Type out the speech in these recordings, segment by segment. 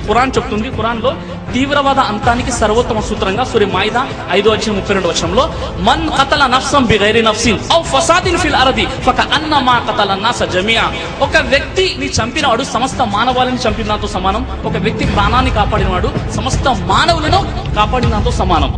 ఖురాన్ చెప్తుంది. ఖురాన్ లో తీవ్రవాద అంతానికి సర్వోత్తమ సూత్రంగా సూర మాయిదా 5:32 వచనంలో మన్ ఖతల నఫ్సం బిగైరి నఫ్సిన్ ఔ ఫసాదిన్ ఫిల్ అర్ది ఫకఅన్నమా ఖతల అన్నాస జమీఆ. ఒక వ్యక్తిని చంపినవాడు సమస్త మానవాళిని చంపినంతో సమానం. ఒక వ్యక్తి ప్రాణాన్ని కాపాడినవాడు సమస్త మానవులను కాపాడినంతో సమానం.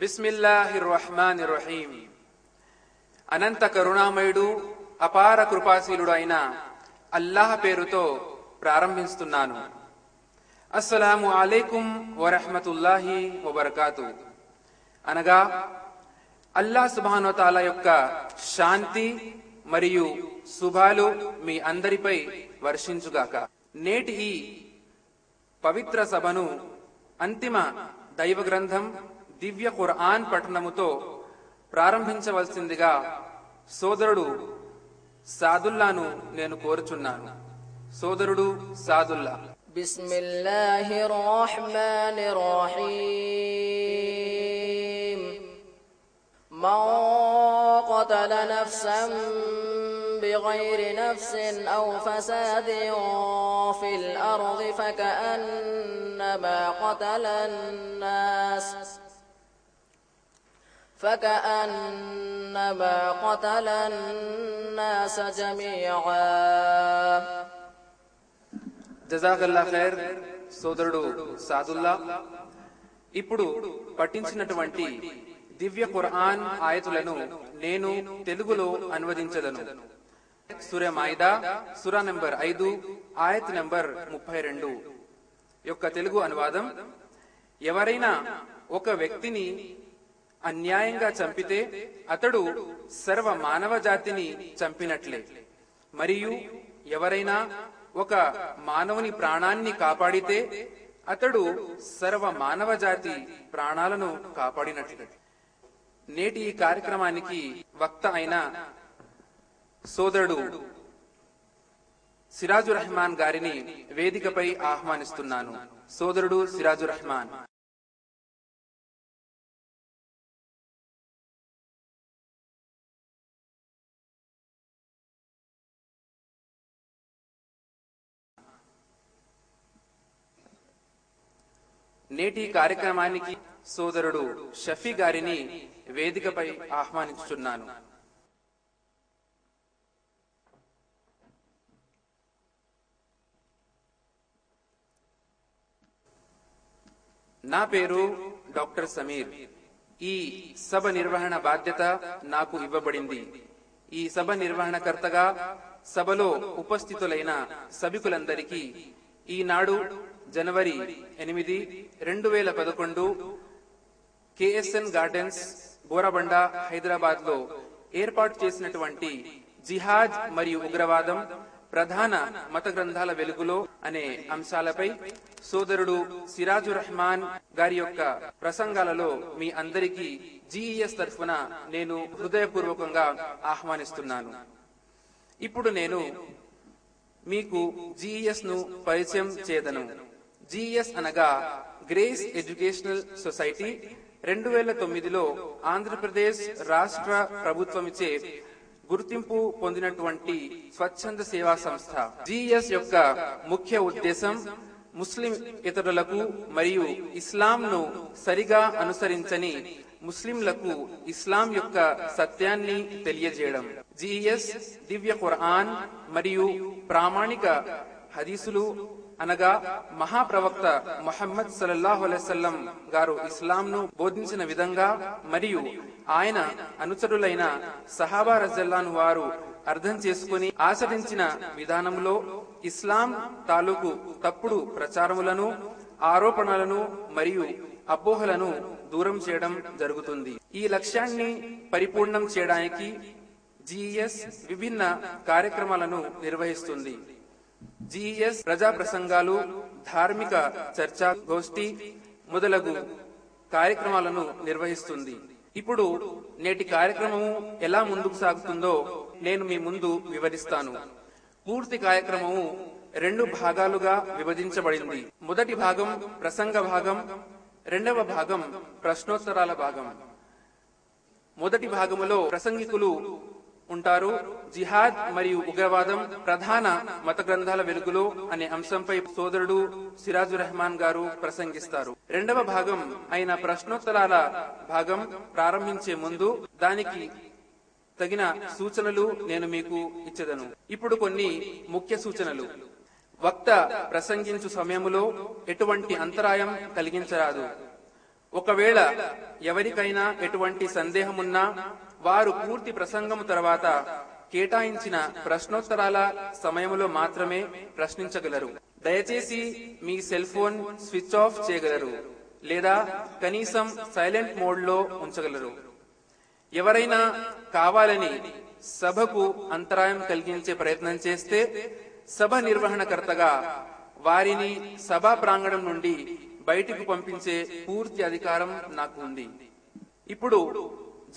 బిస్మిల్లాహిర్రహ్మానిర్రహీం. అనంత కరుణామయుడు అపార కృపాశీలుడు అయిన అల్లాహ్ పేరుతో ప్రారంభిస్తున్నాను. అస్సలాము అలైకుం వరహ్మతుల్లాహి వబరకాతు. అనగా అల్లాహ్ సుబ్హానహు వ తఆలా యొక్క శాంతి మరియు శుభాలు మీ అందరిపై వర్షించుగాక. నేటి ఈ పవిత్ర సభను అంతిమ దైవ గ్రంథం దివ్య ఖురాన్ పఠనముతో ప్రారంభించవలసిందిగా సోదరుడు సాదుల్లాను నేను కోరుచున్నాను. సోదరుడు సాదుల్లా. బిస్మిల్లాహిర్ రహ్మానిర్ రహీం. మన్ ఖతల నఫ్సన్ బిగైరి నఫ్సిన్ ఔ ఫసాదిన్ ఫిల్ అర్ది ఫకఅన్నమా ఖతలన్ నాస్ فكأنما قتل الناس جميعا. జజాకల్లా ఖైర్ సోదరుడు సాదుల్లా. ఇప్పుడు పఠించినటువంటి దివ్య ఖురాన్ ఆయతులను నేను తెలుగులో అనువదించదను. సూర మాయిదా సూరా నంబర్ 5 ఆయత్ నంబర్ 32 యొక్క తెలుగు అనువాదం. ఎవరైనా ఒక వ్యక్తిని అన్యాయంగా చంపితే అతడు సర్వ మానవ జాతిని చంపినట్లే. మరియు ఎవరైనా ఒక మానవుని ప్రాణాన్ని కాపాడితే అతడు సర్వ మానవ జాతి ప్రాణాలను కాపాడినట్లే. నేటి ఈ కార్యక్రమానికి వక్త అయిన సోదరుడు సిరాజుర్ రెహమాన్ గారిని వేదికపై ఆహ్వానిస్తున్నాను. సోదరుడు సిరాజుర్ రెహమాన్. నేటి కార్యక్రమానికి సోదరుడు షఫీ గారిని వేదికపై ఆహ్వానించుచున్నాను. నా పేరు డాక్టర్ సమీర్. ఈ సభ నిర్వహణ బాధ్యత నాకు ఇవ్వబడింది. ఈ సభ నిర్వహణకర్తగా సభలో ఉపస్థితులైన సభికులందరికీ ఈనాడు జనవరి 8, 2011 KSN గార్డెన్స్ బోరాబండ హైదరాబాద్ లో ఏర్పాటు చేసినటువంటి జిహాద్ మరియు ఉగ్రవాదం ప్రధాన మత గ్రంథాల వెలుగులో అనే అంశాలపై సోదరుడు సిరాజుర్ రెహమాన్ గారి యొక్క ప్రసంగాలలో మీ అందరికీ GES తరఫున నేను హృదయపూర్వకంగా ఆహ్వానిస్తున్నాను. ఇప్పుడు నేను మీకు GES ను పరిచయం చేదను. GES అనగా గ్రేస్ ఎడ్యుకేషనల్ సొసైటీ 2009లో ఆంధ్రప్రదేశ్ రాష్ట్ర ప్రభుత్వమిచే గుర్తింపు పొందినటువంటి స్వచ్ఛంద సేవా సంస్థ. GES యొక్క ముఖ్య ఉద్దేశం ముస్లిం ఇతరులకు మరియు ఇస్లాంను సరిగా అనుసరించని ముస్లింలకు ఇస్లాం యొక్క సత్యాన్ని తెలియజేయడం. GES దివ్య ఖురాన్ మరియు ప్రామాణిక హదీసులు అనగా మహాప్రవక్త ముహమ్మద్ సల్లల్లాహు అలైహి వసల్లం గారు ఇస్లాంను బోధించిన విధంగా మరియు ఆయన అనుచరులైన సహాబా రజల్లాను వారు అర్థం చేసుకుని ఆచరించిన విధానంలో ఇస్లాం తాలూకు తప్పుడు ప్రచారములను, ఆరోపణలను మరియు అపోహలను దూరం చేయడం జరుగుతుంది. ఈ లక్ష్యాన్ని పరిపూర్ణం చేయడానికి GES విభిన్న కార్యక్రమాలను నిర్వహిస్తుంది. GES ప్రజా ప్రసంగాలు, ధార్మిక చర్చా గోష్ఠి మొదలగు కార్యక్రమాలను నిర్వహిస్తుంది. ఇప్పుడు నేటి కార్యక్రమము ఎలా ముందుకు సాగుతుందో నేను మీ ముందు వివరిస్తాను. పూర్తి కార్యక్రమము 2 భాగాలుగా విభజించబడింది. మొదటి భాగం ప్రసంగ భాగం, రెండవ భాగం ప్రశ్నోత్తరాల భాగం. మొదటి భాగములో ప్రసంగికులు ఉంటారు. జిహాద్ మరియు ఉగ్రవాదం ప్రధాన మత గ్రంథాల వెలుగులో అనే అంశంపై సోదరుడు సిరాజుర్ రెహమాన్ గారు ప్రసంగిస్తారు. రెండవ భాగం అయిన ప్రశ్నోత్తరాల భాగం ప్రారంభించే ముందు దానికి తగిన సూచనలు నేను మీకు ఇచ్చేదను. ఇప్పుడు కొన్ని ముఖ్య సూచనలు. వక్త ప్రసంగించు సమయములో ఎటువంటి అంతరాయం కలిగించరాదు. ఒకవేళ ఎవరికైనా ఎటువంటి సందేహమున్నా వారు పూర్తి ప్రసంగము తర్వాత కేటాయించిన ప్రశ్నోత్తరాల సమయములో మాత్రమే ప్రశ్నించగలరు. దయచేసి మీ సెల్ ఫోన్ స్విచ్ ఆఫ్ చేయగలరు లేదా కనీసం సైలెంట్ మోడ్ లో ఉంచగలరు. ఎవరైనా కావాలని సభకు అంతరాయం కలిగించే ప్రయత్నం చేస్తే సభ నిర్వహణకర్తగా వారిని సభా ప్రాంగణం నుండి బయటికి పంపించే పూర్తి అధికారం నాకు ఉంది. ఇప్పుడు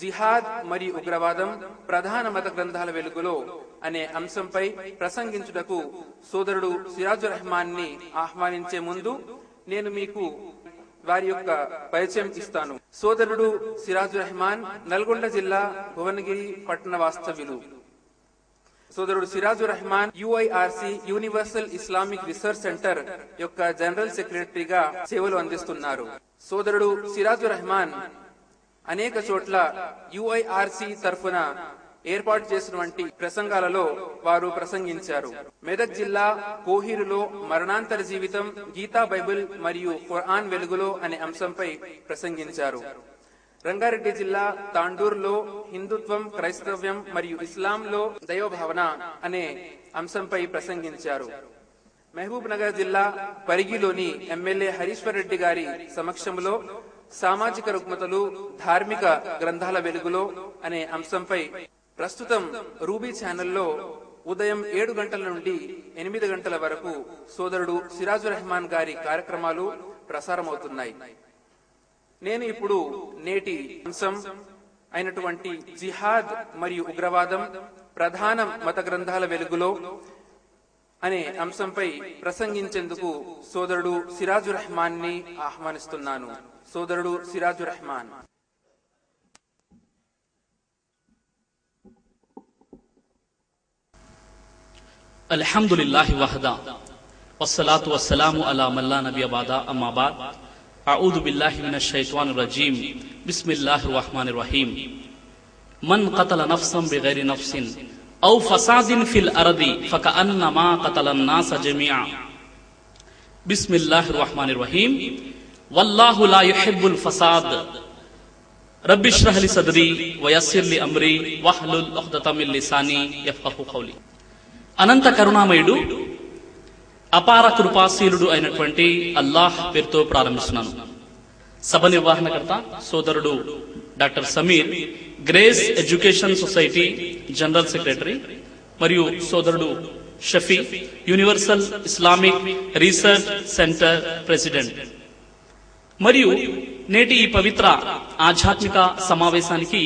జిహాద్ మరియు ఉగ్రవాదం ప్రధాన మత గ్రంథాల వెలుగులో అనే అంశంపై ప్రసంగించుటకు సోదరుడు సిరాజుర్ రెహమాన్ ని ఆహ్వానించే ముందు నేను మీకు వారి యొక్క పరిచయం ఇస్తాను. సోదరుడు సిరాజుర్ రెహమాన్ నల్గొండ జిల్లా భువనగిరి పట్టణ వాస్తవ్యులు. సోదరుడు Sirajur Rehman UIRC universal Islamic research center యొక్క జనరల్ సెక్రటరీగా సేవలు అందిస్తున్నారు. సోదరుడు సిరాజుర్ రెహమాన్ అనేక చోట్ల UIRC తరఫున ఏర్పాటు చేసినటువంటి ప్రసంగాలలో వారు ప్రసంగించారు. మెదక్ జిల్లా కోహిరులో మరణాంతర జీవితం, గీతా బైబిల్ మరియు ఖురాన్ వెలుగులో అనే అంశంపై ప్రసంగించారు. రంగారెడ్డి జిల్లా తాండూరులో హిందుత్వం, క్రైస్తవ్యం మరియు ఇస్లాంలో దైవభావన అనే అంశంపై ప్రసంగించారు. మహబూబ్ నగర్ జిల్లా పరిగిలోని ఎమ్మెల్యే హరీశ్వర్ రెడ్డి గారి సమక్షంలో సామాజిక రుగ్మతలు, ధార్మిక గ్రంథాల వెలుగులో అనే అంశంపై ప్రస్తుతం రూబీ ఛానల్లో ఉదయం 7 గంటల నుండి 8 గంటల వరకు సోదరుడు సిరాజుర్ రెహమాన్ గారి కార్యక్రమాలు ప్రసారమవుతున్నాయి. నేను ఇప్పుడు నేటి అంశం అయినటువంటి జిహాద్ మరియు ఉగ్రవాదం ప్రధాన మత గ్రంథాల వెలుగులో అనే అంశంపై ప్రసంగించేందుకు సోదరుడు సిరాజుర్ రెహమాన్ ని ఆహ్వానిస్తున్నాను. సోదరుడు సిరాజుర్ రెహమాన్. అల్హమ్దులిల్లాహి వహదా వస్సలాతు వస్సలాము అలా మల్లా నబీ అబాదా అమ్మా బాద్. అఊదు బిల్లాహి మినష్ షైతానిర్ రజీం. బిస్మిల్లాహిర్ రహ్మానిర్ రహీం. మన్ ఖతల నఫ్సన్ బిగైరి నఫ్సిన్ ఔ ఫసాదిన్ ఫిల్ అర్ది ఫకఅన్నమా ఖతలన్ నాస జమీఆ. బిస్మిల్లాహిర్ రహ్మానిర్ రహీం. వల్లాహు లా యుహిబ్బుల్ ఫసాద్. రబ్బి ఇష్రహ్ లీ సద్రీ వయస్సిర్ లీ అమ్రీ వహ్లుల్ ఉఖ్దతం మిన్ లిసానీ యఫ్ఖహు ఖౌలీ. అనంత కరుణామయుడు, అపార కృపాశీలుడు అయినటువంటి అల్లాహ్ పేరుతో ప్రారంభిస్తున్నాను. సభ నిర్వహణకర్త సోదరుడు doctor Sameer, grace education society general secretary, మరియు సోదరుడు Shafi, universal Islamic research centre president. మరియు నేటి ఈ పవిత్ర ఆధ్యాత్మిక సమావేశానికి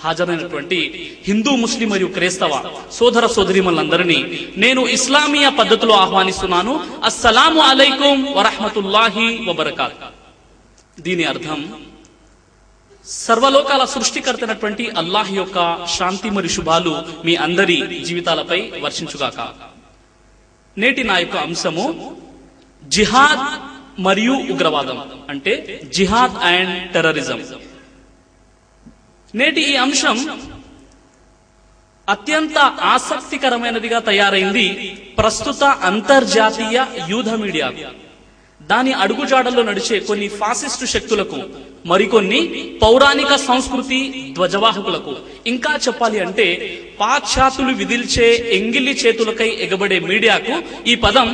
హాజరైనటువంటి హిందూ, ముస్లిం మరియు క్రైస్తవ సోదర సోదరీమణులందరినీ నేను ఇస్లామీయ పద్ధతిలో ఆహ్వానిస్తున్నాను. అస్సలాము అలైకుం వరహ్మతుల్లాహి వబరకాత్. దీని అర్థం సర్వలోకాల సృష్టికర్తైనటువంటి అల్లాహ్ యొక్క శాంతి మరియు శుభాలు మీ అందరి జీవితాలపై వర్షించుగాక. నేటి నా యొక్క అంశము జిహాద్ మరియు ఉగ్రవాదం, అంటే జిహాద్ అండ్ టెర్రరిజం. నేటి ఈ అంశం అత్యంత ఆసక్తికరమైనదిగా తయారైంది ప్రస్తుత అంతర్జాతీయ యూథ మీడియా. దాని అడుగుజాడల్లో నడిచే కొన్ని ఫాసిస్టు శక్తులకు, మరికొన్ని పౌరాణిక సంస్కృతి ధ్వజవాహకులకు, ఇంకా చెప్పాలి అంటే పాశ్చాత్యులు విధిల్చే ఎంగిలి చేతులకై ఎగబడే మీడియాకు ఈ పదం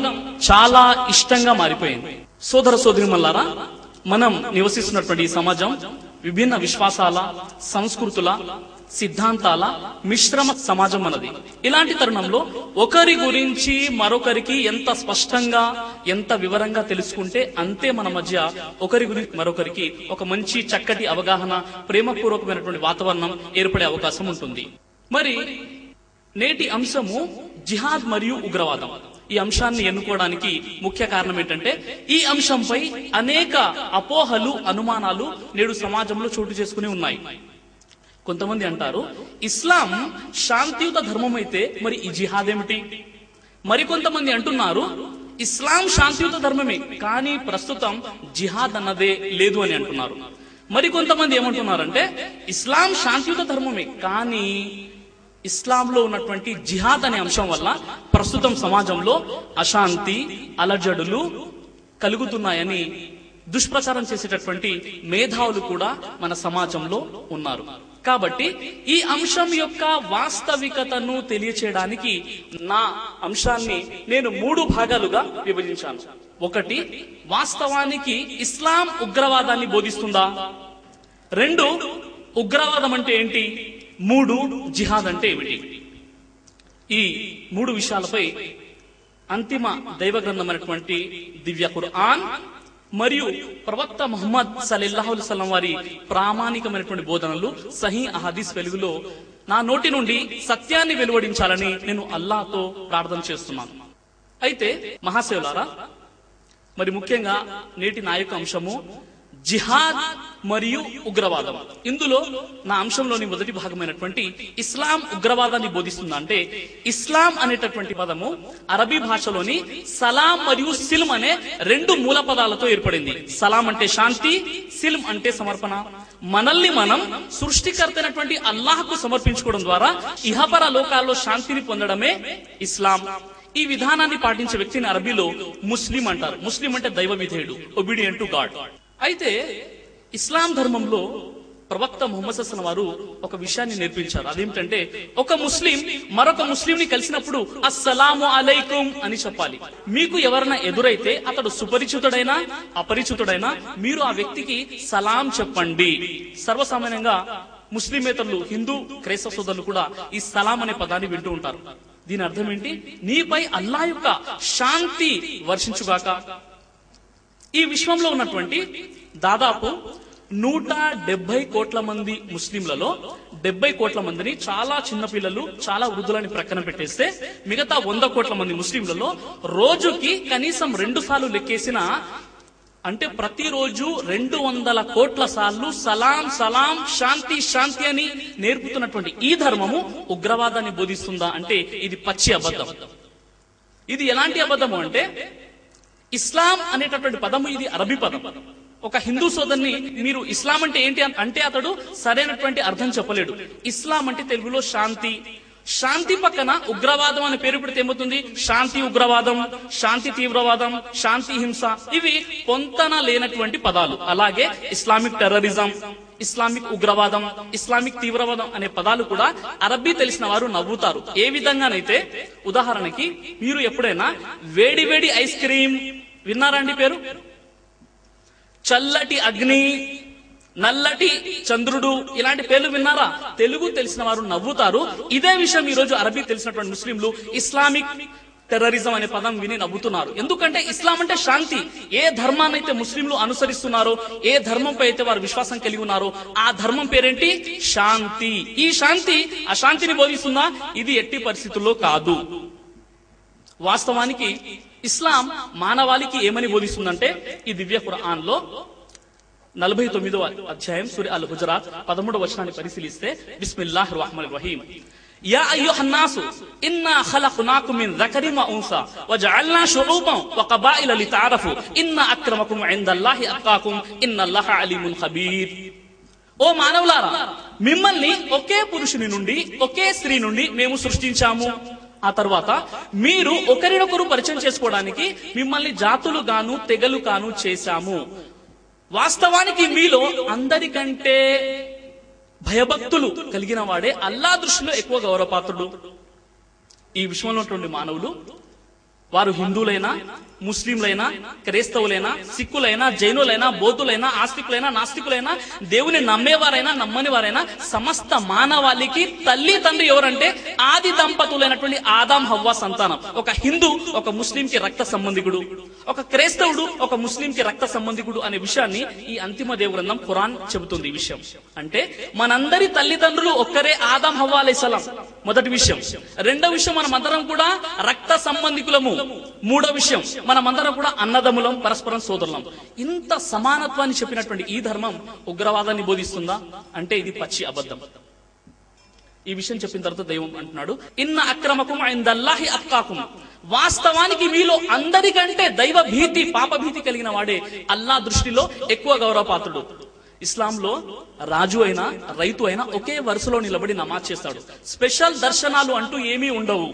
చాలా ఇష్టంగా మారిపోయింది. సోదర సోదరీమణులారా, మనం నివసిస్తున్నటువంటి ఈ సమాజం విభిన్న విశ్వాసాల, సంస్కృతుల, సిద్ధాంతాల మిశ్రమ సమాజం మనది. ఇలాంటి తరుణంలో ఒకరి గురించి మరొకరికి ఎంత స్పష్టంగా, ఎంత వివరంగా తెలుసుకుంటే అంతే మన మధ్య ఒకరి గురించి మరొకరికి ఒక మంచి చక్కటి అవగాహన, ప్రేమపూర్వకమైనటువంటి వాతావరణం ఏర్పడే అవకాశం ఉంటుంది. మరి నేటి అంశము జిహాద్ మరియు ఉగ్రవాదం. ఈ అంశాన్ని ఎన్నుకోవడానికి ముఖ్య కారణం ఏంటంటే ఈ అంశంపై అనేక అపోహలు, అనుమానాలు నేడు సమాజంలో చోటు చేసుకుని ఉన్నాయి. కొంతమంది అంటారు ఇస్లాం శాంతియుత ధర్మం అయితే మరి ఈ జిహాద్ ఏమిటి? మరికొంతమంది అంటున్నారు ఇస్లాం శాంతియుత ధర్మమే కానీ ప్రస్తుతం జిహాద్ అన్నదే లేదు అని అంటున్నారు. మరికొంతమంది ఏమంటున్నారంటే ఇస్లాం శాంతియుత ధర్మమే కానీ ఇస్లాంలో ఉన్నటువంటి జిహాద్ అనే అంశం వల్ల ప్రస్తుతం సమాజంలో అశాంతి, అలజడులు కలుగుతున్నాయని దుష్ప్రచారం చేసేటటువంటి మేధావులు కూడా మన సమాజంలో ఉన్నారు. కాబట్టి ఈ అంశం యొక్క వాస్తవికతను తెలియచేయడానికి నా అంశాన్ని నేను 3 భాగాలుగా విభజించాను. 1, వాస్తవానికి ఇస్లాం ఉగ్రవాదాన్ని బోధిస్తుందా? 2, ఉగ్రవాదం అంటే ఏంటి? 3, జిహాద్ అంటే ఏమిటి? ఈ 3 విషయాలపై అంతిమ దైవ గ్రంథమైనటువంటి దివ్య ఖురాన్ మరియు ప్రవక్త ముహమ్మద్ సల్లల్లాహు అలైహి వసల్లం వారి ప్రామాణికమైనటువంటి బోధనలు, సహీ అహదీస్ వెలుగులో నా నోటి నుండి సత్యాన్ని వెలువడించాలని నేను అల్లాహ్తో ప్రార్థన చేస్తున్నాను. అయితే మహాశయులారా, మరి ముఖ్యంగా నేటి నా యొక్క అంశము జిహాద్ మరియు ఉగ్రవాదం. ఇందులో నా అంశంలోని మొదటి భాగమైనటువంటి ఇస్లాం ఉగ్రవాదాన్ని బోధిస్తుందా అంటే ఇస్లాం అనేటటువంటి పదము అరబీ భాషలోని సలాం మరియు సిల్మ్ అనే 2 మూల పదాలతో ఏర్పడింది. సలాం అంటే శాంతి, సిల్మ్ అంటే సమర్పణ. మనల్ని మనం సృష్టికర్తైనటువంటి అల్లాహ్కు సమర్పించుకోవడం ద్వారా ఇహపర లోకాల్లో శాంతిని పొందడమే ఇస్లాం. ఈ విధానాన్ని పాటించే వ్యక్తిని అరబీలో ముస్లిం అంటారు. ముస్లిం అంటే దైవ విధేయుడు, ఒబీడియంట్ టు గాడ్. అయితే ఇస్లాం ధర్మంలో ప్రవక్త ముహమ్మద్ సల్లల్లాహు అలైహి వసల్లం వారు ఒక విషయాన్ని నేర్పించారు. అదేమిటంటే ఒక ముస్లిం మరొక ముస్లింని కలిసినప్పుడు అస్సలాము అలైకుం అని చెప్పాలి. మీకు ఎవరైనా ఎదురైతే అతడు సుపరిచితుడైనా అపరిచితుడైనా మీరు ఆ వ్యక్తికి సలాం చెప్పండి. సర్వసామాన్యంగా ముస్లిమేతరులు, హిందూ, క్రైస్తవ సోదరులు కూడా ఈ సలాం అనే పదాన్ని వింటూ ఉంటారు. దీని అర్థం ఏంటి? నీపై అల్లాహ్ యొక్క శాంతి వర్షించుగాక. ఈ విశ్వంలో ఉన్నటువంటి దాదాపు 170 కోట్ల మంది ముస్లింలలో 70 కోట్ల మందిని చాలా చిన్న పిల్లలు, చాలా వృద్ధులని ప్రక్కన పెట్టేస్తే మిగతా 100 కోట్ల మంది ముస్లింలలో రోజుకి కనీసం 2 సార్లు లెక్కేసిన, అంటే ప్రతిరోజు 200 కోట్ల సార్లు సలాం సలాం, శాంతి శాంతి అని నేర్పుతున్నటువంటి ఈ ధర్మము ఉగ్రవాదాన్ని బోధిస్తుందా అంటే ఇది పచ్చి అబద్ధం. ఇది ఎలాంటి అబద్ధము అంటే ఇస్లాం అనేటటువంటి పదము ఇది అరబీ పదం. ఒక హిందూ సోదరుని మీరు ఇస్లాం అంటే ఏంటి అంటే అతడు సరైనటువంటి అర్థం చెప్పలేడు. ఇస్లాం అంటే తెలుగులో శాంతి. శాంతి పక్కన ఉగ్రవాదం అనే పేరు పెడితే ఏమవుతుంది? శాంతి ఉగ్రవాదం, శాంతి తీవ్రవాదం, శాంతి హింస, ఇవి పొంతన లేనటువంటి పదాలు. అలాగే ఇస్లామిక్ టెర్రరిజం, ఇస్లామిక్ ఉగ్రవాదం, ఇస్లామిక్ తీవ్రవాదం అనే పదాలు కూడా అరబీ తెలిసిన వారు నవ్వుతారు. ఏ విధంగానైతే ఉదాహరణకి మీరు ఎప్పుడైనా వేడి వేడి ఐస్ క్రీమ్ విన్నారా అండి పేరు? చల్లటి అగ్ని, నల్లటి చంద్రుడు, ఇలాంటి పేర్లు విన్నారా? తెలుగు తెలిసిన వారు నవ్వుతారు. ఇదే విషయం ఈ రోజు అరబీ తెలిసినటువంటి ముస్లింలు ఇస్లామిక్ టెర్రరిజం అనే పదం విని నవ్వుతున్నారు. ఎందుకంటే ఇస్లాం అంటే శాంతి. ఏ ధర్మాన్ని అయితే ముస్లింలు అనుసరిస్తున్నారో, ఏ ధర్మంపై అయితే వారు విశ్వాసం కలిగి ఉన్నారో ఆ ధర్మం పేరేంటి? శాంతి. ఈ శాంతి అశాంతిని బోధిస్తుందా? ఇది ఎట్టి పరిస్థితుల్లో కాదు. వాస్తవానికి ఇస్లాం మానవాళికి ఏమని బోధిస్తుందంటే ఈ దివ్య ఖురాన్ లో 49వ అధ్యాయం సూర అల్ హుజరాత్ 13వ వచనాన్ని పరిశీలిస్తే బిస్మిల్లాహిర్ రహ్మానిర్ రహీం యా అయ్యుహన్నాసు ఇన్నా ఖలఖనాకుం మిన్ దకరిన్ వ ఉన్సా వజఅల్నా షుఊబన్ వ కబాయిల లితఅరఫు ఇన్న అక్రమకుం ఇందల్లాహి అత్కాకుం ఇన్నల్లాహ అలీమున్ ఖబీర్. ఓ మానవులారా, మిమ్మల్ని ఒకే పురుషుని నుండి ఒకే స్త్రీ నుండి మేము సృష్టించాము. ఆ తర్వాత మీరు ఒకరినొకరు పరిచయం చేసుకోవడానికి మిమ్మల్ని జాతులు గాను తెగలు గాను చేశాము. వాస్తవానికి మీలో అందరికంటే భయభక్తులు కలిగిన వాడే అల్లా దృష్టిలో ఎక్కువ గౌరవపాత్రుడు. ఈ విశ్వంలో ఉన్నటువంటి మానవులు వారు హిందువులైనా, ముస్లింలైనా, క్రైస్తవులైనా, సిక్కులైనా, జైనులైనా, బౌద్ధులైనా, ఆస్తికులైనా, నాస్తికులైనా, దేవుని నమ్మేవారైనా నమ్మని వారైనా సమస్త మానవాళికి తల్లి తండ్రి ఎవరంటే ఆది దంపతులైనటువంటి ఆదాం హవ్వ సంతానం. ఒక హిందూ ఒక ముస్లింకి రక్త సంబంధికుడు, ఒక క్రైస్తవుడు ఒక ముస్లింకి రక్త సంబంధికుడు అనే విషయాన్ని ఈ అంతిమ దేవగ్రంథం ఖురాన్ చెబుతుంది. ఈ విషయం అంటే మనందరి తల్లిదండ్రులు ఒక్కరే, ఆదాం హవ్వ అలైహిస్సలాం. మొదటి విషయం. రెండో విషయం, మనమందరం కూడా రక్త సంబంధికులము. మూడో విషయం, మనమందరం కూడా అన్నదమ్ములం, పరస్పరం సోదరులం. ఇంత సమానత్వాన్ని చెప్పినటువంటి ఈ ధర్మం ఉగ్రవాదాన్ని బోధిస్తుందా అంటే ఇది పచ్చి అబద్ధం. ఈ విషయం చెప్పిన తర్వాత దైవం అంటున్నాడు ఇన్న అక్రమకుం ఇందల్లాహి అత్కాకుం. వాస్తవానికి మీలో అందరికంటే దైవ భీతి, పాప భీతి కలిగిన వాడే అల్లా దృష్టిలో ఎక్కువ గౌరవపాత్రుడు. ఇస్లాంలో రాజు అయినా రైతు అయినా ఒకే వరుసలో నిలబడి నమాజ్ చేస్తాడు. స్పెషల్ దర్శనాలు అంటూ ఏమీ ఉండవు.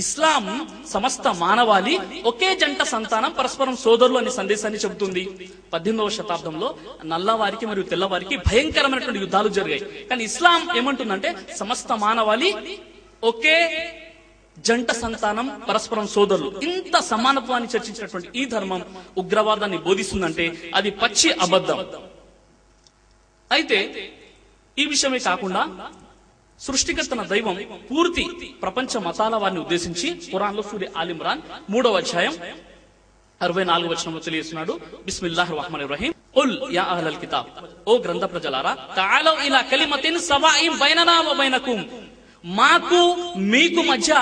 ఇస్లాం సమస్త మానవాళి ఒకే జంట సంతానం, పరస్పరం సోదరులు అనే సందేశాన్ని చెబుతుంది. 18వ శతాబ్దంలో నల్లవారికి మరియు తెల్లవారికి భయంకరమైనటువంటి యుద్ధాలు జరిగాయి. కానీ ఇస్లాం ఏమంటుందంటే సమస్త మానవాళి ఒకే జంట సంతానం, పరస్పరం సోదరులు. ఇంత సమానత్వాన్ని చర్చించినటువంటి ఈ ధర్మం ఉగ్రవాదాన్ని బోధిస్తుందంటే అది పచ్చి అబద్ధం. అయితే ఈ విషయమే కాకుండా సృష్టికర్తన దైవం పూర్తి ప్రపంచ మతాల వారిని ఉద్దేశించి ఖురాన్ లో సూర ఆల్ ఇమ్రాన్ 3వ అధ్యాయం 64వ వచనంలో తెలియజేస్తున్నాడు బిస్మిల్లాహిర్ రహ్మానిర్ రహీం ఖుల్ యా అహ్లల్ కితాబ్, ఓ గ్రంథ ప్రజలారా, తఆలౌ ఇలా కలిమతిన్ సవాయిన్ బైననా వ బైనకుం, మాకు మీకు మధ్య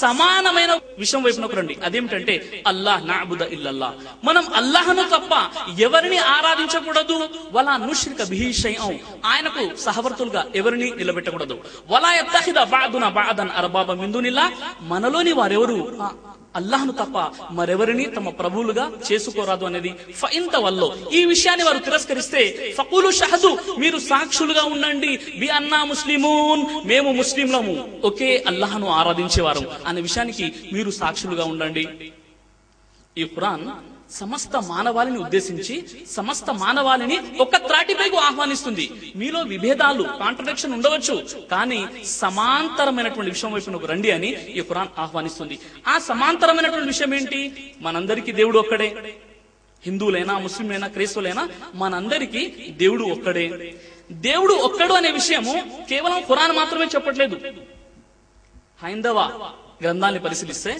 సమానమైన విషయం వైపునకు రండి. అదేమిటంటే అల్లాహ్ నఅబుద ఇల్లల్లా, మనం అల్లాహ్ను తప్ప ఎవరిని ఆరాధించకూడదు. వలా నుష్రిక బిహి షైఅన్, ఆయనకు సహవర్తులుగా ఎవరిని నిలబెట్టకూడదు. వలా యత్తఖిద బఅదునా బఅదన్ అర్బాబ మిన్ దునిల్లాహ్, మనలోని వారెవరు అల్లాహ్ను తప్ప మరెవరిని తమ ప్రభువులుగా చేసుకోరాదు అనేది. ఫఇంత వల్లో, ఈ విషయాన్ని వారు తిరస్కరిస్తే ఫకులు షహదు, మీరు సాక్షులుగా ఉండండి. బి అన్నా ముస్లిమూన్, మేము ముస్లింలము, ఒకే అల్లాహ్ను ఆరాధించేవారు అనే విషయానికి మీరు సాక్షులుగా ఉండండి. ఈ ఖురాన్ సమస్త మానవాళిని ఉద్దేశించి సమస్త మానవాళిని ఒక త్రాటిపైకి ఆహ్వానిస్తుంది. మీలో విభేదాలు, కాంట్రడిక్షన్ ఉండవచ్చు, కానీ సమాంతరమైనటువంటి విషయం వైపు రండి అని ఈ ఖురాన్ ఆహ్వానిస్తుంది. ఆ సమాంతరమైనటువంటి విషయం ఏంటి? మనందరికీ దేవుడు ఒక్కడే. హిందువులైనా, ముస్లింలైనా, క్రైస్తవులైనా మనందరికీ దేవుడు ఒక్కడే. దేవుడు ఒక్కడు అనే విషయము కేవలం ఖురాన్ మాత్రమే చెప్పట్లేదు. హైందవ గ్రంథాన్ని పరిశీలిస్తే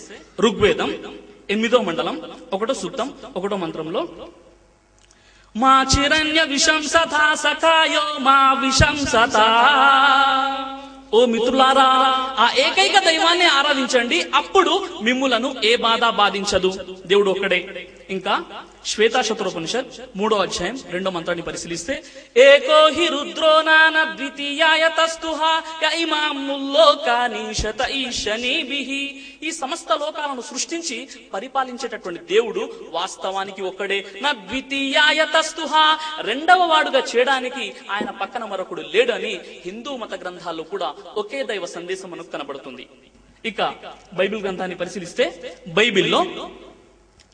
ఋగ్వేదం 8వ మండలం 1వ సూక్తం 1వ మంత్రంలో మా చిరణ్య విశంసత సఖాయో మా విశంసత, ఓ మిత్రులారా, ఆ ఏకైక దైవాన్ని ఆరాధించండి, అప్పుడు మిమ్ములను ఏ బాధ బాధించదు. దేవుడు ఒక్కడే. ఇంకా శ్వేతాశతరోపనిషత్ 3వ అధ్యాయం 2వ మంత్రాన్ని పరిశీలిస్తే ఏకో హి రుద్రో నాన ద్వితీయాయ తస్తుహా య ఇమాముల్ లోకాని శతఈశని బిహి, ఈ సమస్త లోకాలను సృష్టించి పరిపాలించేటటువంటి దేవుడు వాస్తవానికి ఒక్కడే. నా ద్వితీయాయ తస్తుహా, రెండవ వాడుగా చేయడానికి ఆయన పక్కన మరొకడు లేడని హిందూ మత గ్రంథాల్లో కూడా ఒకే దైవ సందేశం మనకు కనబడుతుంది. ఇక బైబిల్ గ్రంథాన్ని పరిశీలిస్తే బైబిల్లో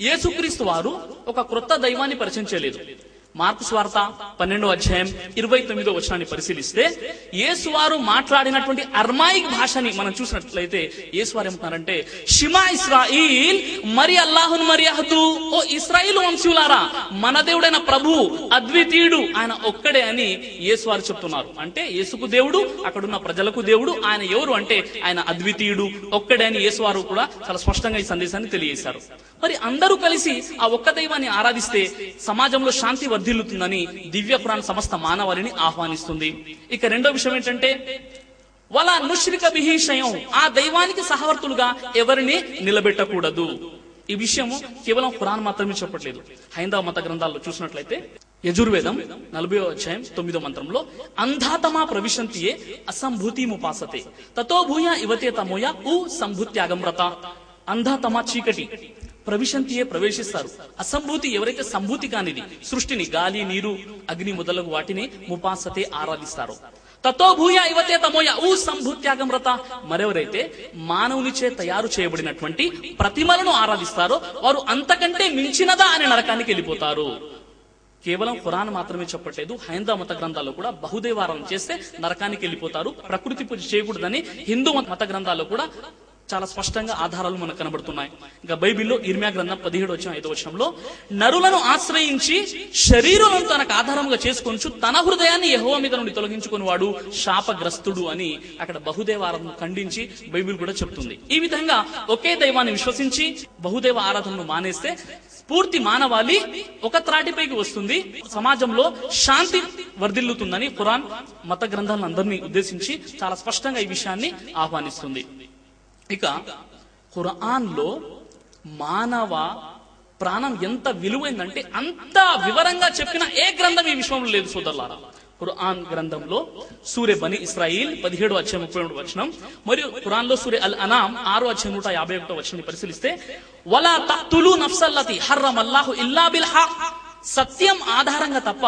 యేసుక్రీస్తు వారు ఒక క్రొత్త దైవాన్ని పరిచయం చేయలేదు. మార్కు స్వార్త 12వ అధ్యాయం 29వ వచనాన్ని పరిశీలిస్తే యేసువారు మాట్లాడినటువంటి అర్మాయిక్ భాషని మనం చూసినట్లయితే యేసువారు ఏమంటున్నారంటే, షిమా ఇస్రాయిల్ మరి అల్లాహున్ మరి యహదు, ఓ ఇస్రాయిల్ వంశీయులారా, మన దేవుడైన ప్రభు అద్వితీయుడు, ఆయన ఒక్కడే అని యేసువారు చెప్తున్నారు. అంటే యేసుకు దేవుడు, అక్కడున్న ప్రజలకు దేవుడు. ఆయన ఎవరు అంటే ఆయన అద్వితీయుడు, ఒక్కడే అని యేసువారు కూడా చాలా స్పష్టంగా ఈ సందేశాన్ని తెలియజేశారు. మరి అందరూ కలిసి ఆ ఒక్క దైవాన్ని ఆరాధిస్తే సమాజంలో శాంతి వర్ధిల్లుతుందని దివ్య ఖురాన్ సమస్త మానవాళిని ఆహ్వానిస్తుంది. ఇక రెండో విషయం ఏంటంటే, వలా నుష్రిక బిహి షైఉన్, ఆ దైవానికి సహవర్తులుగా ఎవరిని నిలబెట్టకూడదు. ఈ విషయము కేవలం ఖురాన్ మాత్రమే చెప్పట్లేదు. హైందవ మత గ్రంథాల్లో చూసినట్లయితే యజుర్వేదం 40వ అధ్యాయం 9వ మంత్రంలో అంధాతమా ప్రవిశంతియే అసంభూతి ముపాసతే తతో భూయ ఇవతే తమోయ ఉ సంభూత్యాగం వ్రత. అంధాతమా చీకటి, ప్రవిశంతియే ప్రవేశిస్తారు. అసంభూతి ఎవరైతే సంభూతి కానిది సృష్టిని, గాలి, నీరు, అగ్ని మొదలగు వాటిని ముపాసతే ఆరాధిస్తారు. తతో భూయ ఇవతే తమోయ ఊ సంభూత్యాగం వ్రత, మరెవరైతే మానవునిచే తయారు చేయబడినటువంటి ప్రతిమలను ఆరాధిస్తారో వారు అంతకంటే మించినదా అనే నరకానికి వెళ్ళిపోతారు. కేవలం ఖురాన్ మాత్రమే చెప్పట్లేదు, హైందవ మత గ్రంథాల్లో కూడా బహుదేవారాధన చేస్తే నరకానికి వెళ్ళిపోతారు, ప్రకృతి పూజ చేయకూడదని హిందూ మత గ్రంథాల్లో కూడా చాలా స్పష్టంగా ఆధారాలు మనకు కనబడుతున్నాయి. ఇంకా బైబిల్లో ఇర్మియా గ్రంథం 17వ వచనంలో నరులను ఆశ్రయించి శరీరులను తనకు ఆధారంగా చేసుకొనుచు తన హృదయాన్ని యెహోవా మీద నుండి తొలగించుకుని వాడు శాపగ్రస్తుడు అని అక్కడ బహుదేవారాధనను ఖండించి బైబిల్ కూడా చెప్తుంది. ఈ విధంగా ఒకే దైవాన్ని విశ్వసించి బహుదేవ ఆరాధనను మానేస్తే పూర్తి మానవాళి ఒక త్రాటిపైకి వస్తుంది, సమాజంలో శాంతి వర్ధిల్లుతుందని ఖురాన్ మత గ్రంథాలను అందరినీ ఉద్దేశించి చాలా స్పష్టంగా ఈ విషయాన్ని ఆహ్వానిస్తుంది. ఇక ఖురాన్ లో మానవ ప్రాణం ఎంత విలువైందంటే అంత వివరంగా చెప్పిన ఏ గ్రంథం ఈ విశ్వంలో లేదు సోదరులారా. ఖురాన్ గ్రంథంలో సూరే బని ఇస్రాయిల్ 17వ అధ్యాయం 32వ వచనం మరియు ఖురాన్ లో సూరే అల్ అనామ్ 6వ అధ్యాయం 151వ వచనాన్ని పరిశీలిస్తే వలా తఖ్తులు నఫ్సల్లతి హర్రమల్లాహు ఇల్లా బిల్ హక్, సత్యం ఆధారంగా తప్ప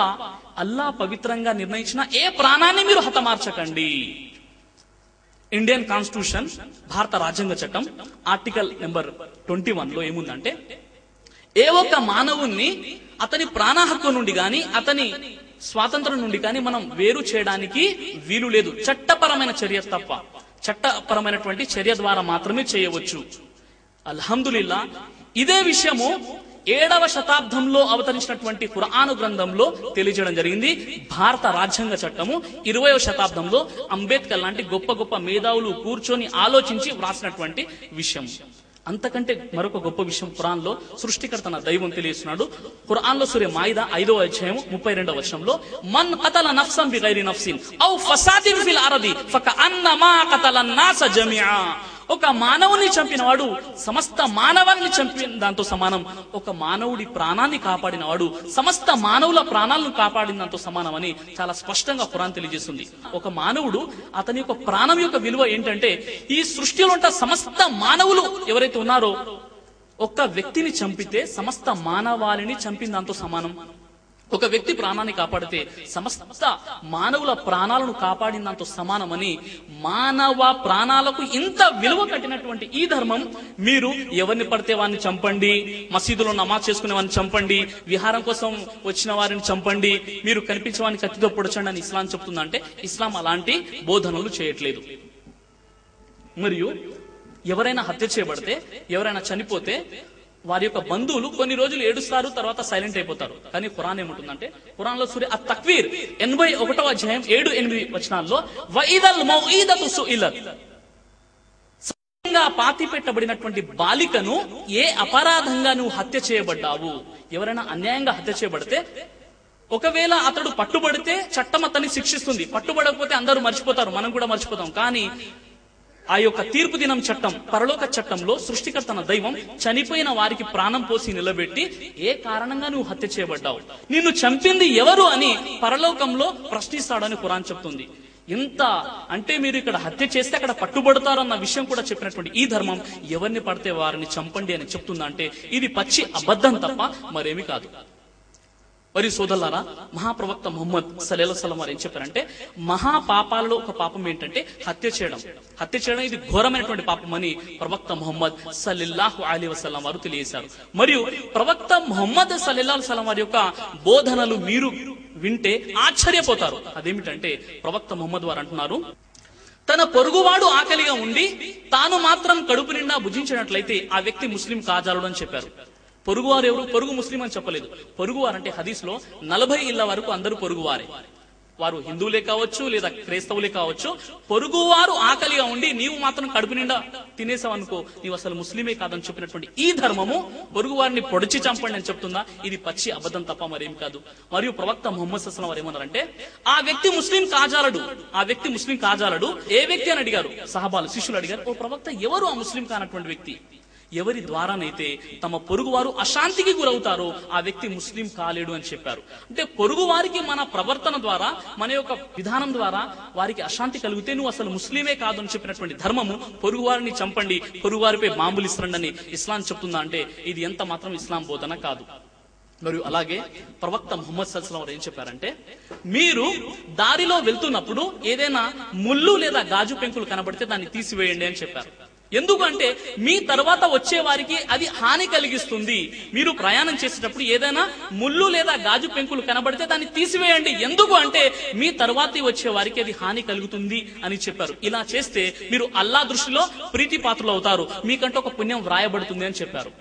అల్లాహ్ పవిత్రంగా నిర్ణయించిన ఏ ప్రాణాన్ని మీరు హతమార్చకండి. ఇండియన్ కాన్స్టిట్యూషన్, భారత రాజ్యాంగ చట్టం ఆర్టికల్ నెంబర్ 21 లో ఏముందంటే, ఏ ఒక్క మానవుణ్ణి అతని ప్రాణ హక్కు నుండి గాని అతని స్వాతంత్రం నుండి కానీ మనం వేరు చేయడానికి వీలు లేదు, చట్టపరమైన చర్య తప్ప. చట్టపరమైనటువంటి చర్య ద్వారా మాత్రమే చేయవచ్చు. అల్హమ్దులిల్లా ఇదే విషయము 7వ శతాబ్దంలో అవతరించినటువంటి ఖురాను గ్రంథంలో తెలియజేయడం జరిగింది. భారత రాజ్యాంగ చట్టము 20వ శతాబ్దంలో అంబేద్కర్ లాంటి గొప్ప గొప్ప మేధావులు కూర్చొని ఆలోచించి వ్రాసినటువంటి విషయం. అంతకంటే మరొక గొప్ప విషయం ఖురాన్ లో సృష్టికర్త నా దైవం తెలియజేస్తున్నాడు. ఖురాన్ లో సూరే మాయిదా 5వ అధ్యాయం 32వ వచనంలో మన్ ఖతల నఫ్సన్ బిగైరి నఫ్సిన్ ఔ ఫసాదిన్ ఫిల్ అర్ది ఫకఅన్నమా ఖతలన్ నాస జమీఆ, ఒక మానవుని చంపిన వాడు సమస్త మానవాన్ని చంపిన దాంతో సమానం, ఒక మానవుడి ప్రాణాన్ని కాపాడిన వాడు సమస్త మానవుల ప్రాణాలను కాపాడిన దాంతో సమానం అని చాలా స్పష్టంగా ఖురాన్ తెలియజేస్తుంది. ఒక మానవుడు అతని యొక్క ప్రాణం యొక్క విలువ ఏంటంటే, ఈ సృష్టిలో ఉన్న సమస్త మానవులు ఎవరైతే ఉన్నారో ఒక్క వ్యక్తిని చంపితే సమస్త మానవాళిని చంపిన దాంతో సమానం. ఒక వ్యక్తి ప్రాణాన్ని కాపాడితే సమస్త మానవుల ప్రాణాలను కాపాడిన దాంతో సమానమని, మానవ ప్రాణాలకు ఇంత విలువ కట్టినటువంటి ఈ ధర్మం మీరు ఎవరిని పడితే వారిని చంపండి, మసీదులో నమాజ్ చేసుకునే వారిని చంపండి, విహారం కోసం వచ్చిన వారిని చంపండి, మీరు కనిపించే వారిని కత్తితో పొడచండి అని ఇస్లాం చెప్తుందంటే ఇస్లాం అలాంటి బోధనలు చేయట్లేదు. మరియు ఎవరైనా హత్య చేయబడితే, ఎవరైనా చనిపోతే వారి యొక్క బంధువులు కొన్ని రోజులు ఏడుస్తారు, తర్వాత సైలెంట్ అయిపోతారు. కానీ ఖురాన్ ఏముంటుందంటే, ఖురాన్ లో సూరే అత్ తక్వీర్ 81వ అధ్యాయం 7-8 వచనాల్లో వఇదల్ మౌఈదతు సుఇలత్, సత్యంగా పాతి పెట్టబడినటువంటి బాలికను ఏ అపరాధంగా నువ్వు హత్య చేయబడ్డావు. ఎవరైనా అన్యాయంగా హత్య చేయబడితే ఒకవేళ అతడు పట్టుబడితే చట్టం అతన్ని శిక్షిస్తుంది, పట్టుబడకపోతే అందరూ మర్చిపోతారు, మనం కూడా మర్చిపోతాం. కానీ ఆ యొక్క తీర్పు దినం చట్టం, పరలోక చట్టంలో సృష్టికర్త తన దైవం చనిపోయిన వారికి ప్రాణం పోసి నిలబెట్టి ఏ కారణంగా నువ్వు హత్య చేయబడ్డావు, నిన్ను చంపింది ఎవరు అని పరలోకంలో ప్రశ్నిస్తాడని ఖురాన్ చెప్తుంది. ఎంత అంటే మీరు ఇక్కడ హత్య చేస్తే అక్కడ పట్టుబడతారు అన్న విషయం కూడా చెప్పినటువంటి ఈ ధర్మం ఎవరిని పడితే వారిని చంపండి అని చెప్తుందంటే ఇది పచ్చి అబద్ధం తప్ప మరేమి కాదు. మరి సోదరులారా, మహాప్రవక్త ముహమ్మద్ సల్లల్లాహు అలైహి వసల్లం వారు ఏం చెప్పారంటే, మహాపాపాలలో ఒక పాపం ఏంటంటే హత్య చేయడం ఇది ఘోరమైనటువంటి పాపం అని ప్రవక్త ముహమ్మద్ సల్లల్లాహు అలైహి వసల్లం వారు తెలియజేశారు. మరియు ప్రవక్త ముహమ్మద్ సల్లల్లాహు అలైహి వసల్లం వారి యొక్క బోధనలు మీరు వింటే ఆశ్చర్యపోతారు. అదేమిటంటే ప్రవక్త ముహమ్మద్ వారు అంటున్నారు, తన పొరుగువాడు ఆకలిగా ఉండి తాను మాత్రం కడుపు నిండా భుజించినట్లయితే ఆ వ్యక్తి ముస్లిం కాజాలుడు అని చెప్పారు. పొరుగువారు ఎవరు? పొరుగు ముస్లిం అని చెప్పలేదు. పొరుగువారంటే హదీస్ లో 40 ఇళ్ల వరకు అందరూ పొరుగువారే. వారు హిందువులే కావచ్చు లేదా క్రైస్తవులే కావచ్చు. పొరుగువారు ఆకలిగా ఉండి నీవు మాత్రం కడుపు నిండా తినేసావు అనుకో, నీవు అసలు ముస్లిమే కాదని చెప్పినటువంటి ఈ ధర్మము పొరుగు వారిని పొడిచి చంపండి అని చెప్తుందా? ఇది పచ్చి అబద్ధం తప్ప మరేం కాదు. మరియు ప్రవక్త ముహమ్మద్ సల్లల్లాహు అలైహి వసల్లం వారు ఏమన్నారంటే, ఆ వ్యక్తి ముస్లిం కాజాలడు. ఏ వ్యక్తి అని అడిగారు సహబాలు, శిష్యులు అడిగారు, ఓ ప్రవక్త ఎవరు ఆ ముస్లిం కానటువంటి వ్యక్తి? ఎవరి ద్వారానైతే తమ పొరుగువారు అశాంతికి గురవుతారో ఆ వ్యక్తి ముస్లిం కాలేడు అని చెప్పారు. అంటే పొరుగు వారికి మన ప్రవర్తన ద్వారా, మన యొక్క విధానం ద్వారా వారికి అశాంతి కలిగితే నువ్వు అసలు ముస్లిమే కాదు అని చెప్పినటువంటి ధర్మము పొరుగు వారిని చంపండి, పొరుగు వారిపై బాంబులు ఇస్తండి అని ఇస్లాం చెప్తుందా అంటే ఇది ఎంత మాత్రం ఇస్లాం బోధన కాదు. మరియు అలాగే ప్రవక్త ముహమ్మద్ సల్లల్లాహు అలైహి వసల్లం వారు ఏం చెప్పారంటే, మీరు దారిలో వెళ్తున్నప్పుడు ఏదైనా ముళ్ళు లేదా గాజు పెంకులు కనబడితే దాన్ని తీసివేయండి అని చెప్పారు. ఎందుకంటే మీ తర్వాత వచ్చే వారికి అది హాని కలిగిస్తుంది. మీరు ప్రయాణం చేసేటప్పుడు ఏదైనా ముళ్ళు లేదా గాజు పెంకులు కనబడితే దాన్ని తీసివేయండి. ఎందుకు అంటే మీ తర్వాత వచ్చే వారికి అది హాని కలుగుతుంది అని చెప్పారు. ఇలా చేస్తే మీరు అల్లాహ్ దృష్టిలో ప్రీతిపాత్రులు అవుతారు, మీకంటే ఒక పుణ్యం వ్రాయబడుతుంది అని చెప్పారు.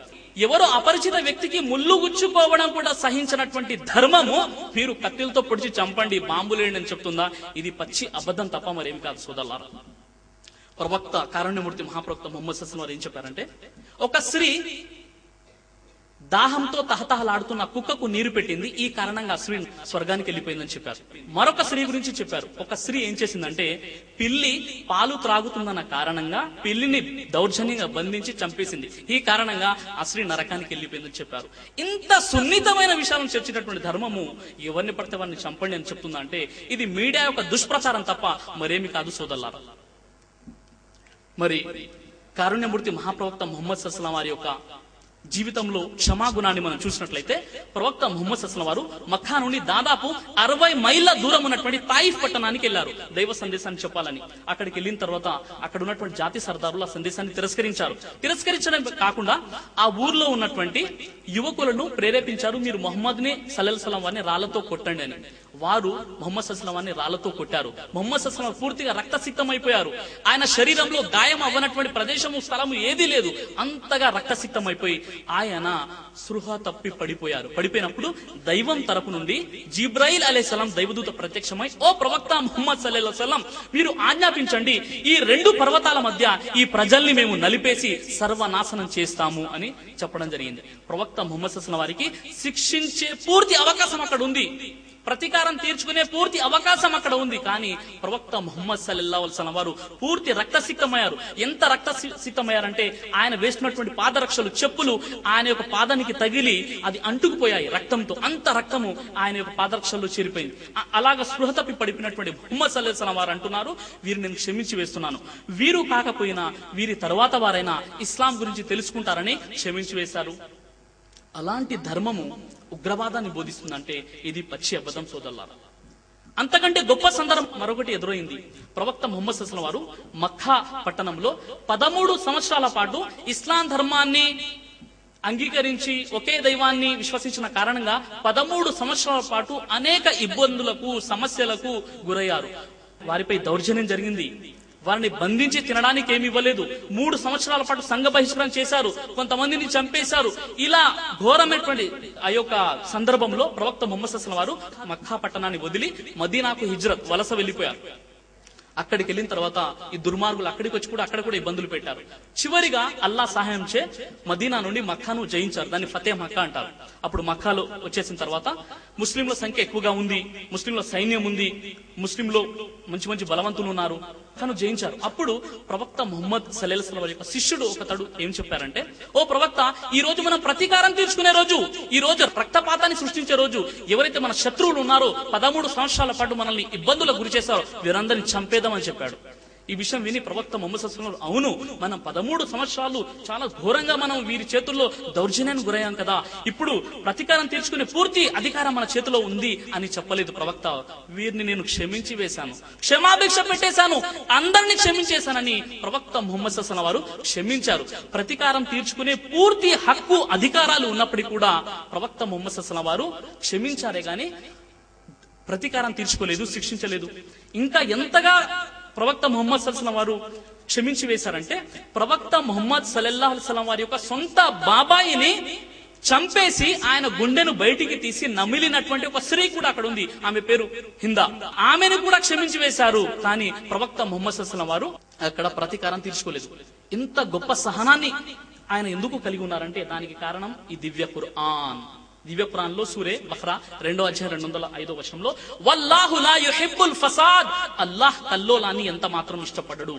ఎవరో అపరిచిత వ్యక్తికి ముళ్ళు గుచ్చుకోవడం కూడా సహించినటువంటి ధర్మము మీరు కత్తిలతో పొడిచి చంపండి, బాంబులేండి అని చెప్తుందా? ఇది పచ్చి అబద్ధం తప్ప మరేమి కాదు సోదరులారా. ప్రవక్త కారుణ్యమూర్తి మహాప్రవక్త ముహమ్మద్ సల్లల్లాహు అలైహి వసల్లం వారు ఏం చెప్పారంటే, ఒక స్త్రీ దాహంతో తహతహలాడుతున్న కుక్కకు నీరు పెట్టింది, ఈ కారణంగా ఆ స్త్రీ స్వర్గానికి వెళ్ళిపోయిందని చెప్పారు. మరొక స్త్రీ గురించి చెప్పారు. ఒక స్త్రీ ఏం చేసిందంటే, పిల్లి పాలు త్రాగుతుందన్న కారణంగా పిల్లిని దౌర్జన్యంగా బంధించి చంపేసింది, ఈ కారణంగా ఆ స్త్రీ నరకానికి వెళ్ళిపోయిందని చెప్పారు. ఇంత సున్నితమైన విషయాలను చర్చినటువంటి ధర్మము ఎవరిని పడితే వారిని చంపండి అని చెప్తుందా అంటే ఇది మీడియా యొక్క దుష్ప్రచారం తప్ప మరేమి కాదు సోదరులారా. మరి కారుణ్యమూర్తి మహాప్రవక్త ముహమ్మద్ సల్లల్లాహు అలైహి వసల్లం వారి యొక్క జీవితంలో క్షమాగుణాన్ని మనం చూసినట్లయితే, ప్రవక్త ముహమ్మద్ సల్లల్లాహు అలైహి వసల్లం వారు మక్కా నుండి దాదాపు 60 మైళ్ళ దూరం ఉన్నటువంటి తాయిఫ్ పట్టణానికి వెళ్లారు దైవ సందేశాన్ని చెప్పాలని. అక్కడికి వెళ్ళిన తర్వాత అక్కడ ఉన్నటువంటి జాతి సర్దారులు ఆ సందేశాన్ని తిరస్కరించడం కాకుండా ఆ ఊర్లో ఉన్నటువంటి యువకులను ప్రేరేపించారు, మీరు ముహమ్మద్ని సల్లల్లాహు అలైహి వసల్లం వారిని రాళ్లతో కొట్టండి అని. వారు ముహమ్మద్ సల్లల్లాహు అలైహి వసల్లం వారిని రాళ్లతో కొట్టారు. ముహమ్మద్ సల్లల్లాహు అలైహి వసల్లం పూర్తిగా రక్తసిక్తమైపోయారు. ఆయన శరీరంలో గాయం అవ్వనటువంటి ప్రదేశము స్థలము ఏదీ లేదు, అంతగా రక్తసిక్తమైపోయి ఆయన స్పృహ తప్పి పడిపోయినప్పుడు దైవం తరపు నుండి జిబ్రాయిల్ అలైహిస్సలాం దైవదూత ప్రత్యక్షమై, ఓ ప్రవక్త ముహమ్మద్ సల్లల్లాహు అలైహి వసల్లం, మీరు ఆజ్ఞాపించండి, ఈ 2 పర్వతాల మధ్య ఈ ప్రజల్ని మేము నలిపేసి సర్వనాశనం చేస్తాము అని చెప్పడం జరిగింది. ప్రవక్త ముహమ్మద్ సల్లల్లాహు అలైహి వసల్లం వారికి శిక్షించే పూర్తి అవకాశం అక్కడ ఉంది, ప్రతీకారం తీర్చుకునే పూర్తి అవకాశం అక్కడ ఉంది. కానీ ప్రవక్త ముహమ్మద్ సల్లల్లాహు అలైహి వసల్లం వారు పూర్తి రక్తసిక్తమయ్యారు. ఎంత రక్తసిక్తమయ్యారంటే ఆయన వేసినటువంటి పాదరక్షలు, చెప్పులు ఆయన యొక్క పాదానికి తగిలి అది అంటుకుపోయాయి రక్తంతో. అంత రక్తము ఆయన యొక్క పాదరక్షల్లో చేరిపోయింది. అలాగా స్పృహ తప్పి పడిపోయినటువంటి ముహమ్మద్ సల్లల్లాహు అలైహి వసల్లం వారు అంటున్నారు, వీరిని నేను క్షమించి వేస్తున్నాను, వీరు కాకపోయినా వీరి తర్వాత వారైనా ఇస్లాం గురించి తెలుసుకుంటారని క్షమించి వేశారు. అలాంటి ధర్మము ఉగ్రవాదాన్ని బోధిస్తుందంటే ఇది పచ్చి అబద్ధం సోదరులారా. అంతకంటే గొప్ప సందర్భం మరొకటి ఎదురైంది. ప్రవక్త ముహమ్మద్ సల్లల్లాహు అలైహి వసల్లం వారు మక్కా పట్టణంలో 13 సంవత్సరాల పాటు ఇస్లాం ధర్మాన్ని అంగీకరించి ఒకే దైవాన్ని విశ్వసించిన కారణంగా 13 సంవత్సరాల పాటు అనేక ఇబ్బందులకు, సమస్యలకు గురయ్యారు. వారిపై దౌర్జన్యం జరిగింది, వారిని బంధించి తినడానికి ఏమి ఇవ్వలేదు, 3 సంవత్సరాల పాటు సంఘ బహిష్కరణ చేశారు, కొంతమందిని చంపేశారు. ఇలా ఘోరమైనటువంటి ఆ యొక్క సందర్భంలో ప్రవక్త ముహమ్మద్ సల్లల్లాహు అలైహి వసల్లం వారు మక్కా పట్టణాన్ని వదిలి మదీనాకు హిజ్రత్ వలస వెళ్లిపోయారు. అక్కడికి వెళ్ళిన తర్వాత ఈ దుర్మార్గులు అక్కడికి వచ్చి కూడా అక్కడ కూడా ఇబ్బందులు పెట్టారు. చివరిగా అల్లా సహాయం చే మదీనా నుండి మక్కాను జయించారు, దాన్ని ఫతే మక్కా అంటారు. అప్పుడు మక్కాలో వచ్చేసిన తర్వాత ముస్లింల సంఖ్య ఎక్కువగా ఉంది, ముస్లింల సైన్యం ఉంది, ముస్లింలో మంచి మంచి బలవంతులు ఉన్నారు, కానీ జయించారు. అప్పుడు ప్రవక్త ముహమ్మద్ సల్లల్లాహు అలైహి వసల్లం యొక్క శిష్యుడు ఒకతడు ఏం చెప్పారంటే, ఓ ప్రవక్త, ఈ రోజు మనం ప్రతీకారం తీర్చుకునే రోజు, ఈ రోజు రక్తపాతాన్ని సృష్టించే రోజు. ఎవరైతే మన శత్రువులు ఉన్నారో 13 సంవత్సరాల పాటు మనల్ని ఇబ్బందులకు గురి చేశారో వీరందరినీ చంపేద్దామని చెప్పాడు. ఈ విషయం విని ప్రవక్త ముహమ్మద్ సల్లల్లాహు అలైహి వసల్లం అవును, మనం 13 సంవత్సరాలు చాలా ఘోరంగా మనం వీరి చేతుల్లో దౌర్జన్యానికి గురయ్యాం కదా, ఇప్పుడు ప్రతీకారం తీర్చుకునే పూర్తి అధికారం మన చేతిలో ఉంది అని చెప్పలేదు ప్రవక్త. వీరిని నేను క్షమించి వేశాను, క్షమాభిక్ష పెట్టేశాను, అందరినీ క్షమించేశానని ప్రవక్త ముహమ్మద్ సల్లల్లాహు అలైహి వసల్లం వారు క్షమించారు. ప్రతీకారం తీర్చుకునే పూర్తి హక్కు అధికారాలు ఉన్నప్పటికీ కూడా ప్రవక్త ముహమ్మద్ సల్లల్లాహు అలైహి వసల్లం వారు క్షమించారే గాని ప్రతీకారం తీర్చుకోలేదు, శిక్షించలేదు. ఇంకా ఎంతగా ప్రవక్త ముహమ్మద్ సల్లల్లాహు అలైహి వసల్లం వారు క్షమించి వేశారంటే, ప్రవక్త ముహమ్మద్ సల్లల్లాహు అలైహి వసల్లం వారి యొక్క సొంత బాబాయిని చంపేసి ఆయన గుండెను బయటికి తీసి నమిలినటువంటి ఒక స్త్రీ కూడా అక్కడ ఉంది, ఆమె పేరు హిందా. ఆమెను కూడా క్షమించి వేశారు. కానీ ప్రవక్త ముహమ్మద్ సల్లల్లాహు అలైహి వసల్లం వారు అక్కడ ప్రతీకారం తీర్చుకోలేదు. ఇంత గొప్ప సహనాన్ని ఆయన ఎందుకు కలిగి ఉన్నారంటే దానికి కారణం ఈ దివ్య ఖురాన్. దివ్య ఖురాన్ లో సూరే బఖ్రా 2వ అధ్యాయం 205వ వచనంలో వల్లాహు లా యుహిబ్బుల్ ఫసాద్, అల్లాహ్ కల్లోలాన్ని ఎంత మాత్రం ఇష్టపడడు,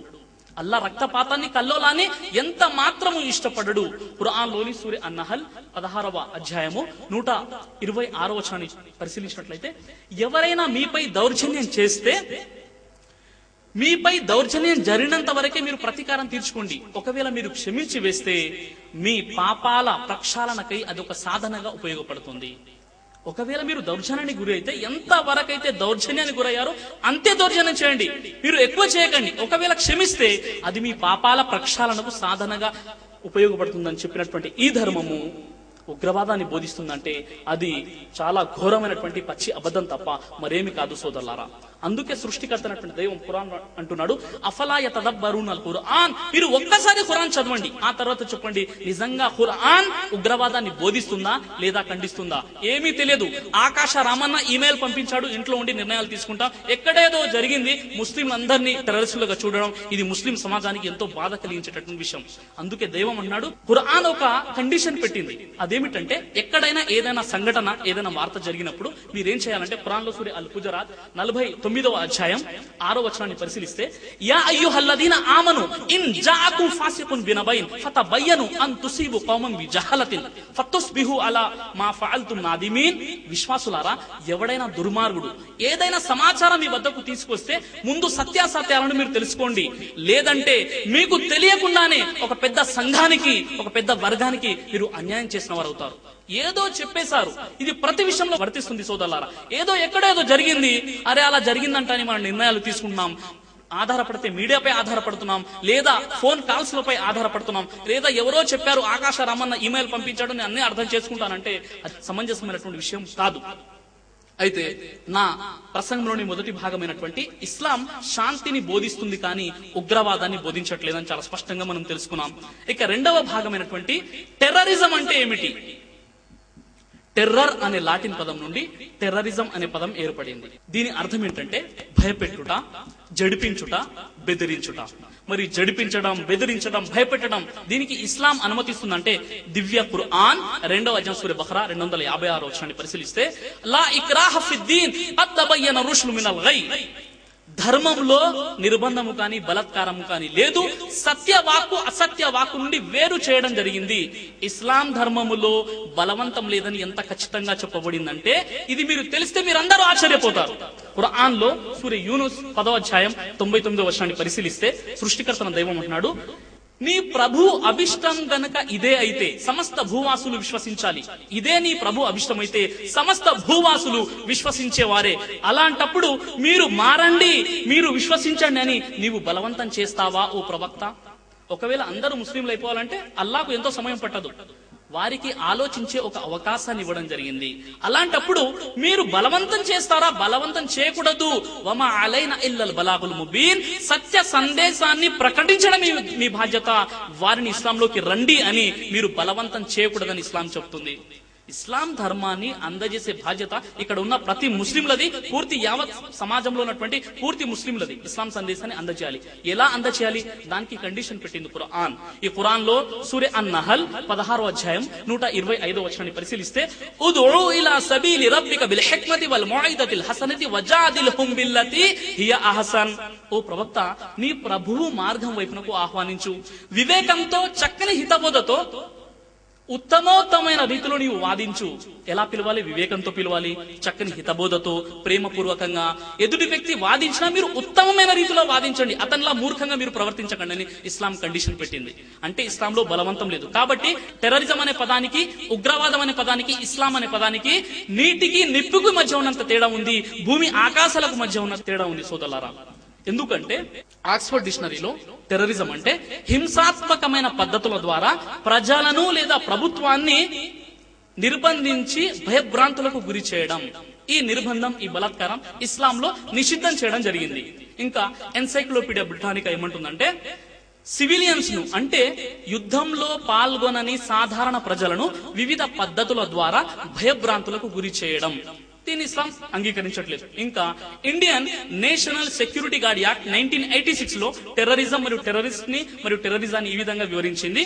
అల్లా రక్తపాతాన్ని కల్లోలాన్ని ఎంత మాత్రము ఇష్టపడడు. ఖురాన్ లోని సూరే అన్నహల్ 16వ అధ్యాయము 126వ వచనాన్ని పరిశీలించినట్లయితే, ఎవరైనా మీపై దౌర్జన్యం చేస్తే మీపై దౌర్జన్యం జరిగినంత వరకే మీరు ప్రతీకారం తీర్చుకోండి. ఒకవేళ మీరు క్షమించి వేస్తే మీ పాపాల ప్రక్షాళనకై అదొక సాధనగా ఉపయోగపడుతుంది. ఒకవేళ మీరు దౌర్జన్యానికి గురి అయితే ఎంత వరకైతే దౌర్జన్యానికి గురయ్యారో అంతే దౌర్జన్యం చేయండి, మీరు ఎక్కువ చేయకండి. ఒకవేళ క్షమిస్తే అది మీ పాపాల ప్రక్షాళనకు సాధనగా ఉపయోగపడుతుందని చెప్పినటువంటి ఈ ధర్మము ఉగ్రవాదాన్ని బోధిస్తుందంటే అది చాలా ఘోరమైనటువంటి పచ్చి అబద్ధం తప్ప మరేమి కాదు సోదరులారా. అందుకే సృష్టికర్తనటువంటి దైవం ఖురాన్ అంటున్నాడు, అఫలా యతదబ్బరూనల్ ఖురాన్, మీరు ఒక్కసారి ఖురాన్ చదవండి, ఆ తర్వాత చెప్పండి నిజంగా ఖురాన్ ఉగ్రవాదాన్ని బోధిస్తుందా లేదా ఖండిస్తుందా. ఏమీ తెలియదు, ఆకాశ రామన్న ఇమెయిల్ పంపించాడు, ఇంట్లో ఉండి నిర్ణయాలు తీసుకుంటాం, ఎక్కడేదో జరిగింది, ముస్లింలందరినీ టెర్రరిస్టులుగా చూడడం, ఇది ముస్లిం సమాజానికి ఎంతో బాధ కలిగించేటటువంటి విషయం. అందుకే దైవం అన్నాడు, ఖురాన్ ఒక కండిషన్ పెట్టింది. అదేమిటంటే ఎక్కడైనా ఏదైనా సంఘటన ఏదైనా వార్త జరిగినప్పుడు మీరేం చేయాలంటే, ఖురాన్ లో సూరే అల్ హుజరాత్ 49వ అధ్యాయం 6వ వచనాన్ని పరిశీలిస్తే, యా అయ్యుహల్లదీన ఆమను ఇన్ జాఅకుం ఫాసికున్ బినబైన్ ఫతబయ్యను అన్ తుసీబు కౌమన్ బిజహలతిన్ ఫతుస్బిహు అలా మా ఫఅల్తుం నాదిమీన్. విశ్వాసులారా, ఎవడైనా దుర్మార్గుడు ఏదైనా సమాచారం మీ వద్దకు తీసుకొస్తే ముందు సత్యాసత్యాలను మీరు తెలుసుకోండి, లేదంటే మీకు తెలియకుండానే ఒక పెద్ద సంఘానికి ఒక పెద్ద వర్గానికి మీరు అన్యాయం చేసిన వారు అవుతారు. ఏదో చెప్పేశారు, ఇది ప్రతి విషయంలో వర్తిస్తుంది సోదరులారా. ఏదో ఎక్కడేదో జరిగింది, అరే అలా జరిగిందంటని మనం నిర్ణయాలు తీసుకుంటున్నాం, ఆధారపడితే మీడియాపై ఆధారపడుతున్నాం, లేదా ఫోన్ కాల్స్ లపై ఆధారపడుతున్నాం, లేదా ఎవరో చెప్పారు ఆకాశ రామన్న ఇమెయిల్ పంపించాడు నేను అన్ని అర్థం చేసుకుంటానంటే అది సమంజసమైనటువంటి విషయం కాదు. అయితే నా ప్రసంగంలోని మొదటి భాగమైనటువంటి ఇస్లాం శాంతిని బోధిస్తుంది కానీ ఉగ్రవాదాన్ని బోధించట్లేదని చాలా స్పష్టంగా మనం తెలుసుకున్నాం. ఇక రెండవ భాగమైనటువంటి టెర్రరిజం అంటే ఏమిటి. టెర్రర్ అనే లాటిన్ పదం నుండి టెర్రరిజం అనే పదం ఏర్పడింది. దీని అర్థం ఏంటంటే భయపెట్టుట, జడిపించుట, బెదిరించుట. మరి జడిపించడం, బెదిరించడం, భయపెట్టడం దీనికి ఇస్లాం అనుమతిస్తుందంటే దివ్య ఖురాన్ 2వ అధ్యాయం సూరే బఖ్రా 256వ వచనాన్ని పరిశీలిస్తే, లా ఇక్రాహ ఫిద్దీన్ ఖద్ తబయ్యన రుష్దు మినల్ గయ్, ధర్మంలో నిర్బంధము కానీ బలత్కారము కానీ లేదు, సత్యవాక్కు అసత్య వాక్కు నుండి వేరు చేయడం జరిగింది. ఇస్లాం ధర్మములో బలవంతం లేదని ఎంత ఖచ్చితంగా చెప్పబడిందంటే ఇది మీరు తెలిస్తే మీరందరూ ఆశ్చర్యపోతారు. ఖురాన్ లో సూరే యూనుస్ 10వ అధ్యాయం 99వ వచనాన్ని పరిశీలిస్తే సృష్టికర్తన దైవం అంటున్నాడు, నీ ప్రభు అభిష్టం గనక ఇదే అయితే సమస్త భూవాసులు విశ్వసించాలి. ఇదే నీ ప్రభు అభిష్టమైతే సమస్త భూవాసులు విశ్వసించేవారే. అలాంటప్పుడు మీరు మారండి, మీరు విశ్వసించండి అని నీవు బలవంతం చేస్తావా ఓ ప్రవక్త? ఒకవేళ అందరూ ముస్లింలు అయిపోవాలంటే అల్లాహకు ఎంతో సమయం పట్టదు, వారికి ఆలోచించే ఒక అవకాశాన్ని ఇవ్వడం జరిగింది. అలాంటప్పుడు మీరు బలవంతం చేస్తారా? బలవంతం చేయకూడదు. వమా అలైనా ఇల్లల్ బలాగుల్ ముబీన్, సత్య సందేశాన్ని ప్రకటించడం మీ బాధ్యత. వారిని ఇస్లాంలోకి రండి అని మీరు బలవంతం చేయకూడదని ఇస్లాం చెప్తుంది. ఇస్లాం ధర్మాన్ని అందజేసే బాధ్యత ఇక్కడ ఉన్న ప్రతి ముస్లింలది, పూర్తి యావత్ సమాజంలో ఉన్నటువంటి పూర్తి ముస్లింలది. ఇస్లాం సందేశాన్ని అందజేయాలి. ఎలా అందజేయాలి? దానికి కండిషన్ పెట్టింది ఖురాన్. ఈ ఖురాన్ లో సూరే అన్నహల్ 16వ అధ్యాయం 125వ వచనాన్ని పరిశీలిస్తే, ఉదుఉ ఇలా సబీలి రబ్బిక బిల్ హిక్మతి వల్ మౌఇదతిల్ హసనతి వజాదిల్హుం బిల్లతి హియ అహసన్. ఓ ప్రవక్త, నీ ప్రభువు మార్గం వైపునకు ఆహ్వానించు, వివేకంతో చక్కని హితబోధతో ఉత్తమోత్తమైన రీతిలో నీవు వాదించు. ఎలా పిలవాలి? వివేకంతో పిలవాలి, చక్కని హితబోధతో, ప్రేమపూర్వకంగా. ఎదుటి వ్యక్తి వాదించినా మీరు ఉత్తమమైన రీతిలో వాదించండి, అతనిలా మూర్ఖంగా మీరు ప్రవర్తించకండి అని ఇస్లాం కండిషన్ పెట్టింది. అంటే ఇస్లాంలో బలవంతం లేదు. కాబట్టి టెర్రరిజం అనే పదానికి, ఉగ్రవాదం అనే పదానికి, ఇస్లాం అనే పదానికి నీటికి నిప్పుకు మధ్య ఉన్నంత తేడా ఉంది, భూమి ఆకాశాలకు మధ్య ఉన్న తేడా ఉంది సోదరులారా. ఎందుకంటే ఆక్స్ఫర్డ్ డిక్షనరీలో టెర్రరిజం అంటే హింసాత్మకమైన పద్ధతుల ద్వారా ప్రజలను లేదా ప్రభుత్వాన్ని నిర్బంధించి భయభ్రాంతులకు గురి చేయడం. ఈ నిర్బంధం, ఈ బలాత్కారం ఇస్లాంలో నిషిద్ధం చేయడం జరిగింది. ఇంకా ఎన్సైక్లోపీడియా బ్రిటానికా ఏమంటుందంటే సివిలియన్స్ ను, అంటే యుద్ధంలో పాల్గొనని సాధారణ ప్రజలను వివిధ పద్ధతుల ద్వారా భయభ్రాంతులకు గురి చేయడం, దీన్ని ఇస్లాం అంగీకరించట్లేదు. ఇంకా Indian national security guard act 1986 లో టెర్రరిజం మరియు టెర్రరిస్ట్ ని మరియు టెర్రరిజాన్ని ఈ విధంగా వివరించింది: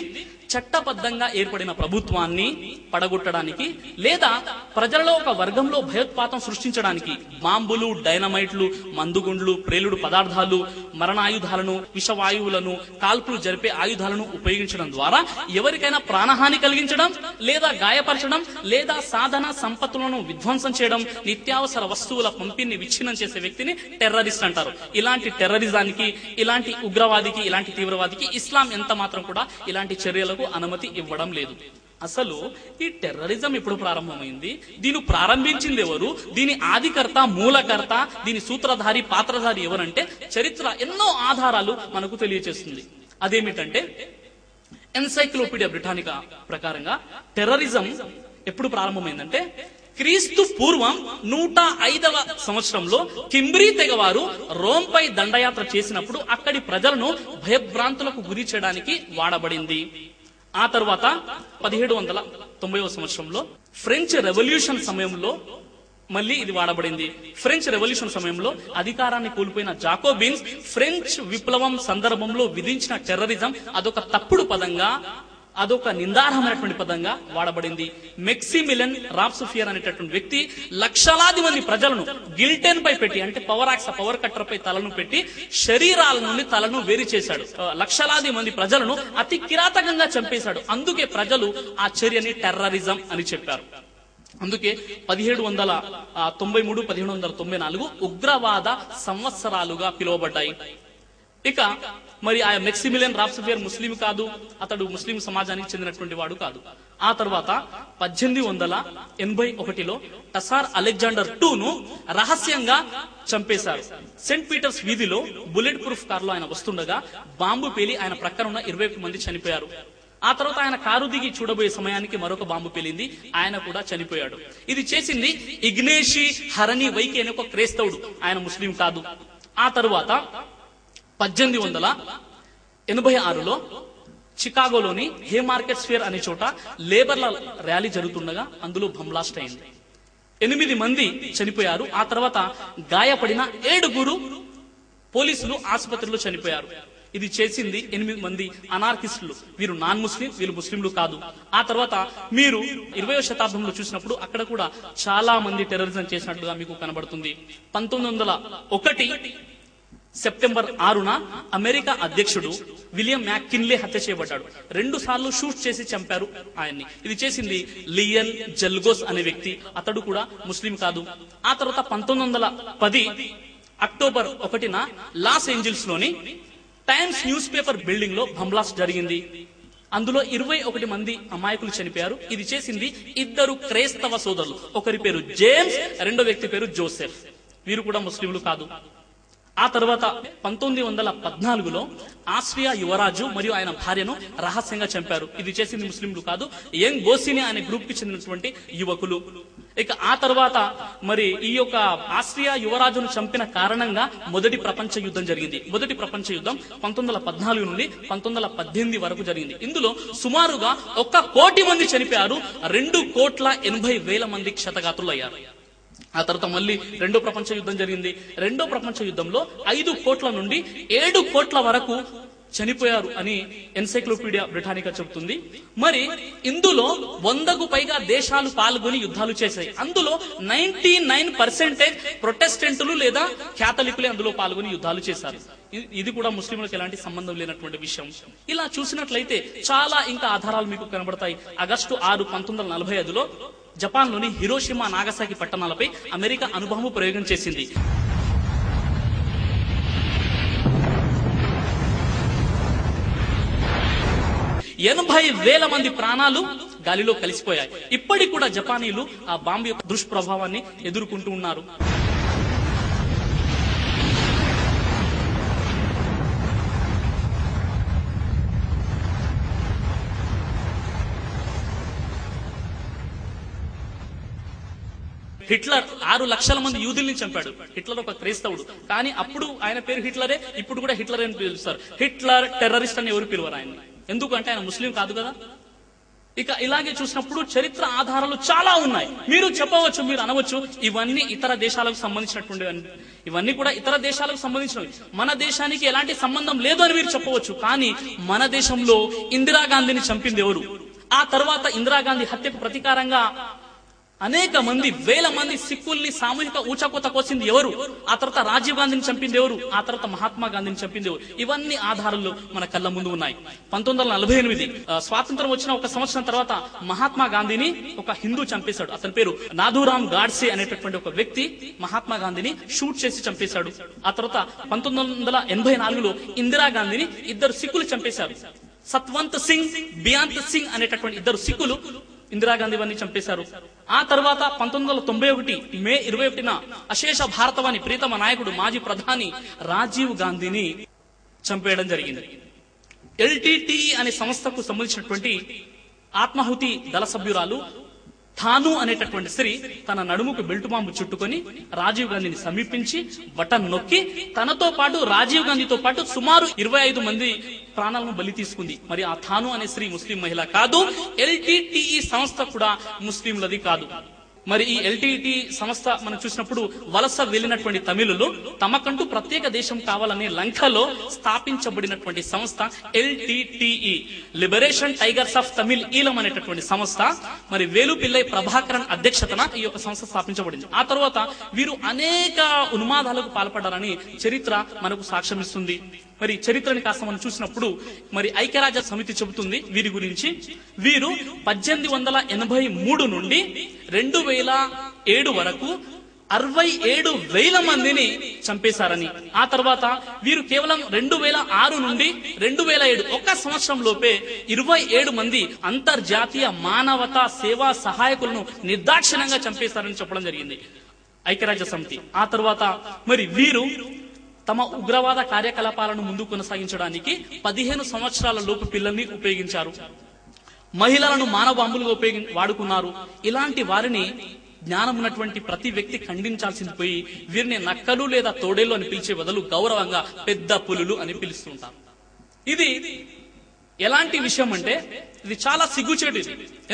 చట్టబద్ధంగా ఏర్పడిన ప్రభుత్వాన్ని పడగొట్టడానికి లేదా ప్రజలలో ఒక వర్గంలో భయోత్పాతం సృష్టించడానికి బాంబులు, డైనమైట్లు, మందుగుండ్లు, ప్రేలుడు పదార్థాలు, మరణాయుధాలను, విషవాయువులను, కాల్పులు జరిపే ఆయుధాలను ఉపయోగించడం ద్వారా ఎవరికైనా ప్రాణహాని కలిగించడం లేదా గాయపరచడం లేదా సాధన సంపత్తులను విధ్వంసం చేయడం, నిత్యావసర వస్తువుల పంపిణీ విచ్ఛిన్నం చేసే వ్యక్తిని టెర్రరిస్ట్ అంటారు. ఇలాంటి టెర్రరిజానికి, ఇలాంటి ఉగ్రవాదికి, ఇలాంటి తీవ్రవాదికి ఇస్లాం ఎంత మాత్రం కూడా ఇలాంటి చర్యలకు అనుమతి ఇవ్వడం లేదు. అసలు ఈ టెర్రరిజం ఎప్పుడు ప్రారంభమైంది? దీన్ని ప్రారంభించింది ఎవరు? దీని ఆదికర్త, మూలకర్త, దీని సూత్రధారి, పాత్రధారి ఎవరంటే చరిత్ర ఎన్నో ఆధారాలు మనకు తెలియజేస్తుంది. అదేమిటంటే ఎన్సైక్లోపీడియా బ్రిటానికా ప్రకారంగా టెర్రరిజం ఎప్పుడు ప్రారంభమైందంటే క్రీస్తు పూర్వం 105వ సంవత్సరంలో కింబ్రీ తెగవారు రోమ్పై దండయాత్ర చేసినప్పుడు అక్కడి ప్రజలను భయభ్రాంతులకు గురి చేయడానికి వాడబడింది. ఆ తర్వాత 1790వ సంవత్సరంలో ఫ్రెంచ్ రెవల్యూషన్ సమయంలో మళ్ళీ ఇది వాడబడింది. ఫ్రెంచ్ రెవల్యూషన్ సమయంలో అధికారాన్ని కోల్పోయిన జాకోబిన్స్ ఫ్రెంచ్ విప్లవం సందర్భంలో విధించిన టెర్రరిజం అదొక తప్పుడు పదంగా, అదొక నిందార్హమైనటువంటి పదంగా వాడబడింది. మెక్సిమిలియన్ రాబ్స్పియర్ అనేటటువంటి వ్యక్తి లక్షలాది మంది ప్రజలను గిల్టెన్ పై పెట్టి, అంటే పవర్ కట్టర్ పై తలను పెట్టి శరీరాల నుండి తలను వేరు చేశాడు. లక్షలాది మంది ప్రజలను అతి కిరాతకంగా చంపేశాడు. అందుకే ప్రజలు ఆ చర్యని టెర్రరిజం అని చెప్పారు. అందుకే 1793, 1794 ఉగ్రవాద సంవత్సరాలుగా పిలువబడ్డాయి. ఇక మరి ఆ మెక్సిమిలియన్ రాబ్స్పియర్ ముస్లిం కాదు, అతడు ముస్లిం సమాజానికి చెందినటువంటి వాడు కాదు. ఆ తర్వాత 1881లో టసార్ అలెగ్జాండర్ II రహస్యంగా చంపేశారు. సెయింట్ పీటర్స్ వీధిలో బుల్లెట్ ప్రూఫ్ కారులో ఆయన వస్తుండగా బాంబు పేలి ఆయన ప్రక్కన ఉన్న 21 మంది చనిపోయారు. ఆ తర్వాత ఆయన కారు దిగి చూడబోయే సమయానికి మరొక బాంబు పేలింది, ఆయన కూడా చనిపోయాడు. ఇది చేసింది ఇగ్నేషి హరణి వైకి అనే ఒక క్రైస్తవుడు, ఆయన ముస్లిం కాదు. ఆ తరువాత 1886లో చికాగోలోని హే మార్కెట్ స్క్వేర్ అనే చోట లేబర్ల ర్యాలీ జరుగుతుండగా అందులో బంబ్లాస్ట్ అయింది. 8 మంది చనిపోయారు. ఆ తర్వాత గాయపడిన 7 పోలీసులు ఆసుపత్రిలో చనిపోయారు. ఇది చేసింది 8 మంది అనార్కిస్టులు. వీరు నాన్ ముస్లిం, వీళ్ళు ముస్లింలు కాదు. ఆ తర్వాత మీరు 20వ శతాబ్దంలో చూసినప్పుడు అక్కడ కూడా చాలా మంది టెర్రరిజం చేసినట్లుగా మీకు కనబడుతుంది. 1901 సెప్టెంబర్ 6న అమెరికా అధ్యక్షుడు విలియం మ్యాక్కిన్లే హత్య చేయబడ్డాడు. 2 సార్లు షూట్ చేసి చంపారు ఆయన్ని. ఇది చేసింది లియన్ జల్గోస్ అనే వ్యక్తి, అతడు కూడా ముస్లిం కాదు. ఆ తర్వాత 1910 అక్టోబర్ 1న లాస్ ఏంజల్స్ లోని టైమ్స్ న్యూస్ పేపర్ బిల్డింగ్ లో బంబ్లాస్ట్ జరిగింది. అందులో 21 మంది అమాయకులు చనిపోయారు. ఇది చేసింది 2 క్రైస్తవ సోదరులు, ఒకరి పేరు జేమ్స్, రెండో వ్యక్తి పేరు జోసెఫ్. వీరు కూడా ముస్లింలు కాదు. ఆ తర్వాత 1914లో ఆస్ట్రియా యువరాజు మరియు ఆయన భార్యను రహస్యంగా చంపారు. ఇది చేసింది ముస్లింలు కాదు, యంగ్ బోసిని అనే గ్రూప్ కి చెందినటువంటి యువకులు. ఇక ఆ తర్వాత మరి ఈ యొక్క ఆస్ట్రియా యువరాజును చంపిన కారణంగా మొదటి ప్రపంచ యుద్ధం జరిగింది. మొదటి ప్రపంచ యుద్ధం 1914 నుండి 1918 వరకు జరిగింది. ఇందులో సుమారుగా 1 కోటి మంది చనిపోయారు, 2,80,000 మంది క్షతగాత్రులయ్యారు. ఆ తర్వాత మళ్ళీ రెండో ప్రపంచ యుద్ధం జరిగింది. రెండో ప్రపంచ యుద్ధంలో 5 కోట్ల నుండి 7 కోట్ల వరకు చనిపోయారు అని ఎన్సైక్లోపీడియా బ్రిటానికా చెబుతుంది. మరి ఇందులో 100కు పైగా దేశాలు పాల్గొని యుద్ధాలు చేశాయి. అందులో 99% ప్రొటెస్టెంట్లు లేదా క్యాథలికులే అందులో పాల్గొని యుద్ధాలు చేశారు. ఇది కూడా ముస్లింలకు ఎలాంటి సంబంధం లేనటువంటి విషయం. ఇలా చూసినట్లయితే చాలా ఇంకా ఆధారాలు మీకు కనబడతాయి. ఆగస్టు 6, 1945లో జపాన్ లోని హిరోషిమా, నాగసాకి పట్టణాలపై అమెరికా అణుబాంబు ప్రయోగం చేసింది. 80,000 మంది ప్రాణాలు గాలిలో కలిసిపోయాయి. ఇప్పటికి కూడా జపానీయులు ఆ బాంబు యొక్క దుష్ప్రభావాన్ని ఎదుర్కొంటూ ఉన్నారు. హిట్లర్ 6 లక్షల మంది యూదుల్ని చంపాడు. హిట్లర్ ఒక క్రైస్తవుడు, కానీ అప్పుడు ఆయన పేరు హిట్లరే, ఇప్పుడు కూడా హిట్లర్ అని పిలుస్తారు. హిట్లర్ టెర్రరిస్ట్ అని ఎవరు పిలవరు ఆయన్ని, ఎందుకంటే ఆయన ముస్లిం కాదు కదా. ఇక ఇలాగే చూసినప్పుడు చరిత్ర ఆధారాలు చాలా ఉన్నాయి. మీరు చెప్పవచ్చు, మీరు అనవచ్చు ఇవన్నీ ఇతర దేశాలకు సంబంధించినటువంటి, ఇవన్నీ కూడా ఇతర దేశాలకు సంబంధించినవి, మన దేశానికి ఎలాంటి సంబంధం లేదు అని మీరు చెప్పవచ్చు. కానీ మన దేశంలో ఇందిరాగాంధీని చంపింది ఎవరు? ఆ తర్వాత ఇందిరాగాంధీ హత్యకు ప్రతీకారంగా అనేక మంది, వేల మంది సిక్కుల్ని సామూహిక ఊచకోత కోసింది ఎవరు? ఆ తర్వాత రాజీవ్ గాంధీని చంపింది ఎవరు? ఆ తర్వాత మహాత్మా గాంధీని చంపింది ఎవరు? ఇవన్నీ ఆధారాలు మన కళ్ళ ముందు ఉన్నాయి. 1948 స్వాతంత్రం వచ్చిన 1 సంవత్సరం తర్వాత మహాత్మా గాంధీని ఒక హిందూ చంపేశాడు. అతని పేరు నాథూరామ్ గాడ్సే అనేటటువంటి ఒక వ్యక్తి మహాత్మా గాంధీని షూట్ చేసి చంపేశాడు. ఆ తర్వాత 1984లో ఇందిరాగాంధీని 2 సిక్కులు చంపేశారు. సత్వంత్ సింగ్, బియాంత్ సింగ్ అనేటటువంటి 2 సిక్కులు ఇందిరాగాంధీ వారిని చంపేశారు. ఆ తర్వాత 1991 మే 21న అశేష భారతవాణి ప్రీతమ నాయకుడు మాజీ ప్రధాని రాజీవ్ గాంధీని చంపేయడం జరిగింది. ఎల్టీటీఈ అనే సంస్థకు సంబంధించినటువంటి ఆత్మాహుతి దళ సభ్యురాలు థాను అనేటటువంటి స్త్రీ తన నడుముకు బెల్ట్ బాంబు చుట్టుకొని రాజీవ్ గాంధీని సమీపించి బటన్ నొక్కి తనతో పాటు రాజీవ్ గాంధీతో పాటు సుమారు 25 మంది ప్రాణాలను బలి తీసుకుంది. మరి ఆ థాను అనే స్త్రీ ముస్లిం మహిళ కాదు. ఎల్టీటీఈ సంస్థ కూడా ముస్లింలది కాదు. మరి ఈ ఎల్టీటీ సంస్థ మనం చూసినప్పుడు వలస వెళ్లినటువంటి తమిళులు తమకంటూ ప్రత్యేక దేశం కావాలనే లంకలో స్థాపించబడినటువంటి సంస్థ LTTE, liberation tigers of Tamil Eelam అనేటటువంటి సంస్థ. మరి వేలుపిల్లై ప్రభాకరన్ అధ్యక్షతన ఈ యొక్క సంస్థ స్థాపించబడింది. ఆ తర్వాత వీరు అనేక ఉన్మాదాలకు పాల్పడ్డారని చరిత్ర మనకు సాక్ష్యమిస్తుంది. మరి చరిత్రని కాస్త మనం చూసినప్పుడు మరి ఐక్యరాజ్య సమితి చెబుతుంది వీరి గురించి. వీరు 1883 నుండి 2007 వరకు 67,000 మందిని చంపేశారని. ఆ తర్వాత వీరు కేవలం 2006 నుండి 2007 1 సంవత్సరం లోపే 27 మంది అంతర్జాతీయ మానవతా సేవా సహాయకులను నిర్దాక్షిణ్యంగా చంపేశారని చెప్పడం జరిగింది ఐక్యరాజ్య సమితి. ఆ తర్వాత మరి వీరు తమ ఉగ్రవాద కార్యకలాపాలను ముందు కొనసాగించడానికి 15 సంవత్సరాల లోపు పిల్లల్ని ఉపయోగించారు. మహిళలను మానవ బాంబులుగా వాడుకున్నారు. ఇలాంటి వారిని జ్ఞానం ఉన్నటువంటి ప్రతి వ్యక్తి ఖండించాల్సింది పోయి వీరిని నక్కలు లేదా తోడేళ్లు అని పిలిచే బదులు గౌరవంగా పెద్ద పులులు అని పిలుస్తుంటారు. ఇది ఎలాంటి విషయం అంటే ఇది చాలా సిగ్గుచేటు.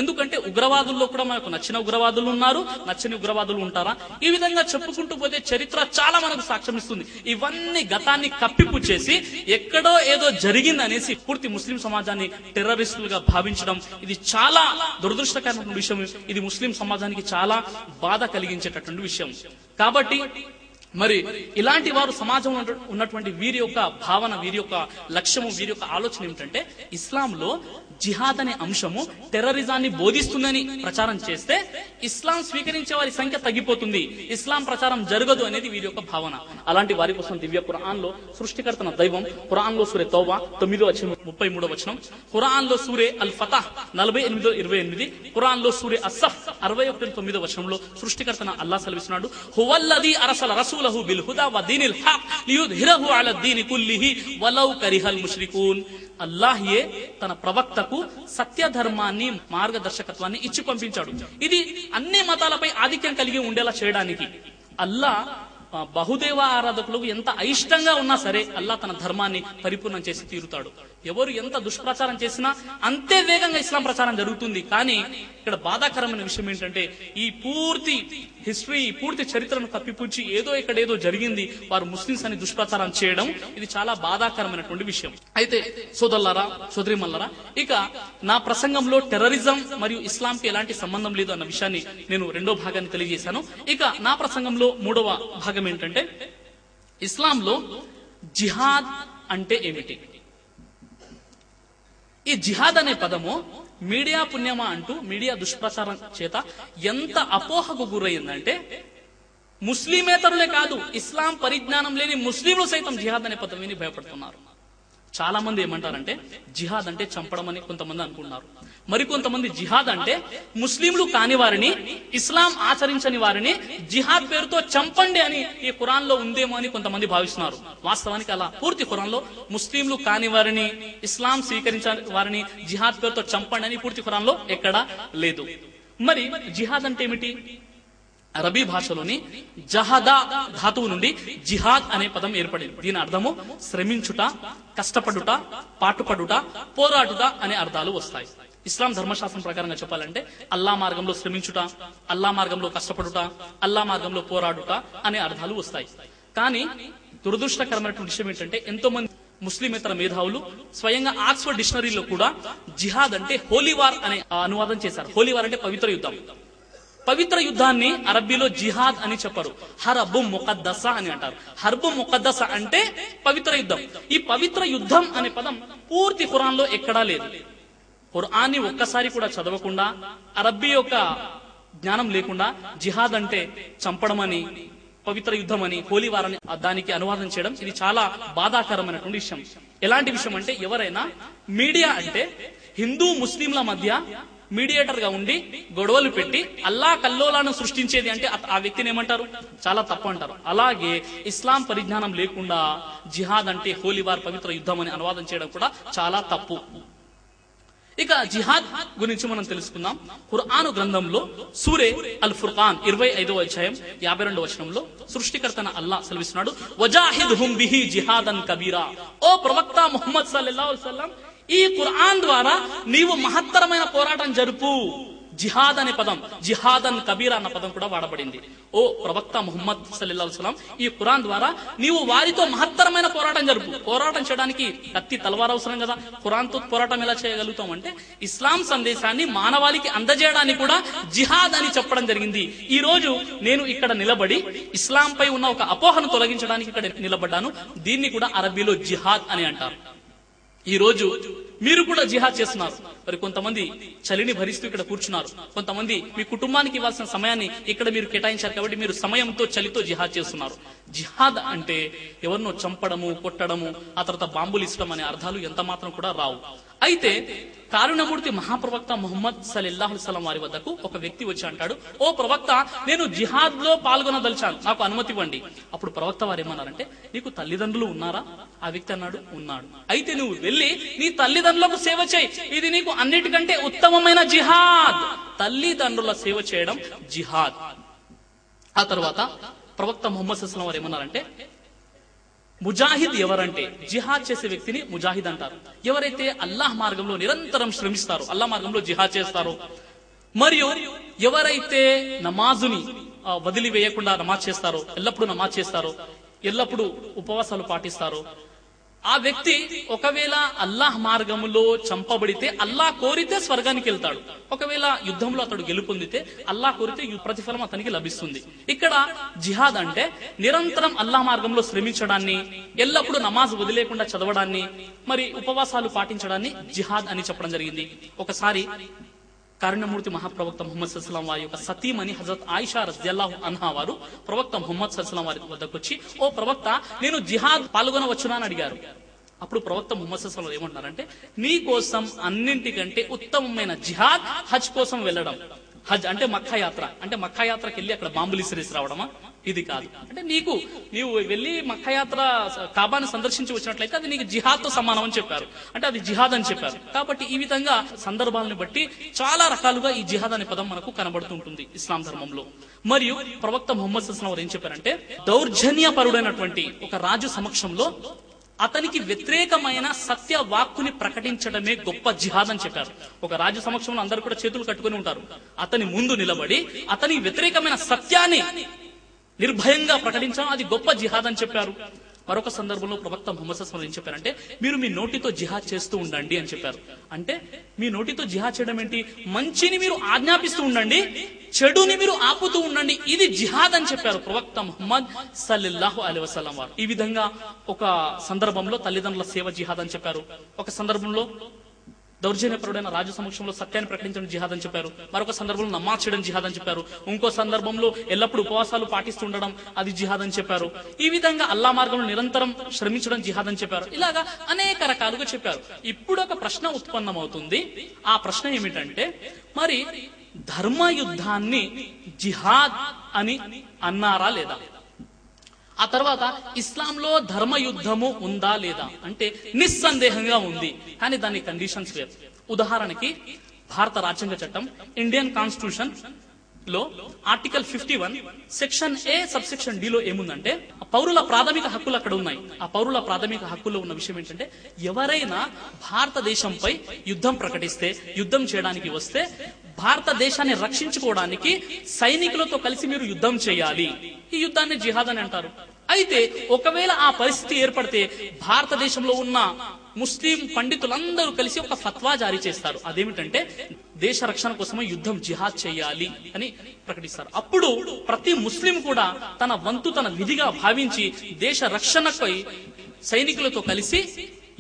ఎందుకంటే ఉగ్రవాదుల్లో కూడా మనకు నచ్చిన ఉగ్రవాదులు ఉన్నారు, నచ్చని ఉగ్రవాదులు ఉంటారా? ఈ విధంగా చెప్పుకుంటూ పోతే చరిత్ర చాలా మనకు సాక్ష్యం ఇస్తుంది. ఇవన్నీ గతాన్ని కప్పిపుచ్చేసి ఎక్కడో ఏదో జరిగిందనేసి పూర్తి ముస్లిం సమాజాన్ని టెర్రరిస్టులుగా భావించడం ఇది చాలా దురదృష్టకరమైన విషయం. ఇది ముస్లిం సమాజానికి చాలా బాధ కలిగించేటటువంటి విషయం. కాబట్టి మరి ఇలాంటి వారు సమాజంలో ఉన్నటువంటి వీరి యొక్క భావన, వీరి యొక్క లక్ష్యము, వీరి యొక్క ఆలోచన ఏమిటంటే ఇస్లాంలో జిహాద్ అనే అంశము టెర్రరిజాన్ని బోధిస్తుందని ప్రచారం చేస్తే ఇస్లాం స్వీకరించే వారి సంఖ్య తగ్గిపోతుంది, ఇస్లాం ప్రచారం జరగదు అనేది వీరి యొక్క భావన. అలాంటి వారి కోసం దివ్య ఖురాన్ లో సృష్టికర్తన దైవం ఖురాన్ లో సూరే తౌబా 9:33, ఖురాన్ లో సూరే అల్ ఫతహ్ 48:28, ఖురాన్ లో సూరే అస్సఫ్ 61:9 సృష్టికర్తన అల్లాహ్ సెలవిస్తున్నాడు, హువల్లదీ అర్సల రసూలహు బిల్ హుదా వ దీనిల్ హక్ లియుద్హిరహు అలా దీని కుల్లిహి వలౌ కరిహల్ ముష్రికూన్. అల్లాహ్యే తన ప్రవక్తకు సత్య ధర్మాన్ని, మార్గదర్శకత్వాన్ని ఇచ్చి పంపించాడు. ఇది అన్ని మతాలపై ఆధిక్యం కలిగి ఉండేలా చేయడానికి. అల్లాహ్ బహుదేవ ఆరాధకులకు ఎంత అయిష్టంగా ఉన్నా సరే అల్లాహ్ తన ధర్మాన్ని పరిపూర్ణం చేసి తీరుతాడు. ఎవరు ఎంత దుష్ప్రచారం చేసినా అంతే వేగంగా ఇస్లాం ప్రచారం జరుగుతుంది. కానీ ఇక్కడ బాధాకరమైన విషయం ఏంటంటే ఈ పూర్తి హిస్టరీ, పూర్తి చరిత్రను కప్పిపుచ్చి ఏదో జరిగింది, వారు ముస్లింస్ అని దుష్ప్రచారం చేయడం, ఇది చాలా బాధాకరమైనటువంటి విషయం. అయితే సోదరులారా, సోదరీమల్లారా, ఇక నా ప్రసంగంలో టెర్రరిజం మరియు ఇస్లాంకి ఎలాంటి సంబంధం లేదు అన్న విషయాన్ని నేను రెండో భాగాన్ని తెలియజేశాను. ఇక నా ప్రసంగంలో మూడవ భాగం ఏంటంటే ఇస్లాంలో జిహాద్ అంటే ఏమిటి. ఈ జిహాద్ అనే పదము మీడియా పుణ్యమా అంటూ మీడియా దుష్ప్రచారం చేత ఎంత అపోహకు గురయ్యిందంటే ముస్లిమేతరులే కాదు, ఇస్లాం పరిజ్ఞానం లేని ముస్లింలు సైతం జిహాద్ అనే పదం విని భయపడుతున్నారు. చాలా మంది ఏమంటారంటే జిహాద్ అంటే చంపడం అని కొంతమంది అనుకున్నారు. మరికొంతమంది జిహాద్ అంటే ముస్లింలు కాని వారిని, ఇస్లాం ఆచరించని వారిని జిహాద్ పేరుతో చంపండి అని ఈ ఖురాన్ లో ఉందేమో అని కొంతమంది భావిస్తున్నారు. వాస్తవానికి అలా పూర్తి ఖురాన్ లో ముస్లింలు కాని వారిని, ఇస్లాం స్వీకరించని వారిని జిహాద్ పేరుతో చంపండి అని పూర్తి ఖురాన్ లో ఎక్కడా లేదు. మరి జిహాద్ అంటే ఏమిటి? అరబీ భాషలోని జహదా ధాతువు నుండి జిహాద్ అనే పదం ఏర్పడింది. దీని అర్థము శ్రమించుట, కష్టపడుట, పాటుపడుట, పోరాడుట అనే అర్థాలు వస్తాయి. ఇస్లాం ధర్మశాస్త్రం ప్రకారంగా చెప్పాలంటే అల్లా మార్గంలో శ్రమించుట, అల్లా మార్గంలో కష్టపడుట, అల్లా మార్గంలో పోరాడుట అనే అర్థాలు వస్తాయి. కానీ దురదృష్టకరమైనటువంటి విషయం ఏంటంటే ఎంతో మంది ముస్లిమేతర మేధావులు స్వయంగా ఆక్స్ఫర్డ్ డిక్షనరీలో కూడా జిహాద్ అంటే హోలీవార్ అనే అనువాదం చేశారు. హోలీవార్ అంటే పవిత్ర యుద్ధం. పవిత్ర యుద్ధాన్ని అరబ్బీలో జిహాద్ అని చెప్పరు, హర్బు ముకద్దస అని అంటారు. హర్బు ముకద్దస అంటే పవిత్ర యుద్ధం. ఈ పవిత్ర యుద్ధం అనే పదం పూర్తి ఖురాన్ లో ఎక్కడా లేదు. ఖురాన్ని ఒక్కసారి కూడా చదవకుండా, అరబ్బీ యొక్క జ్ఞానం లేకుండా జిహాద్ అంటే చంపడం అని, పవిత్ర యుద్ధం అని, హోలీవార్ అని దానికి అనువాదం చేయడం ఇది చాలా బాధాకరమైనటువంటి విషయం. ఎలాంటి విషయం అంటే ఎవరైనా మీడియా అంటే హిందూ ముస్లింల మధ్య మీడియేటర్ గా ఉండి గొడవలు పెట్టి అల్లా కల్లోలాను సృష్టించేది అంటే ఆ వ్యక్తిని ఏమంటారు? చాలా తప్పు అంటారు. అలాగే ఇస్లాం పరిజ్ఞానం లేకుండా జిహాద్ అంటే హోలీవార్, పవిత్ర యుద్ధం అని అనువాదం చేయడం కూడా చాలా తప్పు. ఇక జిహాద్ గురించి మనం తెలుసుకుందాం. ఖురాను గ్రంథంలో సూరే అల్ ఫుర్ఖాన్ 25వ అధ్యాయం 52వ వచనంలో సృష్టికర్తన అల్లా సెలవిస్తున్నాడు, వజాహిద్హుం బిహి జిహాదన్ కబీరా. ఓ ప్రవక్త ముహమ్మద్ సల్లల్లాహు అలైహి వసల్లం, ఈ ఖురాన్ ద్వారా నీవు మహత్తరమైన పోరాటం జరుపు. జిహాద్ అనే పదం జిహాదన్ కబీరా అన్న పదం కూడా వాడబడింది. ఓ ప్రవక్త ముహమ్మద్ సల్లల్లాహు అలైహి వసల్లం, ఈ ఖురాన్ ద్వారా నీవు వారితో మహత్తరమైన పోరాటం జరుపు. పోరాటం చేయడానికి కత్తి, తలవారు అవసరం కదా. ఖురాన్ తో పోరాటం ఎలా చేయగలుగుతాం అంటే ఇస్లాం సందేశాన్ని మానవాళికి అందజేయడానికి కూడా జిహాద్ అని చెప్పడం జరిగింది. ఈ రోజు నేను ఇక్కడ నిలబడి ఇస్లాం పై ఉన్న ఒక అపోహను తొలగించడానికి ఇక్కడ నిలబడ్డాను. దీన్ని కూడా అరబీలో జిహాద్ అని అంటారు. ఈ రోజు మీరు కూడా జిహాద్ చేస్తున్నారు. మరి కొంతమంది చలిని భరిస్తూ ఇక్కడ కూర్చున్నారు. కొంతమంది మీ కుటుంబానికి ఇవ్వాల్సిన సమయాన్ని ఇక్కడ మీరు కేటాయించారు కాబట్టి మీరు సమయంతో, చలితో జిహాద్ చేస్తున్నారు. జిహాద్ అంటే ఎవరినో చంపడము, కొట్టడము, ఆ తర్వాత బాంబులు ఇష్టం అనే అర్థాలు ఎంత మాత్రం కూడా రావు. అయితే కారుణ్యమూర్తి మహాప్రవక్త ముహమ్మద్ సల్లల్లాహు అలైహి వసల్లం వారి వద్దకు ఒక వ్యక్తి వచ్చి అంటాడు, ఓ ప్రవక్త, నేను జిహాద్ లో పాల్గొనదలిచాను, నాకు అనుమతి ఇవ్వండి. అప్పుడు ప్రవక్త వారు ఏమన్నారంటే, నీకు తల్లిదండ్రులు ఉన్నారా? ఆ వ్యక్తి అన్నాడు, ఉన్నాడు. అయితే నువ్వు వెళ్ళి నీ తల్లిదండ్రులకు సేవ చేయి, ఇది నీకు అన్నిటికంటే ఉత్తమమైన జిహాద్. తల్లిదండ్రుల సేవ చేయడం జిహాద్. ఆ తర్వాత ప్రవక్త ముహమ్మద్ సల్లల్లాహు అలైహి వసల్లం వారు ఏమన్నారంటే, ముజాహిద్ ఎవరంటే జిహాద్ చేసే వ్యక్తిని ముజాహిద్ అంటారు. ఎవరైతే అల్లాహ్ మార్గంలో నిరంతరం శ్రమిస్తారో, అల్లాహ్ మార్గంలో జిహాద్ చేస్తారో, మరియు ఎవరైతే నమాజుని వదిలివేయకుండా నమాజ్ చేస్తారో, ఎల్లప్పుడూ నమాజ్ చేస్తారో, ఎల్లప్పుడూ ఉపవాసాలు పాటిస్తారో, ఆ వ్యక్తి ఒకవేళ అల్లాహ్ మార్గంలో చంపబడితే అల్లాహ్ కోరితే స్వర్గానికి వెళ్తాడు. ఒకవేళ యుద్ధంలో అతడు గెలుపొందితే అల్లాహ్ కోరితే ప్రతిఫలం అతనికి లభిస్తుంది. ఇక్కడ జిహాద్ అంటే నిరంతరం అల్లాహ్ మార్గంలో శ్రమించడాన్ని, ఎల్లప్పుడూ నమాజ్ వదిలేకుండా చదవడాన్ని, మరి ఉపవాసాలు పాటించడాన్ని జిహాద్ అని చెప్పడం జరిగింది. ఒకసారి కారుణ్యమూర్తి మహాప్రవక్త ముహమ్మద్ సల్లల్లాహు అలైహి వసల్లం వారి యొక్క సతీమణి హజరత్ ఆయిషా రజియల్లాహు అన్హా వారు ప్రవక్త ముహమ్మద్ సల్లల్లాహు అలైహి వసల్లం వారి వద్దకు వచ్చి, ఓ ప్రవక్త, నేను జిహాద్ పాల్గొనవచ్చునా అని అడిగారు. అప్పుడు ప్రవక్త ముహమ్మద్ సల్లల్లాహు అలైహి వసల్లం ఏమంటున్నారంటే, నీ కోసం అన్నింటికంటే ఉత్తమమైన జిహాద్ హజ్ కోసం వెళ్ళడం. హజ్ అంటే మక్కా యాత్ర. అంటే మక్కా యాత్రకి వెళ్ళి అక్కడ బాంబులు ఇసిరేసి రావడమా? ఇది కాదు. అంటే నీవు వెళ్ళి మక్కా యాత్ర కాబాని సందర్శించి వచ్చినట్లయితే అది నీకు జిహాద్ తో సమానం అని చెప్పారు. అంటే అది జిహాద్ అని చెప్పారు. కాబట్టి ఈ విధంగా సందర్భాలను బట్టి చాలా రకాలుగా ఈ జిహాద్ అనే పదం మనకు కనబడుతుంటుంది ఇస్లాం ధర్మంలో. మరియు ప్రవక్త ముహమ్మద్ సల్లల్లాహు అలైహి వసల్లం ఏం చెప్పారంటే, దౌర్జన్యపరుడైనటువంటి ఒక రాజు సమక్షంలో అతనికి వ్యతిరేకమైన సత్య వాక్కుని ప్రకటించడమే గొప్ప జిహాద్ అని చెప్పారు. ఒక రాజు సమక్షంలో అందరూ కూడా చేతులు కట్టుకుని ఉంటారు. అతని ముందు నిలబడి అతని వ్యతిరేకమైన సత్యాన్ని నిర్భయంగా ప్రకటించడం అది గొప్ప జిహాద్ అని చెప్పారు. మరొక సందర్భంలో ప్రవక్త ముహమ్మద్ సల్లల్లాహు అలైహి వసల్లం ఏం చెప్పారంటే, మీరు మీ నోటితో జిహాద్ చేస్తూ ఉండండి అని చెప్పారు. అంటే మీ నోటితో జిహాద్ చేయడం ఏంటి? మంచిని మీరు ఆజ్ఞాపిస్తూ ఉండండి, చెడుని మీరు ఆపుతూ ఉండండి, ఇది జిహాద్ అని చెప్పారు ప్రవక్త ముహమ్మద్ సల్లల్లాహు అలైహి వసల్లం వారు. ఈ విధంగా ఒక సందర్భంలో తల్లిదండ్రుల సేవ జిహాద్ అని చెప్పారు. ఒక సందర్భంలో దౌర్జన్యపరుడైన రాజు సమక్షంలో సత్యాన్ని ప్రకటించడం జిహాద్ అని చెప్పారు. మరొక సందర్భంలో నమాజ్ చేయడం జిహాద్ అని చెప్పారు. ఇంకో సందర్భంలో ఎల్లప్పుడూ ఉపవాసాలు పాటిస్తూ ఉండడం అది జిహాద్ అని చెప్పారు. ఈ విధంగా అల్లా మార్గంలో నిరంతరం శ్రమించడం జిహాద్ అని చెప్పారు. ఇలాగా అనేక రకాలుగా చెప్పారు. ఇప్పుడు ఒక ప్రశ్న ఉత్పన్నమవుతుంది. ఆ ప్రశ్న ఏమిటంటే, మరి ధర్మ యుద్ధాన్ని జిహాద్ అని అన్నారా లేదా? ఆ తర్వాత ఇస్లాంలో ధర్మ యుద్ధము ఉందా లేదా అంటే నిస్సందేహంగా ఉంది, కానీ దాని కండిషన్స్ వేరు. ఉదాహరణకి భారత రాజ్యాంగ చట్టం ఇండియన్ కాన్స్టిట్యూషన్ లో article 51 section A sub section D లో ఏముందంటే, పౌరుల ప్రాథమిక హక్కులు అక్కడ ఉన్నాయి. ఆ పౌరుల ప్రాథమిక హక్కుల్లో ఉన్న విషయం ఏంటంటే, ఎవరైనా భారతదేశంపై యుద్ధం ప్రకటిస్తే, యుద్ధం చేయడానికి వస్తే భారతదేశాన్ని రక్షించుకోవడానికి సైనికులతో కలిసి మీరు యుద్ధం చేయాలి. ఈ యుద్ధాన్ని జిహాద్ అని అంటారు. అయితే ఒకవేళ ఆ పరిస్థితి ఏర్పడితే భారతదేశంలో ఉన్న ముస్లిం పండితులందరూ కలిసి ఒక ఫత్వా జారీ చేస్తారు. అదేమిటంటే, దేశ రక్షణ కోసమే యుద్ధం జిహాద్ చేయాలి అని ప్రకటిస్తారు. అప్పుడు ప్రతి ముస్లిం కూడా తన వంతు తన విధిగా భావించి దేశ రక్షణపై సైనికులతో కలిసి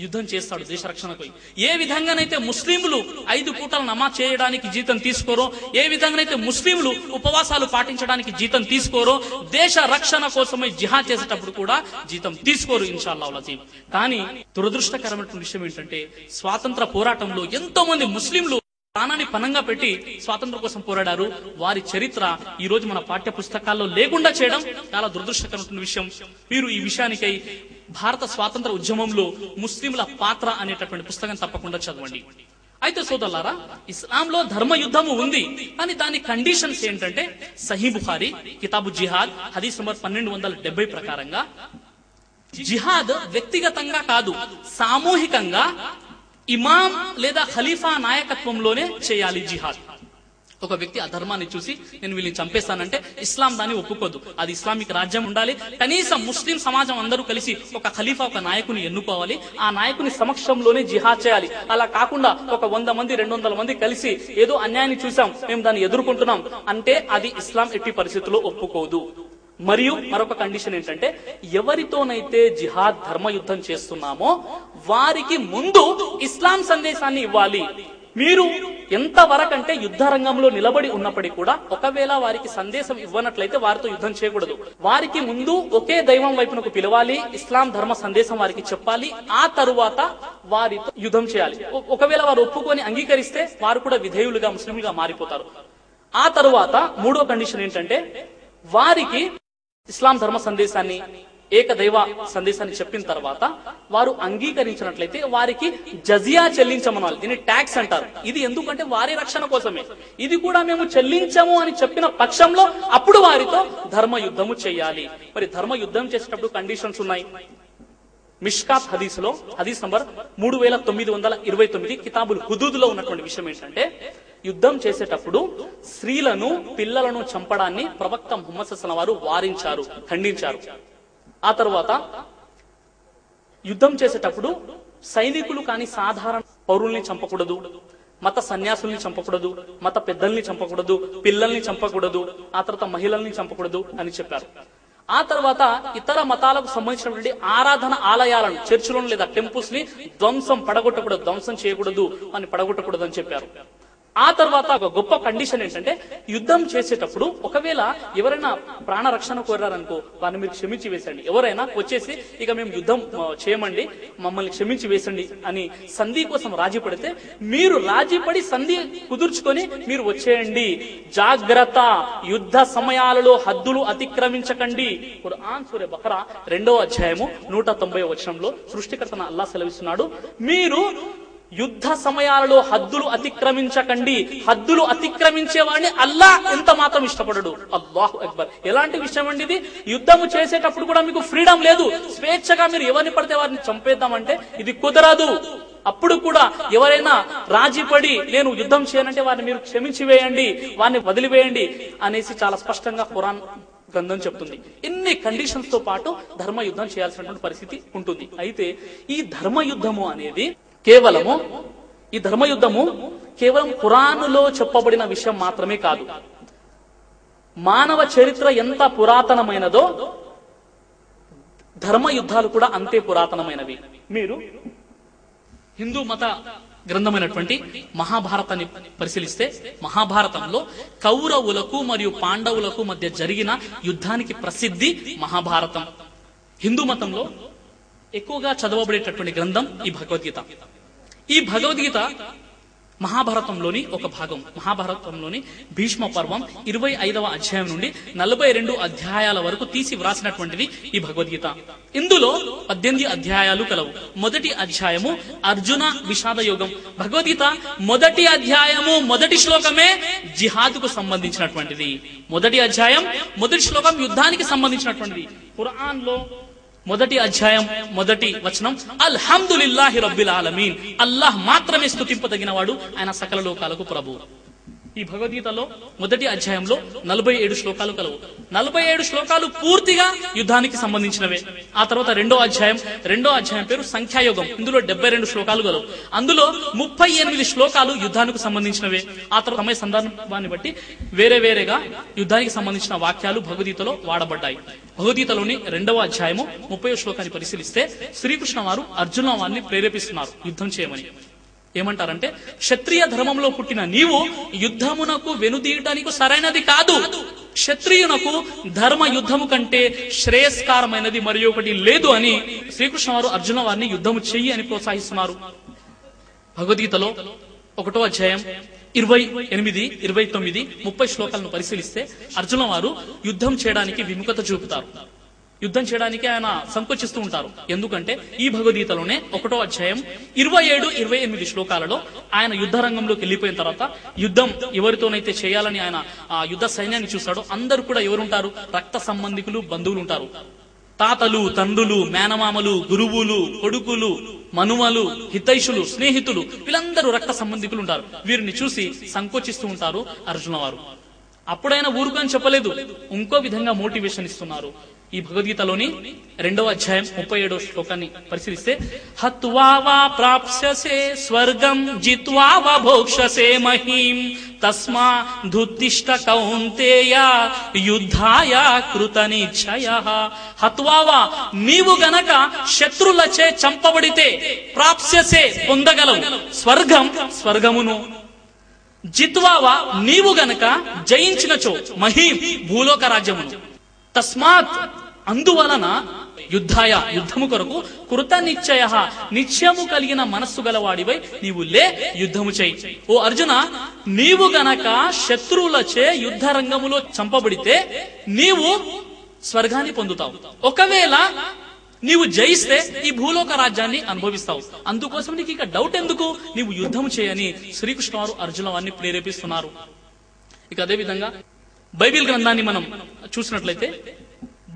యుద్ధం చేస్తాడు. దేశ రక్షణపై ఏ విధంగానైతే ముస్లింలు 5 పూటలు నమాజ్ చేయడానికి జీతం తీసుకోరో, ఏ విధంగానైతే ముస్లింలు ఉపవాసాలు పాటించడానికి జీతం తీసుకోరో, దేశ రక్షణ కోసమై జిహాద్ చేసేటప్పుడు కూడా జీతం తీసుకోరు ఇన్షాల్లాహ్ అజీం. కానీ దురదృష్టకరమైన విషయం ఏంటంటే, స్వాతంత్ర పోరాటంలో ఎంతో మంది ముస్లింలు ప్రాణాన్ని పణంగా పెట్టి స్వాతంత్రం కోసం పోరాడారు. వారి చరిత్ర ఈ రోజు మన పాఠ్య పుస్తకాల్లో లేకుండా చేయడం చాలా దురదృష్టకరమైన విషయం. మీరు ఈ విషయానికై భారత స్వాతంత్ర ఉద్యమంలో ముస్లింల పాత్ర అనేటటువంటి పుస్తకం తప్పకుండా చదవండి. అయితే సోదరులారా, ఇస్లాంలో ధర్మ యుద్ధము ఉంది, కానీ దాని కండిషన్స్ ఏంటంటే, సహీ బుఖారీ కితాబు జిహాద్ హదీస్ నంబర్ 1270 ప్రకారంగా జిహాద్ వ్యక్తిగతంగా కాదు, సామూహికంగా ఇమాం లేదా ఖలీఫా నాయకత్వంలోనే చేయాలి జిహాద్. ఒక వ్యక్తి ఆ ధర్మాన్ని చూసి నేను వీళ్ళని చంపేస్తానంటే ఇస్లాం దాన్ని ఒప్పుకోదు. అది ఇస్లామిక్ రాజ్యం ఉండాలి. కనీసం ముస్లిం సమాజం అందరూ కలిసి ఒక ఖలీఫా, ఒక నాయకుని ఎన్నుకోవాలి. ఆ నాయకుని సమక్షంలోనే జిహాద్ చేయాలి. అలా కాకుండా ఒక 100 మంది 200 మంది కలిసి ఏదో అన్యాయాన్ని చూసాం, మేము దాన్ని ఎదుర్కొంటున్నాం అంటే అది ఇస్లాం ఎట్టి పరిస్థితుల్లో ఒప్పుకోదు. మరియు మరొక కండిషన్ ఏంటంటే, ఎవరితోనైతే జిహాద్ ధర్మ యుద్ధం చేస్తున్నామో వారికి ముందు ఇస్లాం సందేశాన్ని ఇవ్వాలి. మీరు ఎంతవరకంటే యుద్ధ రంగంలో నిలబడి ఉన్నప్పటికీ కూడా ఒకవేళ వారికి సందేశం ఇవ్వనట్లయితే వారితో యుద్ధం చేయకూడదు. వారికి ముందు ఒకే దైవం వైపునకు పిలవాలి, ఇస్లాం ధర్మ సందేశం వారికి చెప్పాలి, ఆ తరువాత వారితో యుద్ధం చేయాలి. ఒకవేళ వారు ఒప్పుకొని అంగీకరిస్తే వారు కూడా విధేయులుగా ముస్లింలుగా మారిపోతారు. ఆ తరువాత మూడో కండిషన్ ఏంటంటే, వారికి ఇస్లాం ధర్మ సందేశాన్ని, ఏకదైవ సందేశాన్ని చెప్పిన తర్వాత వారు అంగీకరించినట్లయితే వారికి జజియా చెల్లించమనాలి. దీన్ని ట్యాక్స్ అంటారు. ఇది ఎందుకంటే వారి రక్షణ కోసమే. ఇది కూడా మేము చెల్లించము అని చెప్పిన పక్షంలో అప్పుడు వారితో ధర్మ యుద్ధము చేయాలి. మరి ధర్మ యుద్ధం చేసేటప్పుడు కండిషన్స్ ఉన్నాయి. మిష్కాత్ హదీస్ లో హదీస్ నంబర్ 3929 కితాబుల్ హుదూద్ లో ఉన్నటువంటి విషయం ఏంటంటే, యుద్ధం చేసేటప్పుడు స్త్రీలను, పిల్లలను చంపడాన్ని ప్రవక్త ముహమ్మద్ సల్లల్లాహు అలైహి వసల్లం వారు వారించారు, ఖండించారు. ఆ తర్వాత యుద్ధం చేసేటప్పుడు సైనికులు కానీ సాధారణ పౌరుల్ని చంపకూడదు, మత సన్యాసుల్ని చంపకూడదు, మత పెద్దల్ని చంపకూడదు, పిల్లల్ని చంపకూడదు, ఆ తర్వాత మహిళల్ని చంపకూడదు అని చెప్పారు. ఆ తర్వాత ఇతర మతాలకు సంబంధించినటువంటి ఆరాధన ఆలయాలను, చర్చిలను లేదా టెంపుల్స్ ని పడగొట్టకూడదు, ధ్వంసం చేయకూడదు అని పడగొట్టకూడదు అని చెప్పారు. ఆ తర్వాత ఒక గొప్ప కండిషన్ ఏంటంటే, యుద్ధం చేసేటప్పుడు ఒకవేళ ఎవరైనా ప్రాణ రక్షణ కోరారనుకో వారిని మీరు క్షమించి వేసండి. ఎవరైనా వచ్చేసి ఇక మేము యుద్ధం చేయమండి, మమ్మల్ని క్షమించి వేసండి అని సంధి కోసం రాజీ పడితే మీరు రాజీపడి సంధి కుదుర్చుకొని మీరు వచ్చేయండి. జాగ్రత్త, యుద్ధ సమయాలలో హద్దులు అతిక్రమించకండి. ఖురాన్ సూరా బకరా 2వ అధ్యాయము 190వ వచనంలో సృష్టికర్తన అల్లాహ్ సెలవిస్తున్నాడు, మీరు యుద్ధ సమయాలలో హద్దులు అతిక్రమించకండి. హద్దులు అతిక్రమించే వాడిని అల్లాహ్ ఎంత మాత్రం ఇష్టపడడు. అల్లాహు అక్బర్. ఎలాంటి విషయం అండి ఇది? యుద్ధము చేసేటప్పుడు కూడా మీకు ఫ్రీడమ్ లేదు. స్వేచ్ఛగా మీరు ఎవరిని పడితే వారిని చంపేద్దామంటే ఇది కుదరదు. అప్పుడు కూడా ఎవరైనా రాజీపడి నేను యుద్ధం చేయనంటే వారిని మీరు క్షమించి వేయండి, వారిని వదిలివేయండి అనేసి చాలా స్పష్టంగా ఖురాన్ గ్రంథం చెప్తుంది. ఇన్ని కండిషన్స్ తో పాటు ధర్మ యుద్ధం చేయాల్సినటువంటి పరిస్థితి ఉంటుంది. అయితే ఈ ధర్మ యుద్ధము అనేది ఈ ధర్మయుద్ధము కేవలం ఖురానులో చెప్పబడిన విషయం మాత్రమే కాదు. మానవ చరిత్ర ఎంత పురాతనమైనదో ధర్మ యుద్ధాలు కూడా అంతే పురాతనమైనవి. మీరు హిందూ మత గ్రంథమైనటువంటి మహాభారతాన్ని పరిశీలిస్తే మహాభారతంలో కౌరవులకు మరియు పాండవులకు మధ్య జరిగిన యుద్ధానికి ప్రసిద్ధి మహాభారతం. హిందూ మతంలో ఎక్కువగా చదవబడేటటువంటి గ్రంథం ఈ భగవద్గీత. ఈ భగవద్గీత మహాభారతంలోని ఒక భాగం. మహాభారతంలోని భీష్మ పర్వం 25వ అధ్యాయం నుండి 42 అధ్యాయాల వరకు తీసి వ్రాసినటువంటిది ఈ భగవద్గీత. ఇందులో 18 అధ్యాయాలు కలవు. మొదటి అధ్యాయము అర్జున విషాద యోగం. భగవద్గీత మొదటి అధ్యాయము మొదటి శ్లోకమే జిహాదుకు సంబంధించినటువంటిది. మొదటి అధ్యాయం మొదటి శ్లోకం యుద్ధానికి సంబంధించినటువంటిది. ఖురాన్ లో మొదటి అధ్యాయం మొదటి వచనం అల్హమ్దులిల్లాహి రబ్బిల్ ఆలమీన్. అల్లాహ్ మాత్రమే స్తుతింపదగిన వాడు, ఆయన సకల లోకాలకు ప్రభు. ఈ భగవద్గీతలో మొదటి అధ్యాయంలో 47 శ్లోకాలు కలవు. 47 శ్లోకాలు పూర్తిగా యుద్ధానికి సంబంధించినవే. ఆ తర్వాత రెండో అధ్యాయం పేరు సంఖ్యాయోగం. ఇందులో 72 శ్లోకాలు కలవు. అందులో 38 శ్లోకాలు యుద్ధానికి సంబంధించినవే. ఆ తర్వాత సమయ సందర్భాన్ని బట్టి వేరేగా యుద్ధానికి సంబంధించిన వాక్యాలు భగవద్గీతలో వాడబడ్డాయి. భగవద్గీతలోని 2వ అధ్యాయము 30వ శ్లోకాన్ని పరిశీలిస్తే శ్రీకృష్ణ వారు అర్జున వారిని ప్రేరేపిస్తున్నారు యుద్ధం చేయమని. ఏమంటారంటే, క్షత్రియ ధర్మంలో పుట్టిన నీవు యుద్ధమునకు వెనుదీయటానికి సరైనది కాదు. క్షత్రియునకు ధర్మ యుద్ధము కంటే శ్రేయస్కారమైనది మరి ఒకటి లేదు అని శ్రీకృష్ణ వారు అర్జున వారిని యుద్ధము చెయ్యి అని ప్రోత్సహిస్తున్నారు. భగవద్గీతలో 1వ అధ్యాయం 28, 29, 30 శ్లోకాలను పరిశీలిస్తే అర్జున వారు యుద్ధం చేయడానికి విముఖత చూపుతారు. యుద్ధం చేయడానికి ఆయన సంకోచిస్తూ ఉంటారు. ఎందుకంటే ఈ భగవద్గీతలోనే 1వ అధ్యాయం 27, 28 శ్లోకాలలో ఆయన యుద్ధ రంగంలోకి వెళ్ళిపోయిన తర్వాత యుద్ధం ఎవరితోనైతే చేయాలని ఆయన ఆ యుద్ధ సైన్యాన్ని చూస్తాడో అందరూ కూడా ఎవరుంటారు? రక్త సంబంధికులు, బంధువులు ఉంటారు. తాతలు, తండ్రులు, మేనమామలు, గురువులు, కొడుకులు, మనుమలు, హితైషులు, స్నేహితులు, వీళ్ళందరూ రక్త సంబంధికులు ఉంటారు. వీరిని చూసి సంకోచిస్తూ ఉంటారు అర్జున వారు. అప్పుడైనా ఊరుకని చెప్పలేదు, ఇంకో విధంగా మోటివేషన్ ఇస్తున్నారు. ఈ భగవద్గీతలోని 2వ అధ్యాయం 37వ శ్లోకాన్ని పరిశీలిస్తే హత్వా వా ప్రాప్స్యసే స్వర్గం జిత్వా వా భోక్ష్యసే మహీం తస్మా ధుత్తిష్ట కౌంతేయ యుద్ధాయ కృతనిశ్చయః. హత్వా వా నీవు గనక శత్రులచే చంపబడితే ప్రాప్స్యసే పొందగలవు స్వర్గమును. జిత్వావా నీవు గనక జయించినచో మహీం భూలోక రాజ్యమును. తస్మాత్ అందువలన యుద్ధము కొరకు కృత నిశ్చయము కలిగిన మనస్సు గలవాడివై నీవు లే యుద్ధము చేయి. ఓ అర్జున, నీవు గనక శత్రువులచే యుద్ధ రంగములో చంపబడితే నీవు స్వర్గాన్ని పొందుతావు. ఒకవేళ నీవు జయిస్తే ఈ భూలోక రాజ్యాన్ని అనుభవిస్తావు. అందుకోసం నీకు ఇక డౌట్ ఎందుకు, నీవు యుద్ధం చేయని శ్రీకృష్ణ వారు అర్జున వారిని ప్రేరేపిస్తున్నారు. ఇక అదే విధంగా బైబిల్ గ్రంథాన్ని మనం చూసినట్లయితే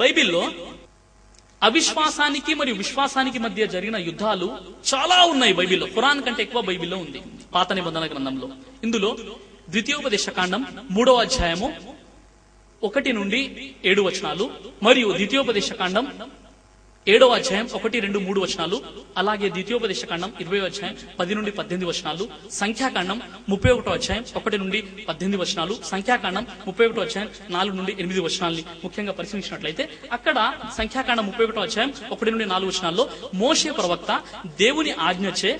బైబిల్లో అవిశ్వాసానికి మరియు విశ్వాసానికి మధ్య జరిగిన యుద్ధాలు చాలా ఉన్నాయి. బైబిల్లో ఖురాన్ కంటే ఎక్కువ బైబిల్లో ఉంది పాత నిబంధన గ్రంథంలో. ఇందులో ద్వితీయోపదేశకాండం 3వ అధ్యాయము 1 నుండి 7 వచనాలు మరియు ద్వితీయోపదేశకాండం 7వ అధ్యాయం 1, 2, 3 వచనాలు, అలాగే ద్వితీయోపదేశకాండం 20వ అధ్యాయం 10 నుండి 18 వచనాలు, సంఖ్యాకాండం 31వ అధ్యాయం 1 నుండి 18 వచనాలు, సంఖ్యాకాండం 31వ అధ్యాయం 4 నుండి 8 వచనాల్ని ముఖ్యంగా పరిశీలించినట్లయితే అక్కడ సంఖ్యాకాండం 31వ అధ్యాయం 1 నుండి 4 వచనాల్లో మోషే ప్రవక్త దేవుని ఆజ్ఞచే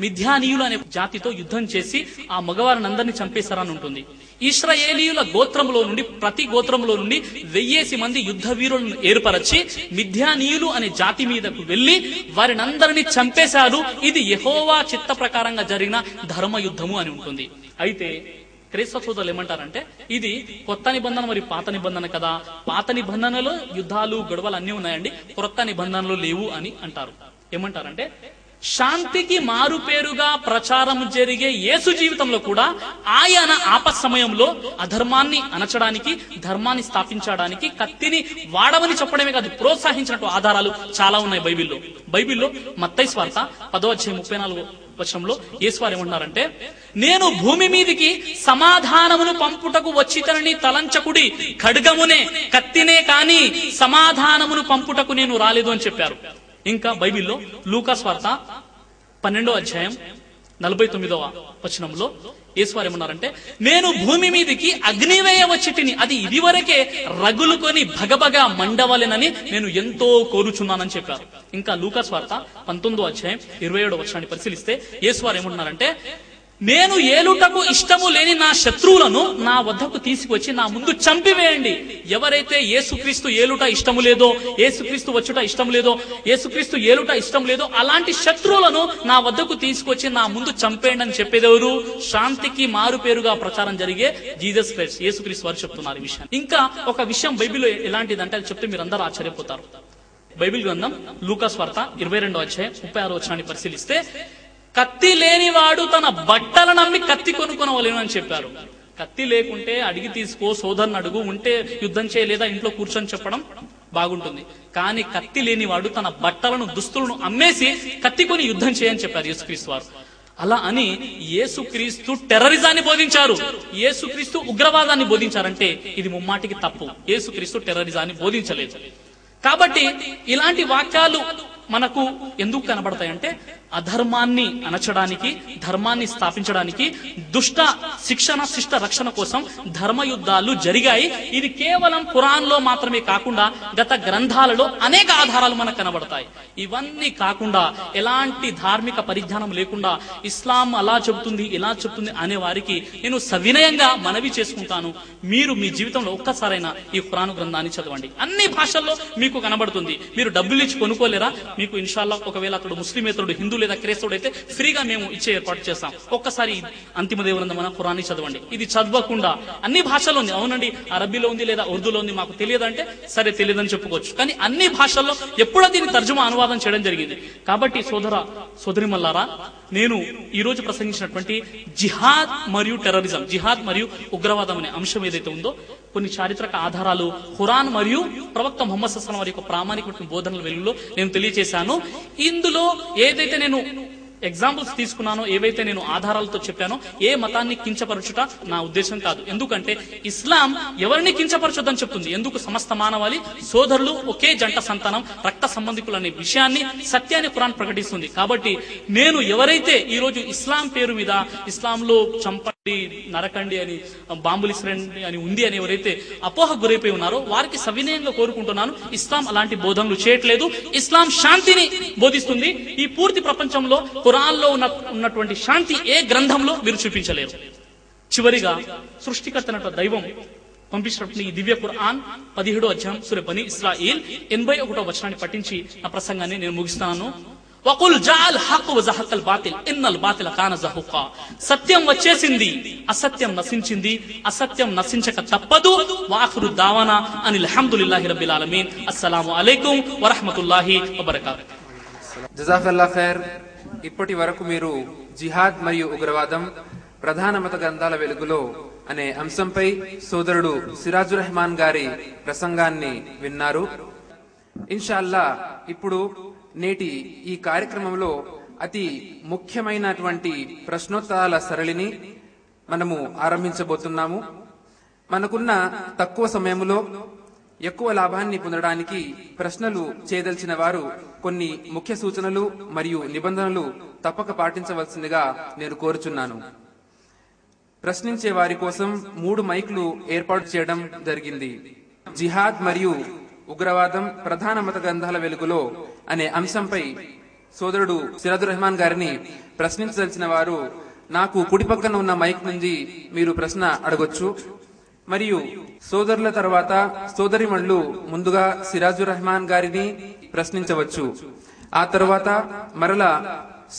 మిథ్యానీయులు అనే జాతితో యుద్ధం చేసి ఆ మగవారినందరినీ చంపేశారని ఉంటుంది. ఇశ్రాయేలీయుల గోత్రంలో నుండి ప్రతి గోత్రంలో నుండి 1000 మంది యుద్ధ వీరులను ఏర్పరచి మిథ్యానీయులు అనే జాతి మీదకు వెళ్లి వారినందరినీ చంపేశారు. ఇది యెహోవా చిత్త ప్రకారంగా జరిగిన ధర్మ యుద్ధము అని ఉంటుంది. అయితే క్రైస్తవ సోదరులు ఏమంటారంటే ఇది కొత్త నిబంధన మరి పాత నిబంధన కదా, పాత నిబంధనలో యుద్ధాలు గొడవలు అన్నీ ఉన్నాయండి, కొత్త నిబంధనలు లేవు అని అంటారు. ఏమంటారంటే శాంతికి మారుపేరుగా ప్రచారం జరిగే యేసు జీవితంలో కూడా ఆయన ఆపత్ సమయంలో అధర్మాన్ని అణచడానికి, ధర్మాన్ని స్థాపించడానికి కత్తిని వాడమని చెప్పడమే కాదు, ప్రోత్సహించినట్టు ఆధారాలు చాలా ఉన్నాయి బైబిల్లో. మత్తయి సువార్త 10:34 వచనంలో యేసువారు ఏమంటున్నారంటే, నేను భూమి మీదికి సమాధానమును పంపుటకు వచ్చితనని తలంచకుడి, ఖడ్గమునే కత్తినే కాని సమాధానమును పంపుటకు నేను రాలేదు అని చెప్పారు. ఇంకా బైబిల్లో లూకా సువార్త 12:49 వచనంలో యేసువారు ఏమన్నారంటే, నేను భూమి మీదికి అగ్నివేయ వచ్చిటిని, అది ఇదివరకే రగులుకొని భగభగ మండవలెనని నేను ఎంతో కోరుచున్నానని చెప్పారు. ఇంకా లూకా సువార్త 19:27 వచనాన్ని పరిశీలిస్తే యేసువారు ఏమంటున్నారంటే, నేను ఏలుటకు ఇష్టము లేని నా శత్రువులను నా వద్దకు తీసుకొచ్చి నా ముందు చంపివేయండి. ఎవరైతే యేసుక్రీస్తు ఏలుట ఇష్టము లేదో, యేసుక్రీస్తు వచ్చుట ఇష్టం లేదో, యేసుక్రీస్తు ఏలుట ఇష్టం లేదో అలాంటి శత్రువులను నా వద్దకు తీసుకొచ్చి నా ముందు చంపేయండి అని చెప్పేదెవరు? శాంతికి మారుపేరుగా ప్రచారం జరిగే జీసస్ క్రైస్ట్, యేసుక్రీస్తు వారు చెప్తున్నారు ఈ విషయం. ఇంకా ఒక విషయం బైబిల్లో ఎలాంటిదంటే, అది చెప్తే మీరు అందరూ ఆశ్చర్యపోతారు. బైబిల్ గ్రంథం లూకా సువార్త 22:36 వచనాన్ని పరిశీలిస్తే, కత్తి లేనివాడు తన బట్టలను అమ్మి కత్తి కొనుక్కొనవలేను అని చెప్పారు. కత్తి లేకుంటే అడిగి తీసుకో, సోదరుని అడుగు, ఉంటే యుద్ధం చేయలేదా ఇంట్లో కూర్చొని చెప్పడం బాగుంటుంది. కానీ కత్తి లేనివాడు తన బట్టలను, దుస్తులను అమ్మేసి కత్తి కొని యుద్ధం చేయని చెప్పారు యేసుక్రీస్తు వారు. అలా అని యేసుక్రీస్తు టెర్రరిజాన్ని బోధించారు, యేసుక్రీస్తు ఉగ్రవాదాన్ని బోధించారంటే ఇది ముమ్మాటికి తప్పు. యేసుక్రీస్తు టెర్రరిజాన్ని బోధించలేదు. కాబట్టి ఇలాంటి వాక్యాలు మనకు ఎందుకు కనబడతాయంటే, అధర్మాన్ని అణచడానికి, ధర్మాన్ని స్థాపించడానికి, దుష్ట శిక్షణ, శిష్ట రక్షణ కోసం ధర్మ యుద్ధాలు జరిగాయి. ఇది కేవలం ఖురాన్ లో మాత్రమే కాకుండా గత గ్రంథాలలో అనేక ఆధారాలు మనకు కనబడతాయి. ఇవన్నీ కాకుండా ఎలాంటి ధార్మిక పరిజ్ఞానం లేకుండా ఇస్లాం అలా చెబుతుంది, ఇలా చెబుతుంది అనే వారికి నేను సవినయంగా మనవి చేసుకుంటాను, మీరు మీ జీవితంలో ఒక్కసారైనా ఈ ఖురాన్ గ్రంథాన్ని చదవండి. అన్ని భాషల్లో మీకు కనబడుతుంది. మీరు డబ్బులు ఇచ్చి కొనుక్కోలేరా? మీకు ఇన్షాల్లా ఒకవేళ అతడు ముస్లిమేతరుడు, హిందూ లేదా క్రైస్తవుడు అయితే ఫ్రీగా మేము ఇచ్చే ఏర్పాటు చేస్తాం. ఒక్కసారి అంతిమ దేవులందమైన ఖురాన్ని చదవండి. ఇది చదవకుండా అన్ని భాషల్లో ఉంది. అవునండి, అరబీలో ఉంది లేదా ఉర్దూలో ఉంది, మాకు తెలియదంటే సరే తెలియదని చెప్పుకోవచ్చు. కానీ అన్ని భాషల్లో ఎప్పుడో దీన్ని తర్జుమా, అనువాదం చేయడం జరిగింది. కాబట్టి సోదరిమల్లారా, నేను ఈ రోజు ప్రసంగించినటువంటి జిహాద్ మరియు టెర్రరిజం, జిహాద్ మరియు ఉగ్రవాదం అనే అంశం ఏదైతే ఉందో, కొన్ని చారిత్రక ఆధారాలు ఖురాన్ మరియు ప్రవక్త ముహమ్మద్ సల్లల్లాహు అలైహి వసల్లం వారి యొక్క ప్రామాణికమైన బోధనల వెలుగులో నేను తెలియజేశాను. ఇందులో ఏదైతే నేను ఎగ్జాంపుల్స్ తీసుకున్నానో, ఏవైతే నేను ఆధారాలతో చెప్పానో, ఏ మతాన్ని కించపరచుట నా ఉద్దేశం కాదు. ఎందుకంటే ఇస్లాం ఎవరిని కించపరచొద్దని చెప్తుంది. ఎందుకు? సమస్త మానవాళి సోదరులు, ఒకే జంట సంతానం, రక్త సంబంధికులు అనే విషయాన్ని, సత్యాన్ని ఖురాన్ ప్రకటిస్తుంది. కాబట్టి నేను ఎవరైతే ఈ రోజు ఇస్లాం పేరు మీద ఇస్లాంలో చంపండి, నరకండి అని, బాంబులు ఇస్రండి అని ఉంది అని ఎవరైతే అపోహ గురైపోయి ఉన్నారో వారికి సవినయంగా కోరుకుంటున్నాను, ఇస్లాం అలాంటి బోధనలు చేయట్లేదు. ఇస్లాం శాంతిని బోధిస్తుంది. ఈ పూర్తి ప్రపంచంలో ఖురాన్లో ఉన్నటువంటి శాంతి ఏ గ్రంథంలో మీరు చూపించలేరు. చివరిగా సృష్టికర్త దైవం పంపించినటువంటి ఈ దివ్య ఖురాన్ 17వ అధ్యాయం సూర బనీ ఇస్రాయిల్ 81వ వచనాన్ని పఠించి నా ప్రసంగాన్ని నేను ముగిస్తాను. వకుల్ జాల్ హక్ వజహకల్ బాతిల్ ఇన్నల్ బాతిల కాన జహుకా. సత్యం వచ్చేసింది, అసత్యం నశించింది, అసత్యం నశించక తప్పదు. వాఖిరు దావానా అనిల్ హమ్దులిల్లాహి రబ్బిల్ ఆలమీన్. అస్సలాము అలైకుం వరహ్మతుల్లాహి వబరకాతుహు. జజాకల్లా ఖైర్. ఇప్పటి వరకు మీరు జిహాద్ మరియు ఉగ్రవాదం ప్రధాన మత గ్రంథాల వెలుగులో అనే అంశంపై సోదరుడు సిరాజుర్ రెహమాన్ గారి ప్రసంగాన్ని విన్నారు. ఇన్షాల్లా ఇప్పుడు నేటి ఈ కార్యక్రమంలో అతి ముఖ్యమైనటువంటి ప్రశ్నోత్తరాల సరళిని మనము ఆరంభించబోతున్నాము. మనకున్న తక్కువ సమయంలో ఎక్కువ లాభాన్ని పొందడానికి ప్రశ్నలు చేయదలిచిన వారు కొన్ని ముఖ్య సూచనలు మరియు నిబంధనలు తప్పక పాటించవలసిందిగా నేను కోరుచున్నాను. ప్రశ్నించే వారి కోసం 3 మైకులు ఏర్పాటు చేయడం జరిగింది. జిహాద్ మరియు ఉగ్రవాదం ప్రధాన మత గ్రంథాల వెలుగులో అనే అంశంపై సోదరుడు సిరాజుర్ రెహమాన్ గారిని ప్రశ్నించదలిచిన వారు నాకు కుడి పక్కన ఉన్న మైక్ నుంచి మీరు ప్రశ్న అడగొచ్చు. మరియు సోదరుల తర్వాత సోదరిమణులు ముందుగా సిరాజుర్ రెహమాన్ గారిని ప్రశ్నించవచ్చు. ఆ తర్వాత మరలా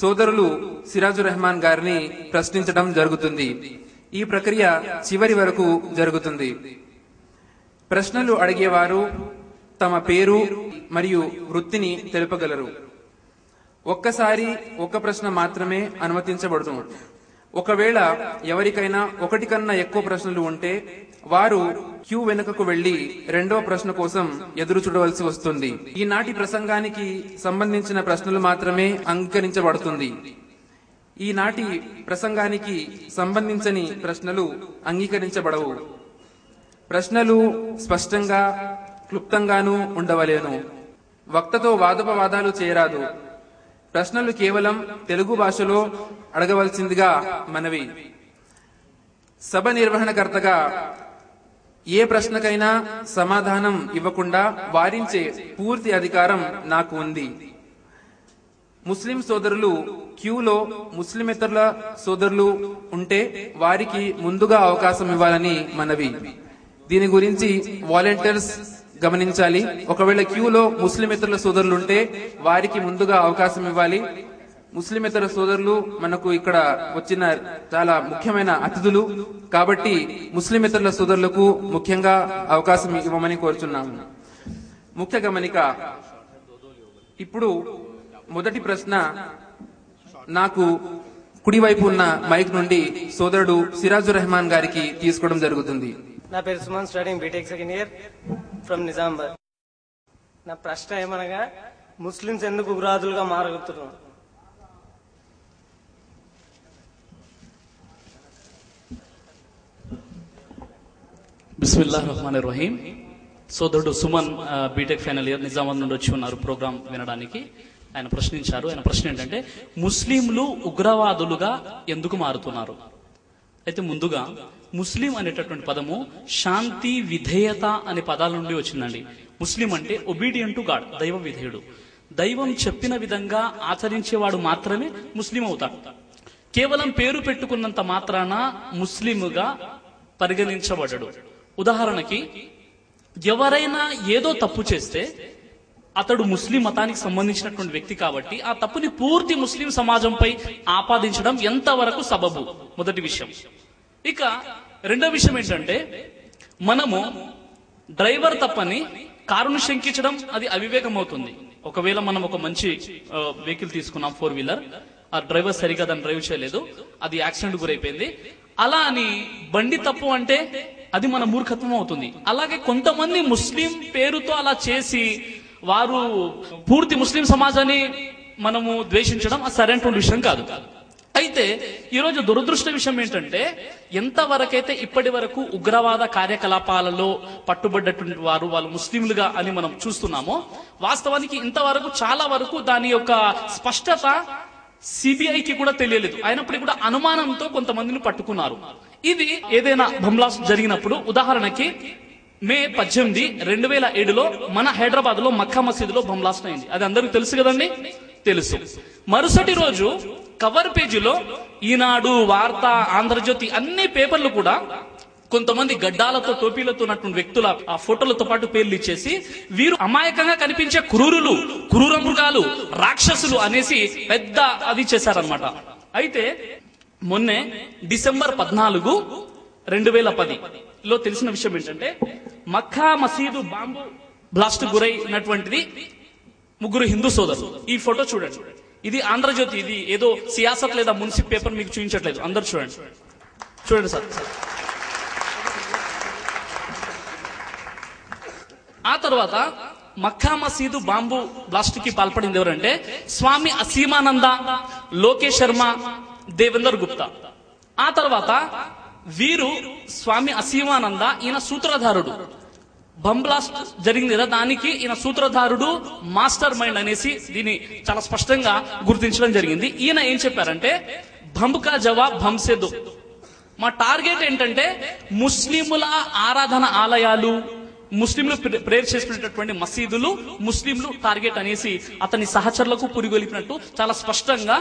సోదరులు సిరాజుర్ రెహమాన్ గారిని ప్రశ్నించడం జరుగుతుంది. ఈ ప్రక్రియ చివరి వరకు జరుగుతుంది. ప్రశ్నలు అడిగేవారు తమ పేరు మరియు వృత్తిని తెలుపగలరు. ఒక్కసారి ఒక ప్రశ్న మాత్రమే అనుమతించబడును. ఒకవేళ ఎవరికైనా ఒకటి కన్నా ఎక్కువ ప్రశ్నలు ఉంటే వారు క్యూ వెనుకకు వెళ్లి రెండవ ప్రశ్న కోసం ఎదురు చూడవలసి వస్తుంది. ఈనాటి ప్రసంగానికి సంబంధించిన ప్రశ్నలు మాత్రమే అంగీకరించబడుతుంది. ఈనాటి ప్రసంగానికి సంబంధించని ప్రశ్నలు అంగీకరించబడవు. ప్రశ్నలు స్పష్టంగా క్లుప్తంగానూ ఉండవలేను. వక్తతో వాదోపవాదాలు చేయరాదు. ప్రశ్నలు కేవలం తెలుగు భాషలో అడగవలసిందిగా మనవి. సభ నిర్వహణకర్తగా ఏ ప్రశ్నకైనా సమాధానం ఇవ్వకుండా వారించే పూర్తి అధికారం నాకు ఉంది. ముస్లిం సోదరులు క్యూలో ముస్లిమేతరుల సోదరులు ఉంటే వారికి ముందుగా అవకాశం ఇవ్వాలని మనవి. దీని గురించి వాలంటీర్స్ గమనించాలి. ఒకవేళ క్యూలో ముస్లిమేతరుల సోదరులు ఉంటే వారికి ముందుగా అవకాశం ఇవ్వాలి. ముస్లిమేతర సోదరులు మనకు ఇక్కడ వచ్చిన చాలా ముఖ్యమైన అతిథులు కాబట్టి ముస్లిమేతరుల సోదరులకు ముఖ్యంగా అవకాశం ఇవ్వమని కోరుచున్నాము. ముఖ్య గమనిక, ఇప్పుడు మొదటి ప్రశ్న నాకు కుడివైపు ఉన్న మైక్ నుండి సోదరుడు సిరాజుర్ రెహమాన్ గారికి తీసుకోవడం జరుగుతుంది. నా పేరు Suman, studying BTech second year from Nizamabad. నా ప్రశ్న ఏమనగా, ముస్లింస్ ఎందుకు ఉగ్రవాదులుగా మారగలుగుతున్నారు? బిస్మిల్లాహిర్ రహమానిర్ రహీం. సోదరుడు Suman BTech final year Nizamabad నుండి వచ్చి ఉన్నారు ప్రోగ్రామ్ వినడానికి. ఆయన ప్రశ్నించారు. ఆయన ప్రశ్న ఏంటంటే, ముస్లింలు ఉగ్రవాదులుగా ఎందుకు మారుతున్నారు? అయితే ముందుగా ముస్లిం అనేటటువంటి పదము శాంతి, విధేయత అనే పదాల నుండి వచ్చిందండి. ముస్లిం అంటే ఒబీడియంట్ టు గాడ్, దైవ విధేయుడు. దైవం చెప్పిన విధంగా ఆచరించేవాడు మాత్రమే ముస్లిం అవుతాడు. కేవలం పేరు పెట్టుకున్నంత మాత్రాన ముస్లిముగా పరిగణించబడడు. ఉదాహరణకి, ఎవరైనా ఏదో తప్పు చేస్తే అతడు ముస్లిం మతానికి సంబంధించినటువంటి వ్యక్తి కాబట్టి ఆ తప్పుని పూర్తి ముస్లిం సమాజంపై ఆపాదించడం ఎంతవరకు సబబు? మొదటి విషయం. ఇక రెండో విషయం ఏంటంటే, మనము డ్రైవర్ తప్పని కారును శంకించడం అది అవివేకం అవుతుంది. ఒకవేళ మనం ఒక మంచి వెహికల్ తీసుకున్నాం, 4 వీలర్, ఆ డ్రైవర్ సరిగా దాన్ని డ్రైవ్ చేయలేదు, అది యాక్సిడెంట్ గురైపోయింది, అలా అని బండి తప్పు అంటే అది మన మూర్ఖత్వం అవుతుంది. అలాగే కొంతమంది ముస్లిం పేరుతో అలా చేసి వారు పూర్తి ముస్లిం సమాజాన్ని మనము ద్వేషించడం అది సరైనటువంటి విషయం కాదు. అయితే ఈరోజు దురదృష్ట విషయం ఏంటంటే, ఎంతవరకైతే ఇప్పటి వరకు ఉగ్రవాద కార్యకలాపాలలో పట్టుబడ్డటువంటి వాళ్ళు ముస్లింలుగా అని మనం చూస్తున్నామో, వాస్తవానికి ఇంతవరకు చాలా వరకు దాని యొక్క స్పష్టత సిబిఐకి కూడా తెలియలేదు. అయినప్పటికీ కూడా అనుమానంతో కొంతమందిని పట్టుకున్నారు. ఇది ఏదైనా బంబ్లాస్ట్ జరిగినప్పుడు, ఉదాహరణకి మే 18, 2007లో మన హైదరాబాద్ లో మక్కా మసీదులో బంబ్లాస్ట్ అయింది. అది అందరికీ తెలుసు కదండి, తెలుసు. మరుసటి రోజు కవర్ పేజీలో ఈనాడు, వార్త, ఆంధ్రజ్యోతి అన్ని పేపర్లు కూడా కొంతమంది గడ్డాలతో, టోపీలతో ఉన్నటువంటి వ్యక్తుల ఆ ఫోటోలతో పాటు పేర్లు ఇచ్చేసి వీరు అమాయకంగా కనిపించే క్రూరులు, క్రూర మృగాలు, రాక్షసులు అనేసి పెద్ద అది చేశారనమాట. అయితే మొన్నే డిసెంబర్ 14, 2010లో తెలిసిన విషయం ఏంటంటే, మక్కా మసీదు బాంబు బ్లాస్ట్ గురైనటువంటిది 3 హిందూ సోదరులు. ఈ ఫోటో చూడండి. ఇది ఆంధ్రజ్యోతి, ఇది ఏదో సియాసత్ లేదా మున్సిప్ పేపర్ మీకు చూపించట్లేదు, అందరు చూడండి. చూడండి సార్. ఆ తర్వాత మక్కా మసీదు బాంబు బ్లాస్ట్ కి పాల్పడింది ఎవరంటే స్వామి అసీమానంద, లోకేష్ శర్మ, దేవేందర్ గుప్తా. ఆ తర్వాత వీరు స్వామి అసీమానంద, ఈయన సూత్రధారుడు. బంబ్ బ్లాస్ట్ జరిగింది కదా, దానికి ఈయన సూత్రధారుడు, మాస్టర్ మైండ్ అనేసి దీన్ని చాలా స్పష్టంగా గుర్తించడం జరిగింది. ఈయన ఏం చెప్పారంటే, బంబ్ కా జవాబ్ బంబ్ సే దో. మా టార్గెట్ ఏంటంటే ముస్లింల ఆరాధన ఆలయాలు, ముస్లింలు ప్రేయర్ చేసుకునేటటువంటి మసీదులు, ముస్లింలు టార్గెట్ అనేసి అతని సహచరులకు పురిగొలిపినట్టు చాలా స్పష్టంగా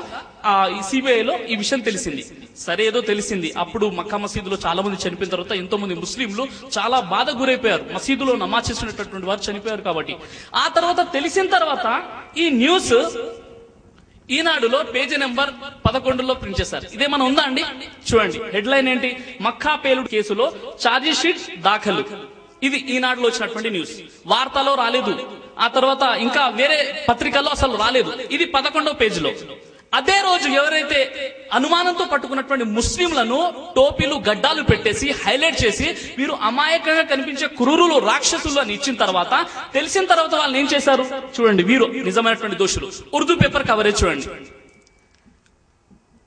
ఈ సిబిఐలో ఈ విషయం తెలిసింది. సరే, ఏదో తెలిసింది. అప్పుడు మక్కా మసీదులో చాలా మంది చనిపోయిన తర్వాత ఎంతో మంది ముస్లింలు చాలా బాధ గురైపోయారు. మసీదులో నమాజ్ చేసుకునేటటువంటి వారు చనిపోయారు కాబట్టి. ఆ తర్వాత తెలిసిన తర్వాత ఈ న్యూస్ ఈనాడులో పేజీ నెంబర్ 11లో ప్రింట్ చేశారు. ఇదేమన్నా ఉందా అండి? చూడండి, హెడ్లైన్ ఏంటి? మక్కా పేలుడు కేసులో ఛార్జీ షీట్ దాఖలు. ఇది ఈనాడులో వచ్చినటువంటి న్యూస్. వార్తలో రాలేదు, ఆ తర్వాత ఇంకా వేరే పత్రికల్లో అసలు రాలేదు. ఇది 11వ పేజీలో. అదే రోజు ఎవరైతే అనుమానంతో పట్టుకున్నటువంటి ముస్లింలను టోపీలు గడ్డాలు పెట్టేసి హైలైట్ చేసి వీరు అమాయకంగా కనిపించే క్రూరులు రాక్షసులు అని ఇచ్చిన తర్వాత తెలిసిన తర్వాత వాళ్ళు ఏం చేశారు చూడండి. వీరు నిజమైనటువంటి దోషులు. ఉర్దూ పేపర్ కవరేజ్ చూడండి.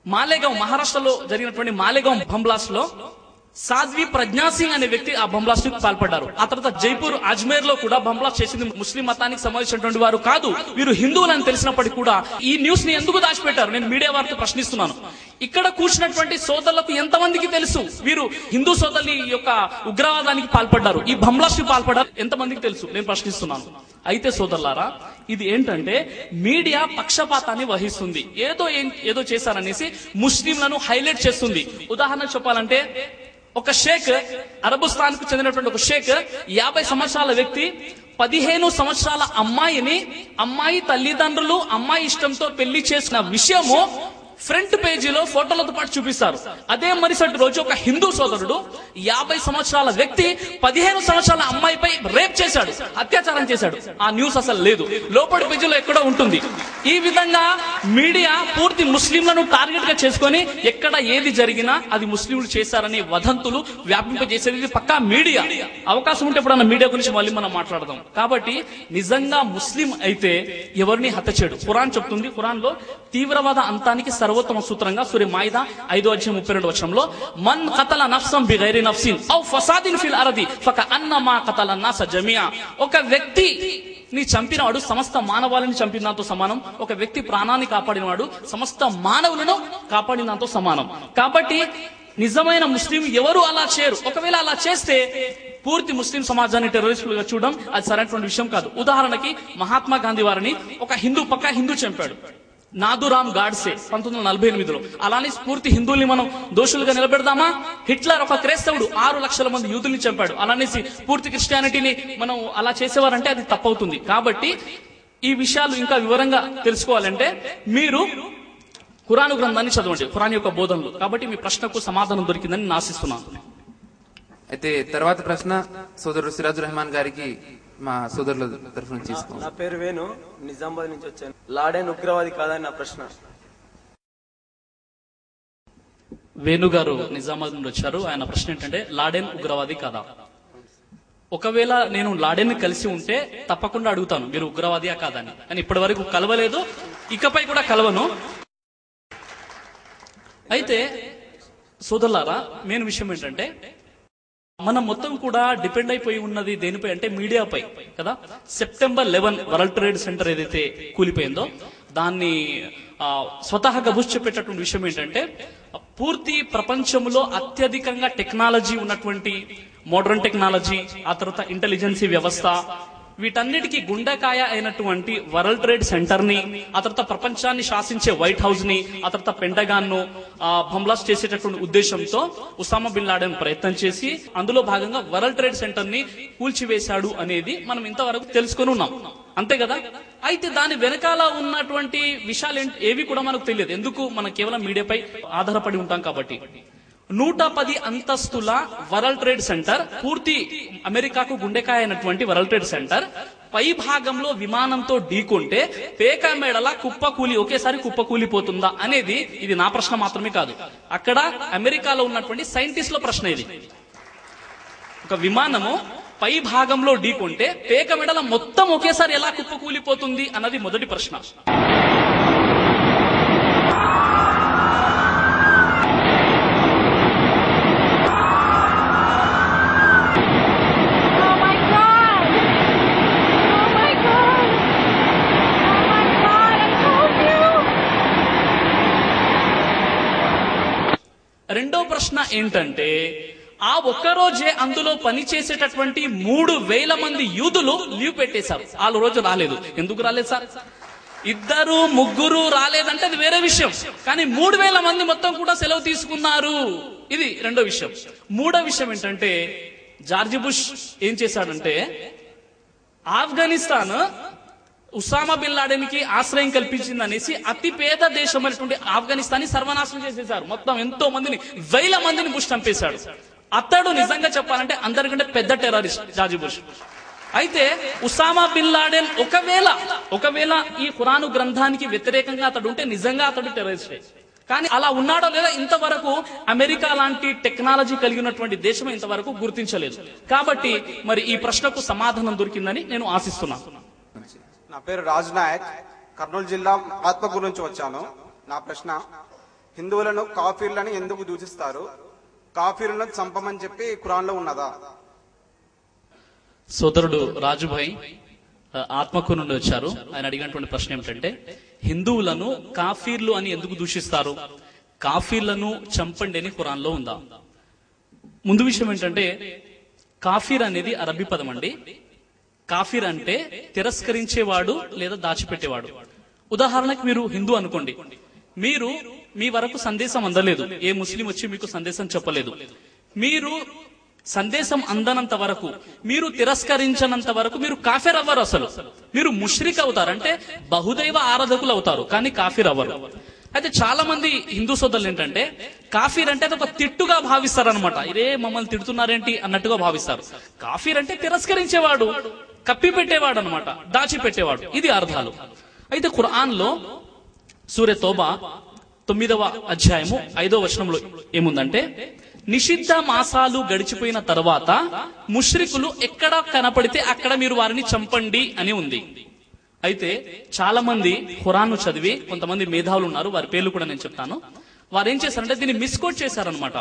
మాలేగాం, మహారాష్ట్రలో జరిగినటువంటి మాలేగాం బంబ్లాస్ట్ లో సాధ్వి ప్రజ్ఞా సింగ్ అనే వ్యక్తి ఆ బంబ్లాస్ట్ కు పాల్పడ్డారు. ఆ తర్వాత జైపూర్, అజ్మేర్ లో కూడా బంబ్లాస్ట్ చేసింది ముస్లిం మతానికి సంబంధించినటువంటి వారు కాదు, వీరు హిందువులని తెలిసినప్పటికీ కూడా ఈ న్యూస్ ని ఎందుకు దాచిపెట్టారు? నేను మీడియా వారితో ప్రశ్నిస్తున్నాను. ఇక్కడ కూర్చున్నటువంటి సోదరులకు ఎంతమందికి తెలుసు వీరు హిందూ సోదరుల యొక్క ఉగ్రవాదానికి పాల్పడ్డారు, ఈ బంబ్లాస్ట్ కి పాల్పడ్డారు? ఎంతమందికి తెలుసు? నేను ప్రశ్నిస్తున్నాను. అయితే సోదరులారా, ఇది ఏంటంటే మీడియా పక్షపాతాన్ని వహిస్తుంది. ఏదో చేశారనేసి ముస్లింలను హైలైట్ చేస్తుంది. ఉదాహరణ చెప్పాలంటే ఒక షేక్, అరబుస్థాన్ కు చెందినటువంటి ఒక షేక్ 50 సంవత్సరాల వ్యక్తి 15 సంవత్సరాల అమ్మాయి తల్లిదండ్రులు అమ్మాయి ఇష్టంతో పెళ్లి చేసిన విషయము ఫ్రంట్ పేజీలో ఫోటోలతో పాటు చూపిస్తారు. అదే మరుసటి రోజు ఒక హిందూ సోదరుడు 50 సంవత్సరాల వ్యక్తి 15 సంవత్సరాల అమ్మాయిపై రేప్ చేశాడు, అత్యాచారం చేశాడు. ఆ న్యూస్ అసలు లేదు, లోపలి పేజీలో ఎక్కడో ఉంటుంది. ఈ విధంగా మీడియా పూర్తి ముస్లింలను టార్గెట్ గా చేసుకొని ఎక్కడ ఏది జరిగినా అది ముస్లింలు చేశారని వదంతులు వ్యాపింపజేసేది ఇది పక్కా మీడియా. అవకాశం ఉంటే ఎప్పుడన్నా మీడియా గురించి మళ్ళీ మనం మాట్లాడదాం. కాబట్టి నిజంగా ముస్లిం అయితే ఎవరిని హత్య చేయడు. ఖురాన్ చెప్తుంది. ఖురాన్ లో తీవ్రవాద అంతానికి సర్వోత్తమ సూత్రంగా సూర మాయిదా 5వ అధ్యాయం 32వ వచనంలో మన్ ఖతల నఫ్సం బిగైరి నఫ్సిన్ ఔ ఫసాదిన్ ఫిల్ అర్ది ఫకఅన్నమా ఖతల నాస జమియా. ఒక వ్యక్తి ని చంపినవాడు సమస్త మానవాళిని చంపినంతో సమానం. ఒక వ్యక్తి ప్రాణాన్ని కాపాడినవాడు సమస్త మానవులను కాపాడినంతో సమానం. కాబట్టి నిజమైన ముస్లిం ఎవరు అలా చేయరు. ఒకవేళ అలా చేస్తే పూర్తి ముస్లిం సమాజాన్ని టెర్రరిస్టులుగా చూడడం అది సరైనటువంటి విషయం కాదు. ఉదాహరణకి మహాత్మా గాంధీ వారిని ఒక పక్కా హిందూ చంపాడు, నాదురామ్ గాడ్సే 1948లో. అలానే పూర్తి హిందువుల్ని మనం దోషులుగా నిలబెడదామా? హిట్లర్ ఒక క్రైస్తవుడు 6 లక్షల మంది యూదుల్ని చంపాడు. అలానేసి పూర్తి క్రిస్టియానిటీని మనం అలా చేసేవారంటే అది తప్పవుతుంది. కాబట్టి ఈ విషయాలు ఇంకా వివరంగా తెలుసుకోవాలంటే మీరు ఖురాను గ్రంథాన్ని చదవండి, ఖురాన్ యొక్క బోధనలు. కాబట్టి మీ ప్రశ్నకు సమాధానం దొరికిందని నేను ఆశిస్తున్నాను. అయితే తర్వాత ప్రశ్న సోదరుడు సిరాజుర్ రెహమాన్ గారికి మా సోదరుల తరఫు నుంచి తీసుకోండి. నా పేరు వేణు, నిజామాబాద్ నుంచి వచ్చాను. లాడెన్ ఉగ్రవాది కాదని నా ప్రశ్న. వేణు గారు నిజామాబాద్ నుండి వచ్చారు. ఆయన ప్రశ్న ఏంటంటే లాడెన్ ఉగ్రవాది కాదా? ఒకవేళ నేను లాడెన్ కలిసి ఉంటే తప్పకుండా అడుగుతాను మీరు ఉగ్రవాదియా కాదని. అని ఇప్పటి వరకు కలవలేదు, ఇకపై కూడా కలవను. అయితే సోదరులారా, మెయిన్ విషయం ఏంటంటే మనం మొత్తం కూడా డిపెండ్ అయిపోయి ఉన్నది దేనిపై అంటే మీడియాపై కదా. సెప్టెంబర్ 11 వరల్డ్ ట్రేడ్ సెంటర్ ఏదైతే కూలిపోయిందో దాన్ని స్వతహాగా బూస్ట్ చెప్పేటటువంటి విషయం ఏంటంటే పూర్తి ప్రపంచంలో అత్యధికంగా టెక్నాలజీ ఉన్నటువంటి మోడర్న్ టెక్నాలజీ, ఆ తర్వాత ఇంటెలిజెన్సీ వ్యవస్థ, వీటన్నిటికీ గుండెకాయ అయినటువంటి వరల్డ్ ట్రేడ్ సెంటర్ ని, ఆ తర్వాత ప్రపంచాన్ని శాసించే వైట్ హౌస్ ని, ఆ తర్వాత పెంటగాన్ ను బంబ్లాస్ట్ చేసేటటువంటి ఉద్దేశంతో ఉసామా బిన్ లాడెన్ ప్రయత్నం చేసి అందులో భాగంగా వరల్డ్ ట్రేడ్ సెంటర్ ని కూల్చివేశాడు అనేది మనం ఇంతవరకు తెలుసుకొని ఉన్నాం, అంతే కదా. అయితే దాని వెనకాల ఉన్నటువంటి విషయాలు ఏవి కూడా మనకు తెలియదు. ఎందుకు? మనం కేవలం మీడియాపై ఆధారపడి ఉంటాం కాబట్టి. 110 అంతస్తుల వరల్డ్ ట్రేడ్ సెంటర్, పూర్తి అమెరికాకు గుండెకాయ అయినటువంటి వరల్డ్ ట్రేడ్ సెంటర్ పై భాగంలో విమానంతో ఢీకొంటే పేక మేడల ఒకేసారి కుప్పకూలిపోతుందా అనేది ఇది నా ప్రశ్న మాత్రమే కాదు, అక్కడ అమెరికాలో ఉన్నటువంటి సైంటిస్టుల ప్రశ్న. ఇది ఒక విమానము పై భాగంలో ఢీకొంటే పేక మెడల మొత్తం ఒకేసారి ఎలా కుప్పకూలిపోతుంది అన్నది మొదటి ప్రశ్న. రెండో ప్రశ్న ఏంటంటే ఆ ఒక్కరోజే అందులో పనిచేసేటటువంటి 3,000 మంది యూదులు లీవ్ పెట్టేశారు. ఆ రోజు రాలేదు. ఎందుకు రాలేదు సార్? 2, 3 రాలేదంటే అది వేరే విషయం, కానీ 3,000 మంది మొత్తం కూడా సెలవు తీసుకున్నారు. ఇది రెండో విషయం. మూడో విషయం ఏంటంటే జార్జ్ బుష్ ఏం చేశాడంటే ఆఫ్ఘనిస్తాన్ ఉసామా బిన్ లాడెన్ కి ఆశ్రయం కల్పించింది అనేసి అతి పేద దేశం అనేటువంటి ఆఫ్ఘనిస్తాన్ ని సర్వనాశనం చేసేశారు. మొత్తం ఎంతో మందిని 1000 మందిని బుష్ చంపేశాడు. అతడు నిజంగా చెప్పాలంటే అందరికంటే పెద్ద టెర్రరిస్ట్ జార్జ్ బుష్. అయితే ఉసామా బిన్ లాడెన్ ఒకవేళ ఈ ఖురాను గ్రంథానికి వ్యతిరేకంగా అతడు ఉంటే నిజంగా అతడు టెర్రరిస్టే. కానీ అలా ఉన్నాడో లేదా ఇంతవరకు అమెరికా లాంటి టెక్నాలజీ కలిగినటువంటి దేశం ఇంతవరకు గుర్తించలేదు. కాబట్టి మరి ఈ ప్రశ్నకు సమాధానం దొరికిందని నేను ఆశిస్తున్నాను. నా పేరు రాజ్ నాయక్, కర్నూలు జిల్లా ఆత్మకూరు నుంచి వచ్చాను. నా ప్రశ్న, హిందువులను కాఫీర్లని ఎందుకు దూషిస్తారు? కాఫీర్లను చంపమని చెప్పి ఖురాన్లో ఉన్నదా? సోదరుడు రాజుభాయ్ ఆత్మకూరు నుండి వచ్చారు. ఆయన అడిగినటువంటి ప్రశ్న ఏమిటంటే, హిందువులను కాఫీర్లు అని ఎందుకు దూషిస్తారు? కాఫీర్లను చంపండి అని ఖురాన్లో ఉందా? ముందు విషయం ఏంటంటే, కాఫీర్ అనేది అరబీ పదం అండి. కాఫీర్ అంటే తిరస్కరించేవాడు లేదా దాచిపెట్టేవాడు. ఉదాహరణకు మీరు హిందూ అనుకోండి, మీరు మీ వరకు సందేశం అందలేదు, ఏ ముస్లిం వచ్చి మీకు సందేశం చెప్పలేదు, మీరు సందేశం అందనంత వరకు, మీరు తిరస్కరించనంత వరకు మీరు కాఫీర్ అవ్వరు. అసలు మీరు ముష్రిక్ అవుతారు, అంటే బహుదైవ ఆరాధకులు అవుతారు, కానీ కాఫీర్ అవ్వరు. అయితే చాలా మంది హిందూ సోదరులు ఏంటంటే, కాఫీర్ అంటే అది ఒక తిట్టుగా భావిస్తారు అనమాట. ఇదే మమ్మల్ని తిడుతున్నారేంటి అన్నట్టుగా భావిస్తారు. కాఫీర్ అంటే తిరస్కరించేవాడు, కప్పి పెట్టేవాడు అనమాట, దాచిపెట్టేవాడు. ఇది అర్థాలు. అయితే ఖురాన్ లో సూరే తౌబా 9వ అధ్యాయము 5వ వచనంలో ఏముందంటే, నిషిద్ధ మాసాలు గడిచిపోయిన తర్వాత ముష్రికులు ఎక్కడ కనపడితే అక్కడ మీరు వారిని చంపండి అని ఉంది. అయితే చాలా మంది ఖురాన్ చదివి, కొంతమంది మేధావులు ఉన్నారు, వారి పేర్లు కూడా నేను చెప్తాను, వారు ఏం చేశారంటే దీన్ని మిస్కోట్ చేశారనమాట.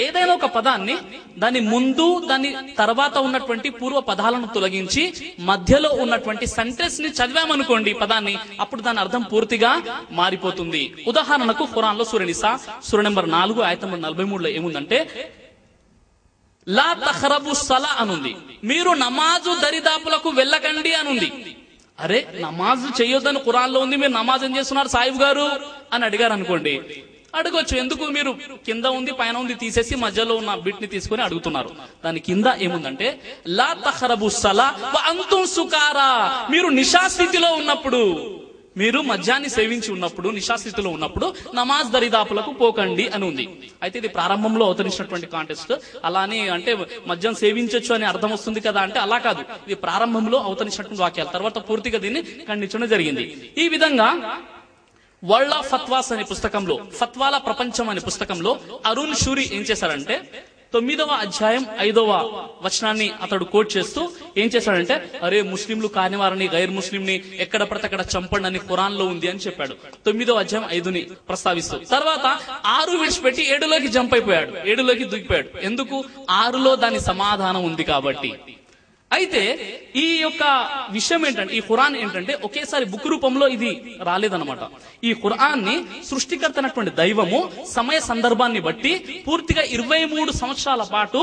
ఏదైనా ఒక పదాన్ని దాని ముందు దాని తర్వాత ఉన్నటువంటి పూర్వ పదాలను తొలగించి మధ్యలో ఉన్నటువంటి సెంటెన్స్ ని చదివామనుకోండి పదాన్ని, అప్పుడు దాని అర్థం పూర్తిగా మారిపోతుంది. ఉదాహరణకు ఖురాన్ లో సూర నిసా సూర నెంబర్ 4 ఆయత నంబర్ 43లో ఏముందంటే, లా తఖ్రబు సలా అనుంది, మీరు నమాజు దరిదాపులకు వెళ్ళకండి అనుంది. అరే, నమాజు చేయొద్దని ఖురాన్ లో ఉంది, మీరు నమాజ్ ఏం చేస్తున్నారు సాహిబ్ గారు అని అడిగారు అనుకోండి, అడగొచ్చు, ఎందుకు మీరు కింద ఉంది పైన ఉంది తీసేసి మధ్యలో ఉన్న బిట్ ని తీసుకుని అడుగుతున్నారు. దాని కింద ఏముందంటే, లా తఖ్రబు సలా వ అంతుం సుకారా, మీరు నిశాస్థితిలో ఉన్నప్పుడు, మీరు మద్యాన్ని సేవించి ఉన్నప్పుడు, నిశాస్థితిలో ఉన్నప్పుడు నమాజ్ దరిదాపులకు పోకండి అని ఉంది. అయితే ఇది ప్రారంభంలో అవతరించినటువంటి కాంటెక్స్ట్. అలానే అంటే మద్యం సేవించొచ్చు అని అర్థం వస్తుంది కదా అంటే అలా కాదు, ఇది ప్రారంభంలో అవతరించినటువంటి వాక్యాలు, తర్వాత పూర్తిగా దీన్ని ఖండించడం జరిగింది. ఈ విధంగా వరల్డ్ ఆఫ్ ఫత్వాస్ అనే పుస్తకంలో, ఫత్వాల ప్రపంచం అనే పుస్తకంలో అరుణ్ షూరి ఏం చేశారంటే, 9వ అధ్యాయం 5వ వచనాన్ని అతడు కోట్ చేస్తూ ఏం చేశాడంటే, అరే ముస్లింలు కాని వారిని, గైర్ ముస్లింని ఎక్కడ పడితే అక్కడ చంపండి అని ఖురాన్ లో ఉంది అని చెప్పాడు. 9వ అధ్యాయం 5ని ప్రస్తావిస్తూ తర్వాత 6 విడిచిపెట్టి 7లోకి జంప్ అయిపోయాడు, 7లోకి దూకిపోయాడు. ఎందుకు? 6లో దాని సమాధానం ఉంది కాబట్టి. అయితే ఈ యొక్క విషయం ఏంటంటే, ఈ ఖురాన్ ఏంటంటే ఒకేసారి బుక్ రూపంలో ఇది రాలేదన్నమాట. ఈ ఖురాన్ ని సృష్టికర్త అయినటువంటి దైవము సమయ సందర్భాన్ని బట్టి పూర్తిగా 23 సంవత్సరాల పాటు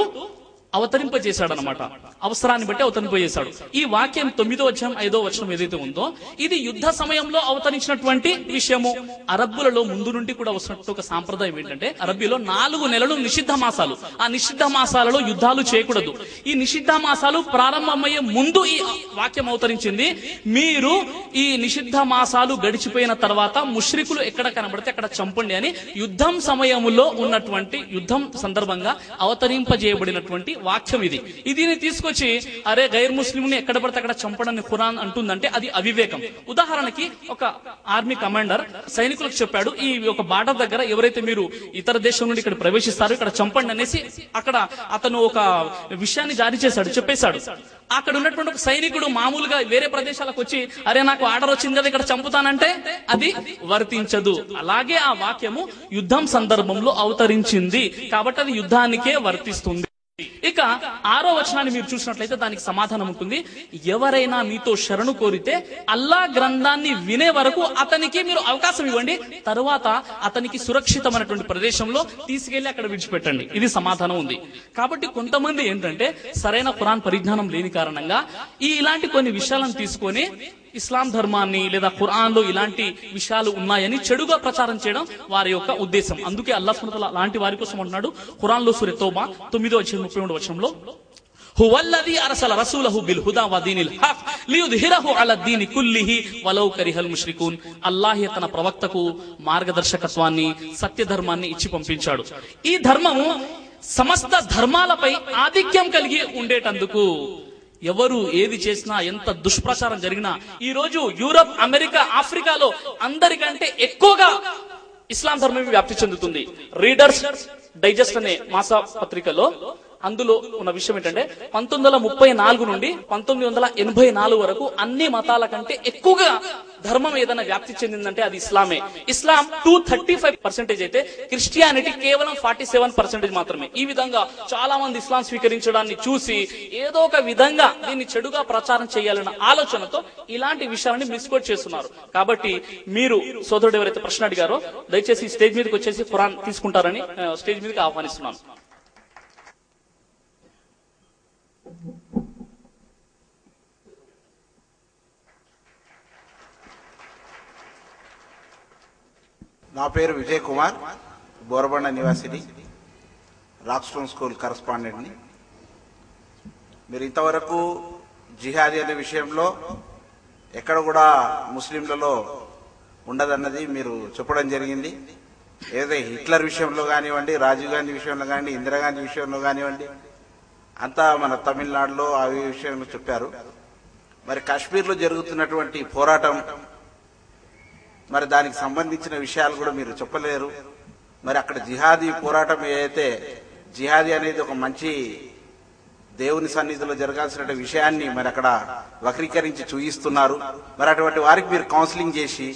అవతరింపజేశాడనమాట. అవసరాన్ని బట్టి అవతరింపజేశాడు. ఈ వాక్యం 9వ అధ్యాయం 5వ వచనం ఏదైతే ఉందో, ఇది యుద్ధ సమయంలో అవతరించినటువంటి విషయము. అరబ్బులలో ముందు నుండి కూడా వస్తున్నట్టు ఒక సాంప్రదాయం ఏంటంటే, అరబ్బీలో 4 నెలలు నిషిద్ధ మాసాలు. ఆ నిషిద్ధ మాసాలలో యుద్ధాలు చేయకూడదు. ఈ నిషిద్ధ మాసాలు ప్రారంభమయ్యే ముందు ఈ వాక్యం అవతరించింది. మీరు ఈ నిషిద్ధ మాసాలు గడిచిపోయిన తర్వాత ముష్రికులు ఎక్కడ కనబడితే అక్కడ చంపండి అని యుద్ధం సమయంలో ఉన్నటువంటి, యుద్ధం సందర్భంగా అవతరింపజేయబడినటువంటి వాక్యం ఇది. దీన్ని తీసుకొచ్చి అరే గైర్ ముస్లింని ఎక్కడ పడితే అక్కడ చంపడాన్ని ఖురాన్ అంటుందంటే అది అవివేకం. ఉదాహరణకి ఒక ఆర్మీ కమాండర్ సైనికులకు చెప్పాడు, ఈ ఒక బార్డర్ దగ్గర ఎవరైతే మీరు ఇతర దేశం నుండి ఇక్కడ ప్రవేశిస్తారో ఇక్కడ చంపండి అనేసి అక్కడ అతను ఒక విషయాన్ని జారీ చేశాడు, చెప్పేశాడు. అక్కడ ఉన్నటువంటి ఒక సైనికుడు మామూలుగా వేరే ప్రదేశాలకు వచ్చి అరే నాకు ఆర్డర్ వచ్చింది కదా ఇక్కడ చంపుతానంటే అది వర్తించదు. అలాగే ఆ వాక్యము యుద్ధం సందర్భంలో అవతరించింది కాబట్టి అది యుద్ధానికే వర్తిస్తుంది. ఇక 6వ వచనాన్ని మీరు చూసినట్లయితే దానికి సమాధానం ఉంటుంది. ఎవరైనా మీతో శరణు కోరితే అల్లా గ్రంథాన్ని వినే వరకు అతనికి మీరు అవకాశం ఇవ్వండి, తరువాత అతనికి సురక్షితమైనటువంటి ప్రదేశంలో తీసుకెళ్లి అక్కడ విడిచిపెట్టండి. ఇది సమాధానం ఉంది. కాబట్టి కొంతమంది ఏంటంటే సరైన ఖురాన్ పరిజ్ఞానం లేని కారణంగా ఇలాంటి కొన్ని విషయాలను తీసుకొని ఇస్లాం ధర్మాన్ని లేదా ఖురాన్ లో ఇలాంటి విషయాలు ఉన్నాయని చెడుగా ప్రచారం చేయడం వారి యొక్క ఉద్దేశం. అందుకే అల్లాహ్ సుబ్హానహు వ తఆలా అలాంటి వారి కోసం అంటున్నాడు ఖురాన్ లో సూరా తౌబా 9వ అధ్యాయం 32వ వచనంలో, హువల్లదీ అర్సల రసూలహు బిల్ హుదా వ దీనిల్ హక్ లియుద్హిరహు అలా దీని కుల్లిహి వలౌ కరిహల్ ముష్రికూన్. అల్లాహ్ తన ప్రవక్తకు మార్గదర్శకత్వాన్ని, సత్య ధర్మాన్ని ఇచ్చి పంపించాడు. ఈ ధర్మము సమస్త ధర్మాలపై ఆధిక్యం కలిగి ఉండేటందుకు ఎవరు ఏది చేసినా, ఎంత దుష్ప్రచారం జరిగినా, ఈ రోజు యూరప్, అమెరికా, ఆఫ్రికాలో అందరికంటే ఎక్కువగా ఇస్లాం ధర్మం వ్యాప్తి చెందుతుంది. రీడర్స్ డైజెస్ట్ అనే మాస పత్రికలో అందులో ఉన్న విషయం ఏంటంటే 1934 నుండి 1984 వరకు అన్ని మతాల కంటే ఎక్కువగా ధర్మం ఏదైనా వ్యాప్తి చెందిందంటే అది ఇస్లామే. ఇస్లాం 235% అయితే క్రిస్టియానిటీ కేవలం 47% మాత్రమే. ఈ విధంగా చాలా మంది ఇస్లాం స్వీకరించడాన్ని చూసి ఏదో ఒక విధంగా దీన్ని చెడుగా ప్రచారం చేయాలన్న ఆలోచనతో ఇలాంటి విషయాలని మిస్కోట్ చేస్తున్నారు. కాబట్టి మీరు సోదరుడు ఎవరైతే ప్రశ్న అడిగారో దయచేసి స్టేజ్ మీదకి వచ్చేసి ఖురాన్ తీసుకుంటారని స్టేజ్ మీదకి ఆహ్వానిస్తున్నాను. నా పేరు విజయ్ కుమార్, బోరబండ నివాసిని, రాక్ స్టోన్ స్కూల్ కరస్పాండెంట్ని. మీరు ఇంతవరకు జిహాదీ అనే విషయంలో ఎక్కడ కూడా ముస్లింలలో ఉండదన్నది మీరు చెప్పడం జరిగింది. ఏదైతే హిట్లర్ విషయంలో కానివ్వండి, రాజీవ్ గాంధీ విషయంలో కానివ్వండి, ఇందిరాగాంధీ విషయంలో కానివ్వండి, అంతా మన తమిళనాడులో ఆ విషయంలో చెప్పారు. మరి కాశ్మీర్లో జరుగుతున్నటువంటి పోరాటం, మరి దానికి సంబంధించిన విషయాలు కూడా మీరు చెప్పలేరు. మరి అక్కడ జిహాదీ పోరాటం ఏదైతే, జిహాదీ అనేది ఒక మంచి దేవుని సన్నిధిలో జరగాల్సిన విషయాన్ని మరి అక్కడ వక్రీకరించి చూయిస్తున్నారు. మరి అటువంటి వారికి మీరు కౌన్సిలింగ్ చేసి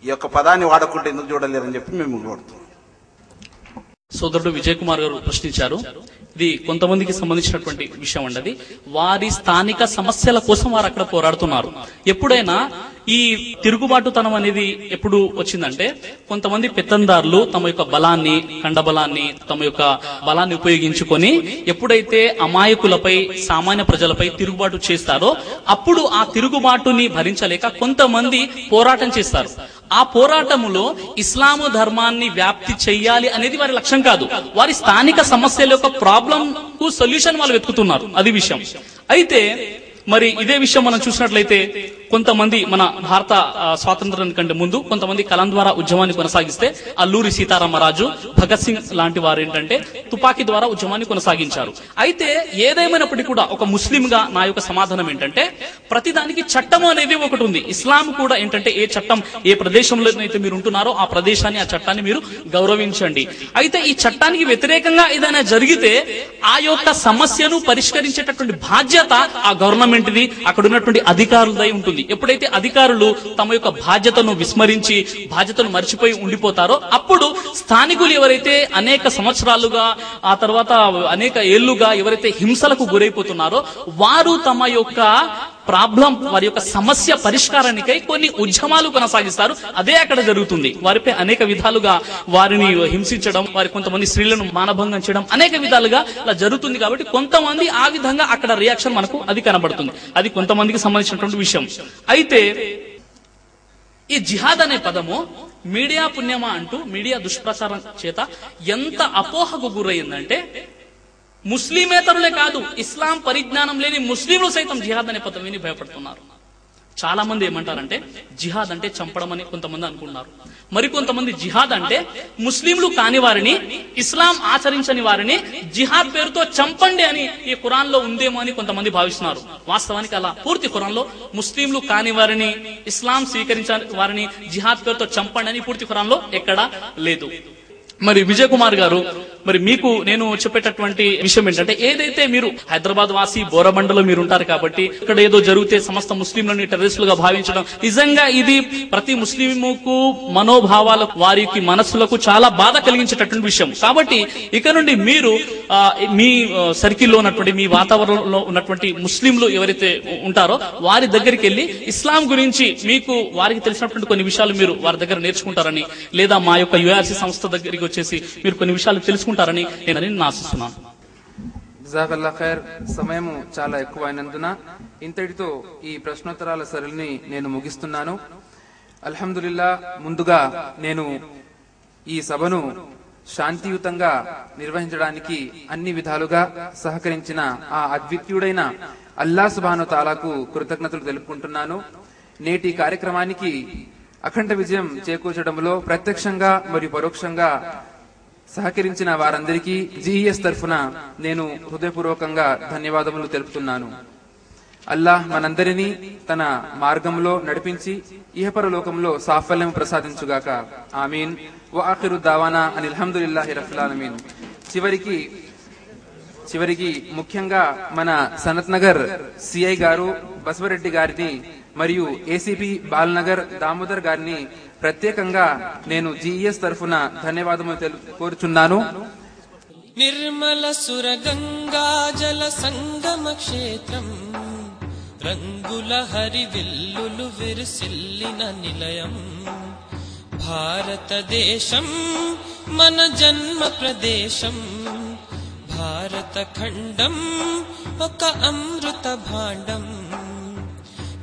ఈ యొక్క పదాన్ని వాడకుండా ఎందుకు చూడలేరని చెప్పి మేము కోరుతున్నాం. సోదరుడు విజయ్ కుమార్ గారు ప్రశ్నించారు. ఇది కొంతమందికి సంబంధించినటువంటి విషయం అండి. వారి స్థానిక సమస్యల కోసం వారు అక్కడ పోరాడుతున్నారు. ఎప్పుడైనా ఈ తిరుగుబాటుతనం అనేది ఎప్పుడు వచ్చిందంటే, కొంతమంది పెత్తందారులు తమ యొక్క బలాన్ని, కండబలాన్ని, తమ యొక్క బలాన్ని ఉపయోగించుకొని ఎప్పుడైతే అమాయకులపై, సామాన్య ప్రజలపై తిరుగుబాటు చేస్తారో అప్పుడు ఆ తిరుగుబాటుని భరించలేక కొంతమంది పోరాటం చేస్తారు. ఆ పోరాటములో ఇస్లాము ధర్మాన్ని వ్యాప్తి చెయ్యాలి అనేది వారి లక్ష్యం కాదు. వారి స్థానిక సమస్యల యొక్క ప్రాబ్లం కు సొల్యూషన్ వాళ్ళు వెతుకుతున్నారు. అది విషయం. అయితే మరి ఇదే విషయం మనం చూసినట్లయితే కొంతమంది మన భారత స్వాతంత్ర్యం కంటే ముందు కొంతమంది కలం ద్వారా ఉద్యమాన్ని కొనసాగిస్తే అల్లూరి సీతారామరాజు, భగత్ సింగ్ లాంటి వారు ఏంటంటే తుపాకీ ద్వారా ఉద్యమాన్ని కొనసాగించారు. అయితే ఏదేమైనప్పటికీ కూడా ఒక ముస్లిం గా నా యొక్క సమాధానం ఏంటంటే, ప్రతిదానికి చట్టం అనేది ఒకటి ఉంది. ఇస్లాం కూడా ఏంటంటే ఏ చట్టం, ఏ ప్రదేశంలో అయితే మీరు ఉంటున్నారో ఆ ప్రదేశాన్ని, ఆ చట్టాన్ని మీరు గౌరవించండి. అయితే ఈ చట్టానికి వ్యతిరేకంగా ఏదైనా జరిగితే ఆ యొక్క సమస్యను పరిష్కరించేటటువంటి బాధ్యత ఆ గవర్నమెంట్ ది, అక్కడ ఉన్నటువంటి అధికారులదై ఉంటుంది. ఎప్పుడైతే అధికారులు తమ యొక్క బాధ్యతను విస్మరించి, బాధ్యతను మర్చిపోయి ఉండిపోతారో అప్పుడు స్థానికులు ఎవరైతే అనేక సంవత్సరాలుగా, ఆ తర్వాత అనేక ఏళ్లుగా ఎవరైతే హింసలకు గురైపోతున్నారో వారు తమ యొక్క ప్రాబ్లం, వారి యొక్క సమస్య పరిష్కారానికై కొన్ని ఉద్యమాలు కొనసాగిస్తారు. అదే అక్కడ జరుగుతుంది. వారిపై అనేక విధాలుగా వారిని హింసించడం, వారి కొంతమంది స్త్రీలను మానభంగం చేయడం అనేక విధాలుగా అలా జరుగుతుంది. కాబట్టి కొంతమంది ఆ విధంగా అక్కడ రియాక్షన్ మనకు అది కనబడుతుంది. అది కొంతమందికి సంబంధించినటువంటి విషయం. అయితే ఈ జిహాద్ అనే పదము మీడియా పుణ్యమా అంటూ మీడియా దుష్ప్రచారం చేత ఎంత అపోహకు గురయ్యిందంటే, ముస్లిమేతరులే కాదు, ఇస్లాం పరిజ్ఞానం లేని ముస్లింలు సైతం జిహాద్ అనే పదం విని భయపడుతున్నారు. చాలా మంది ఏమంటారంటే జిహాద్ అంటే చంపడం అని కొంతమంది అనుకున్నారు. మరికొంతమంది జిహాద్ అంటే ముస్లింలు కాని వారిని, ఇస్లాం ఆచరించని వారిని జిహాద్ పేరుతో చంపండి అని ఈ ఖురాన్ లో ఉందేమో అని కొంతమంది భావిస్తున్నారు. వాస్తవానికి అలా పూర్తి ఖురాన్ లో ముస్లింలు కాని వారిని, ఇస్లాం స్వీకరించని వారిని జిహాద్ పేరుతో చంపండి అని పూర్తి ఖురాన్ లో ఎక్కడా లేదు. మరి విజయ్ కుమార్ గారు, మరి మీకు నేను చెప్పేటటువంటి విషయం ఏంటంటే, ఏదైతే మీరు హైదరాబాద్ వాసి బోరబండలో మీరు ఉంటారు కాబట్టి ఇక్కడ ఏదో జరిగితే సమస్త ముస్లింలని టెర్రరిస్టులుగా భావించడం నిజంగా ఇది ప్రతి ముస్లింకు మనోభావాలకు, వారికి మనస్సులకు చాలా బాధ కలిగించేటటువంటి విషయం. కాబట్టి ఇక నుండి మీరు మీ సర్కిల్లో ఉన్నటువంటి, మీ వాతావరణంలో ఉన్నటువంటి ముస్లింలు ఎవరైతే ఉంటారో వారి దగ్గరికి వెళ్ళి ఇస్లాం గురించి మీకు వారికి తెలిసినటువంటి కొన్ని విషయాలు మీరు వారి దగ్గర నేర్చుకుంటారని, లేదా మా యొక్క యుఆర్సి సంస్థ దగ్గరికి వచ్చేసి మీరు కొన్ని విషయాలు తెలుసుకుంటారని నేను ఆశిస్తున్నాను. జజాకల్లా ఖైర్. సమయం చాలా ఎక్కువ అయినందున ఇంతటితో ఈ ప్రశ్నోత్తరాల సరళిని నేను ముగిస్తున్నాను. అల్హమ్దులిల్లా, ముందుగా నేను ఈ సభను శాంతియుతంగా నిర్వహించడానికి అన్ని విధాలుగా సహకరించిన ఆ అద్వితీయుడైన అల్లా సుబ్హానహు తాలాకు కృతజ్ఞతలు తెలుపుకుంటున్నాను. నేటి కార్యక్రమానికి అఖండ విజయం చేకూర్చడంలో ప్రత్యక్షంగా మరియు పరోక్షంగా సహకరించిన వారందరికీ జిఎస్ తరఫున నేను హృదయపూర్వకంగా ధన్యవాదములు తెలుపుతున్నాను. అల్లాహ్ మనందరినీ తన మార్గంలో నడిపించి ఇహపర లోకంలో సాఫల్యం ప్రసాదించుగాక. ఆమీన్. వ ఆఖిరు దావానా అనిల్ హమ్దులిల్లాహి రబ్బిల్ ఆలమీన్. చివరికి ముఖ్యంగా మన సనత్ నగర్ సిఐ గారు బసవరెడ్డి గారిని మరియు ఏసీపీ బాలనగర్ దామోదర్ గారిని ప్రత్యేకంగా నేను జిఎస్ తరఫున ధన్యవాదములు కోరుచున్నాను. నిర్మల సురగంగా జల సంగమ క్షేత్రం, రంగుల హరివిల్లులు విరిసిల్లిన నిలయం, భారతదేశం మన జన్మ ప్రదేశం, భారత ఖండం ఒక అమృత భాండం.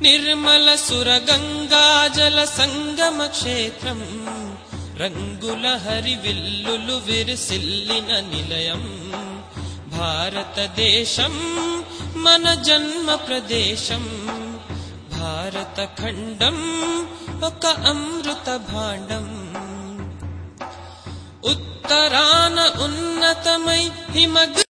నిర్మల సురగంగా జల సంగమ క్షేత్రం, రంగుల హరివిల్లులు విరిసిల్లిన నిలయం, భారతదేశం మన జన్మ ప్రదేశం, భారత ఖండం ఒక అమృత భాండం. ఉత్తరాన ఉన్నతమై హిమగ